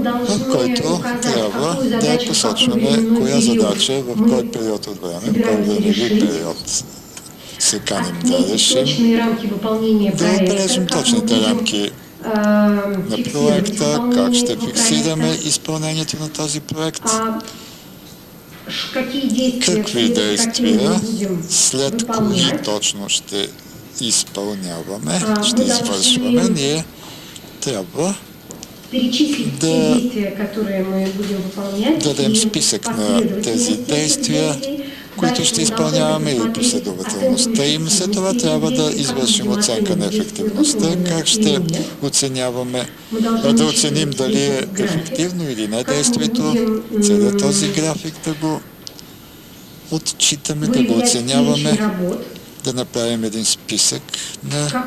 [SPEAKER 1] в който трябва да посочваме коя задача, в кой период от време, в кой времеви период се каним да решим, да отбележим точните рамки на проекта, как ще фиксираме изпълнението на този проект, какви действия, след кои точно ще изпълняваме, ще извършваме. Ние трябва
[SPEAKER 2] перечислить те
[SPEAKER 1] да
[SPEAKER 2] действия, которые мы будем выполнять,
[SPEAKER 1] дадем
[SPEAKER 2] и
[SPEAKER 1] списък на тези действия, които ще изпълняваме, или последователността им. След това трябва да извършим оценка на ефективността, как ще оценяваме, да оценим дали е ефективно или не действието, целият този график да го отчитаме, да го оценяваме, да направим един списък на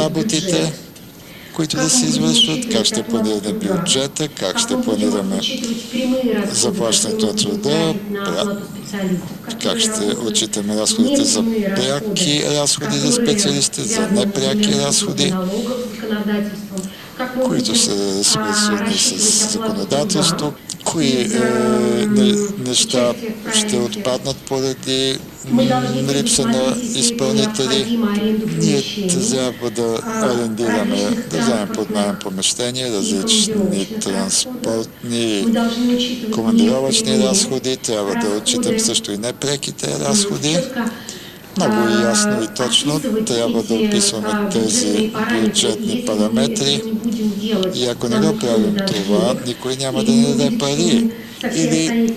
[SPEAKER 1] работите, които да се извършват, как ще планираме бюджета, как ще планираме заплащането на труда, как ще отчитаме разходите за пряки разходи за специалисти, за непряки разходи, които са свързани с законодателство, кои неща ще отпаднат поради липса на изпълнители. Ние трябва да арендираме, да вземем под наем помещения, различни транспортни командировъчни разходи, трябва да отчитам също и непреките разходи. Много ясно и точно трябва да описваме тези бюджетни параметри и ако не го правим това, никой няма да ни даде пари или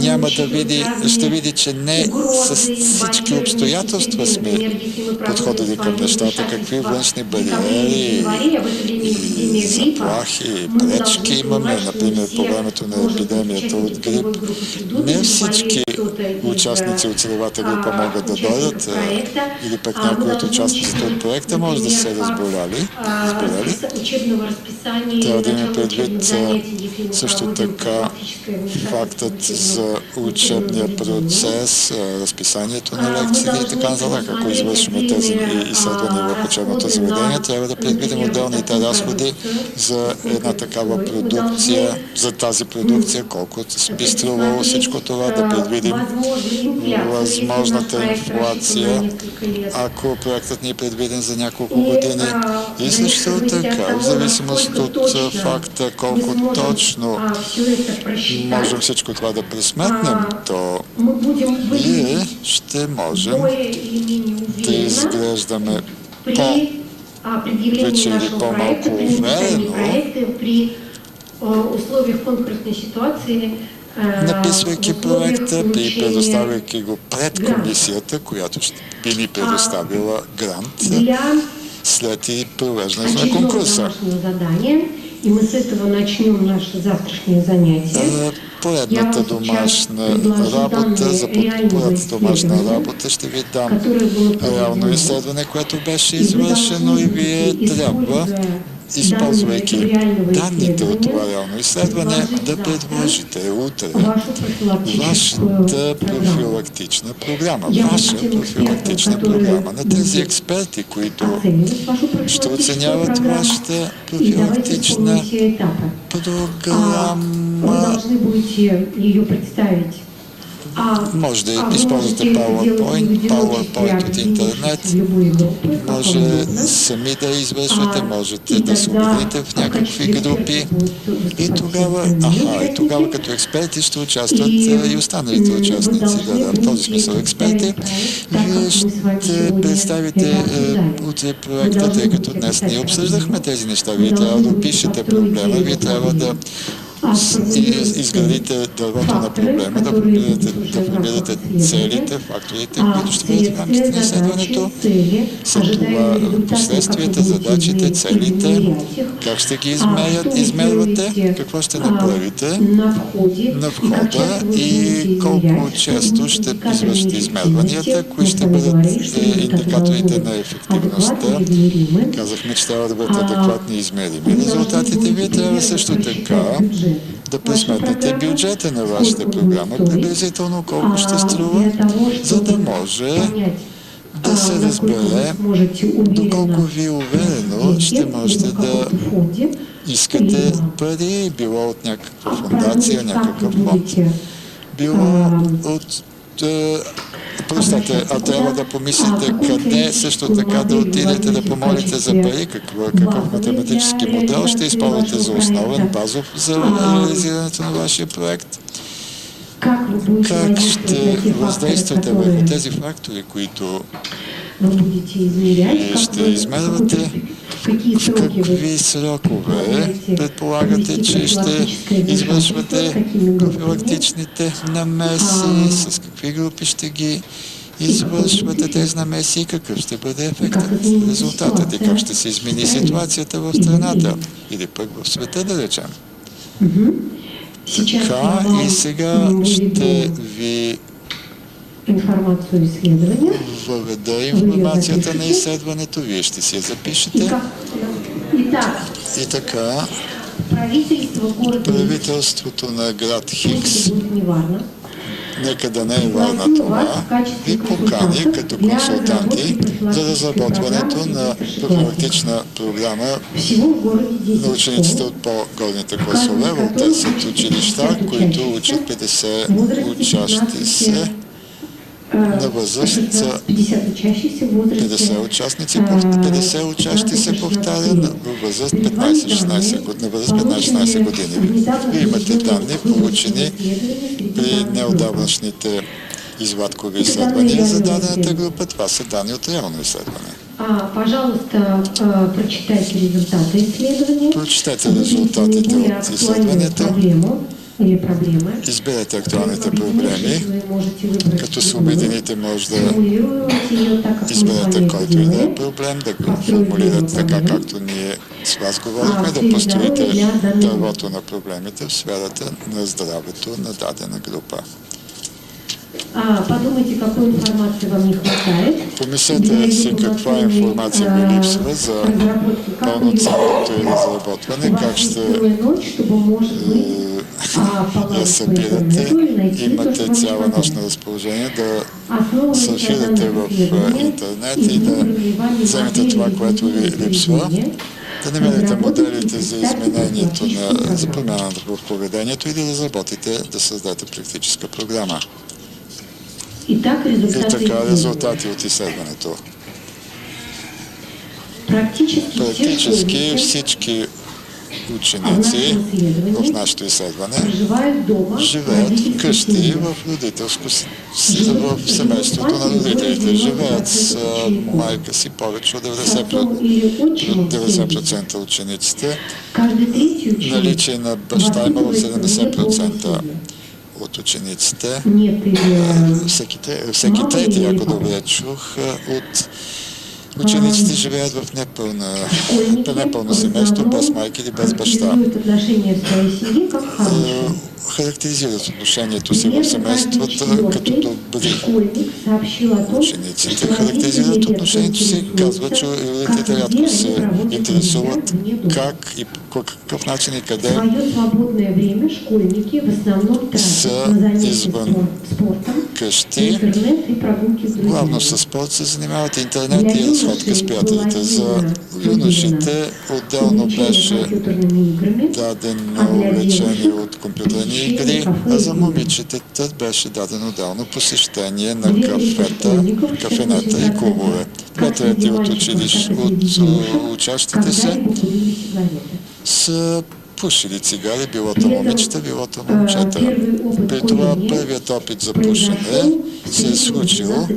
[SPEAKER 1] няма да види, че не с всички обстоятелства сме подходили към нещата, какви външни бариери и заплахи, и пречки имаме. Например, по времето на епидемията от грип, не всички участници от целевата група могат да дойдат, или пък някои от участниците от проекта може да се разболяли. Трябва да имаме предвид също така фактът за учебния процес, разписанието на лекциите и така нататък. Ако извършваме тези изследвания в учебното заведение, трябва да предвидим отделните разходи за една такава продукция, за тази продукция, колко би струвало всичко това, да предвидим възможната инфлация, ако проектът ни е предвиден за няколко години. И също така, в зависимост от факта колко точно можем всичко това да пресметнем, то ние ще можем да изглеждаме повече или по-малко уверено, написвайки проекта и предоставяйки го пред комисията, която ще би ни предоставила грант след и провеждането на конкурса.
[SPEAKER 2] И мы с этого начнем наше завтрашнее занятие.
[SPEAKER 1] Поредната домашна работа, за поредната домашна работа ще ви дам реално изследване, което беше извършено и вие трябва, използвайки данните от това реално изследване, да предложите утре вашата профилактична програма, на тези експерти, които ще оценяват вашата профилактична програма. Може да използвате PowerPoint от интернет, може сами да извършвате, можете да се обедините в някакви групи и тогава като експерти ще участват и останалите участници. В този смисъл експерти. Вие ще представите утре проекта, тъй като днес ние обсъждахме тези неща. Вие трябва да опишете проблема, вие трябва да изградите дървото на проблема, да формирате целите, факторите, които ще бъдат в рамките на изследването, след това последствията, задачите, целите, как ще ги измервате, какво ще направите на входа и колко често ще извършите измерванията, кои ще бъдат индикаторите на ефективността. Казахме, че трябва да бъдат адекватни и измерими резултатите. Вие трябва също така да пресметнете бюджета на вашата програма, приблизително колко ще струва, за да може да се разбере доколко ви уверено ще можете да искате пари, било от някаква фондация, някакъв фонд, било от трябва да помислите къде също така да отидете да помолите за пари, какъв математически модел ще използвате за основен, базов за реализирането на вашия проект. Как ще въздействате върху тези фактори, които ще измервате,
[SPEAKER 2] какие
[SPEAKER 1] В
[SPEAKER 2] сроки
[SPEAKER 1] какви
[SPEAKER 2] вы
[SPEAKER 1] срокове предполагате, че ще извършвате профилактичните намеси, с какви групи ще ги извършвате тези намеси и какъв ще бъде ефектът, резултатът и как ще се измени ситуацията в страната или пък в света, да речем. Така, и сега ще ви
[SPEAKER 2] информацию исследования.
[SPEAKER 1] въведа информацията на изследването, вие ще си я запишете. И така, правителството на град Хикс, нека да не е Варна това, ви покани като консултанти за разработването на профилактична програма на учениците от по-горните класове в 10 училища, които учат 50 учащи се на възраст 50 участници, 50 учащи се повтаря на възраст 15-16 години. Вие имате данни, получени при неотдавнашните извадкови изследвания за дадената група. Това са данни от реално изследване.
[SPEAKER 2] Пожалуйста, прочитайте резултаты исследования.
[SPEAKER 1] Прочетете резултатите от изследването. Изберете актуалните проблеми. Като се обедините, може да изберете който и да е проблем, да го формулирате така, както ние с вас говорихме, да построите дървото на проблемите в сферата на здравето на дадена група.
[SPEAKER 2] Подумайте, какой информации вам не хватает.
[SPEAKER 1] Помислете си каква информация ви липсва за пълноценното разработване, как ще я събирате. Имате цяла нощ на разположение да сърфирате в интернет и да вземете това, което ви липсва, да намерите моделите за изменението за промяната в поведението и да разработите, да създадете практическа програма. И така резултати от изследването. Практически всички ученици в нашето изследване живеят вкъщи в родителско в семейството на родителите. Живеят с майка си повече от 90% учениците. Наличие на баща има в 70% от учениците. Всеки трети, ако добре чух, от учениците живеят в непълно семейство, без майка или без баща. Характеризират отношението си в семейството като добри. Учениците характеризират отношението си, казват, че родителите рядко се интересуват как и по какъв начин и къде са извън къщи. Главно с спорт се занимават интернет и разходка с приятелите. За юношите отделно беше дадено увлечение от компютърни игри, а за момичетата беше дадено отделно посещение на кафенета и клубове. 2/3 от учащите се са пушили цигари, било то момичета, било то момчета. При това първият опит за пушене се е случил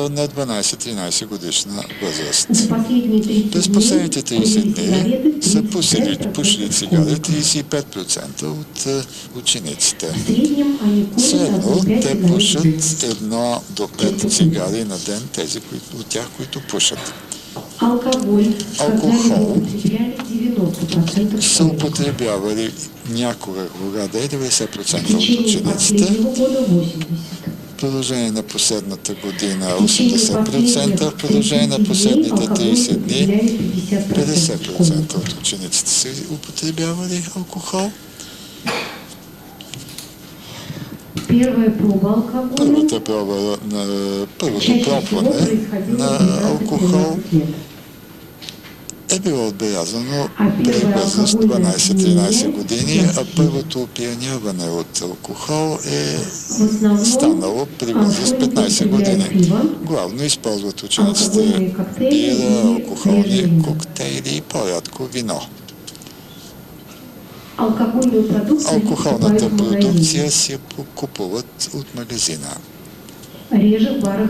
[SPEAKER 1] на 12-13 годишна възраст. През последните 30 дни са пушили цигари 35% от учениците. Средно те пушат 1 до 5 цигари на ден, тези от тях, които пушат. Алкохол са употребявали някога, когато е 90% от учениците. В продължение на последната година 80%, в продължение на последните 30 дни 50% от учениците са употребявали алкохол. Първото пробване на алкохол е било отбелязано при възраст 12-13 години, а първото опияняване от алкохол е станало при възраст 15 години. Главно използват учениците бира, алкохолни коктейли и по-рядко вино. Алкохолната продукция си купуват от магазина.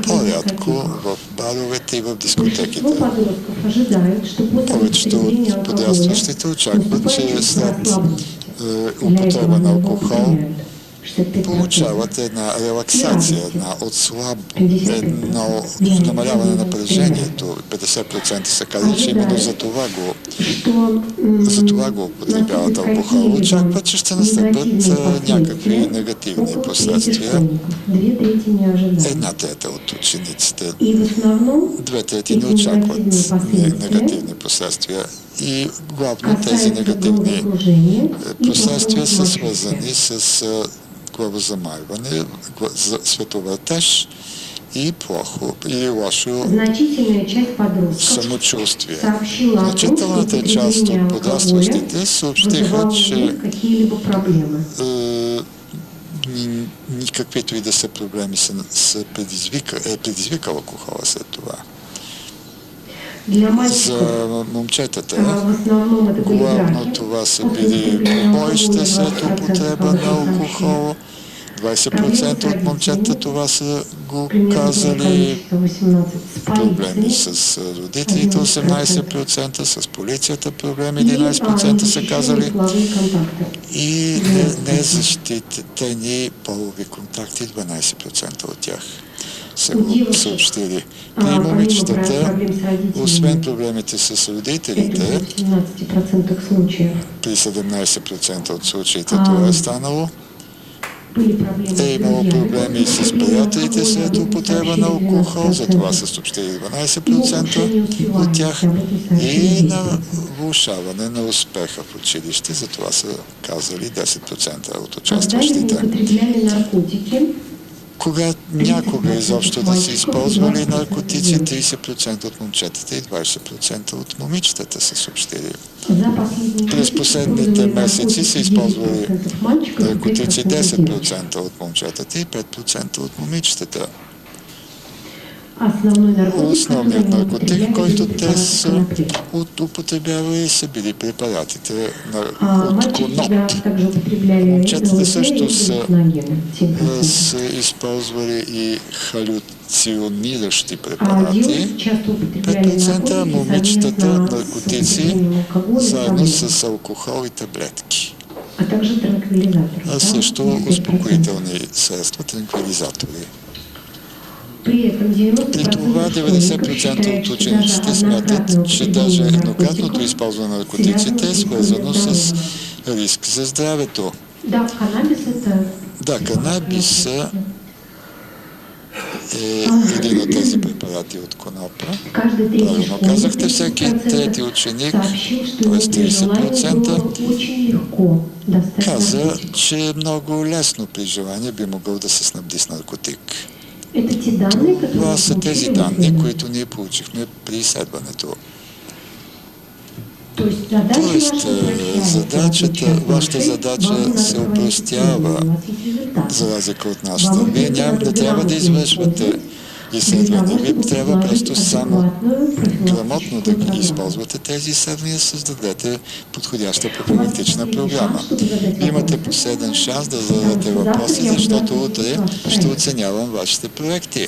[SPEAKER 1] По-рядко в баровете барите и в дискотеките.
[SPEAKER 2] Большинство подростков ожидают, что после
[SPEAKER 1] Повечето
[SPEAKER 2] употребления
[SPEAKER 1] от
[SPEAKER 2] алкоголя
[SPEAKER 1] подрастващите очакват, че
[SPEAKER 2] наступает
[SPEAKER 1] след
[SPEAKER 2] чувство слабости. Для
[SPEAKER 1] употреба
[SPEAKER 2] этого
[SPEAKER 1] на
[SPEAKER 2] они
[SPEAKER 1] алкохол
[SPEAKER 2] употребляют 65%.
[SPEAKER 1] получават една релаксация, едно намаляване на напрежението. 50% са казали, че именно за това го употребяват алкохол. Очакват, че ще настъпят някакви негативни последствия. Една трета от учениците,
[SPEAKER 2] И в основном
[SPEAKER 1] 2/3 не очакват негативни последствия. И главно тези негативни последствия са свързани с главозамайване, световъртеж и лошо
[SPEAKER 2] значительная часть подростков
[SPEAKER 1] самочувствие.
[SPEAKER 2] сообщила о том, что
[SPEAKER 1] Значителната част
[SPEAKER 2] употребление
[SPEAKER 1] от
[SPEAKER 2] алкоголя
[SPEAKER 1] подрастващите съобщиха,
[SPEAKER 2] вызывало у
[SPEAKER 1] че
[SPEAKER 2] них какие-либо проблемы.
[SPEAKER 1] никаквито и да са проблеми предизвикал алкохола след това.
[SPEAKER 2] Для мальчиков
[SPEAKER 1] За момчетата
[SPEAKER 2] в основном это были
[SPEAKER 1] главно
[SPEAKER 2] драки.
[SPEAKER 1] това са
[SPEAKER 2] После
[SPEAKER 1] били
[SPEAKER 2] употребления
[SPEAKER 1] боища
[SPEAKER 2] алкоголя
[SPEAKER 1] след
[SPEAKER 2] 20%
[SPEAKER 1] употреба на
[SPEAKER 2] подростков
[SPEAKER 1] алкохол. 20% от момчета това са го
[SPEAKER 2] примерно
[SPEAKER 1] казали,
[SPEAKER 2] количество 18 с
[SPEAKER 1] проблеми
[SPEAKER 2] полицией.
[SPEAKER 1] с родителите 18%, с полицията проблеми
[SPEAKER 2] И
[SPEAKER 1] 11% са казали
[SPEAKER 2] половые контакты.
[SPEAKER 1] и незащитени полови контакти 12% от тях са го съобщили. При момичетата, освен проблемите с
[SPEAKER 2] Это
[SPEAKER 1] родителите,
[SPEAKER 2] в 17% случаев.
[SPEAKER 1] при 17% от случаите това е станало,
[SPEAKER 2] Были проблемы с
[SPEAKER 1] имало
[SPEAKER 2] друзьями.
[SPEAKER 1] проблеми с приятелите след употреба на алкохол, затова са съобщили 12% от тях и на влошаване на успеха в училище, затова са казали 10% от
[SPEAKER 2] Когда люди
[SPEAKER 1] участващите.
[SPEAKER 2] употребляли наркотики,
[SPEAKER 1] Когато някога изобщо да са използвали наркотици, 30% от момчетата и 20% от момичетата са съобщили.
[SPEAKER 2] за последние
[SPEAKER 1] През последните месеци са използвали
[SPEAKER 2] 10% мальчиков и
[SPEAKER 1] наркотици
[SPEAKER 2] 5% девочек.
[SPEAKER 1] 10% от момчетата и 5% от момичетата. Основният наркотик, който те са употребявали, са били препаратите от конопи. Момчетата също са използвали и халюциниращи препарати. 5% момичетата наркотици, заедно с алкохол и таблетки. А също успокоителни средства, транквилизатори. При това 90% от учениците смятат, че даже еднократното използване на наркотиците е свързано с риск за здравето. Да, канабис е един от тези препарати от конопа. Правилно казахте, всеки трети ученик, т.е. 30%, каза, че много лесно при желание би могъл да се снабди с наркотик. Това са тези данни, които ние получихме при изследването. Тоест, вашата задача се опростява, за разлика от нашата. Вие не трябва да извършвате изследвания. Вие трябва просто само грамотно да ги използвате тези изследвания, създадете подходяща профилактична програма. Имате последен шанс да зададете въпроси, защото утре ще оценявам вашите проекти.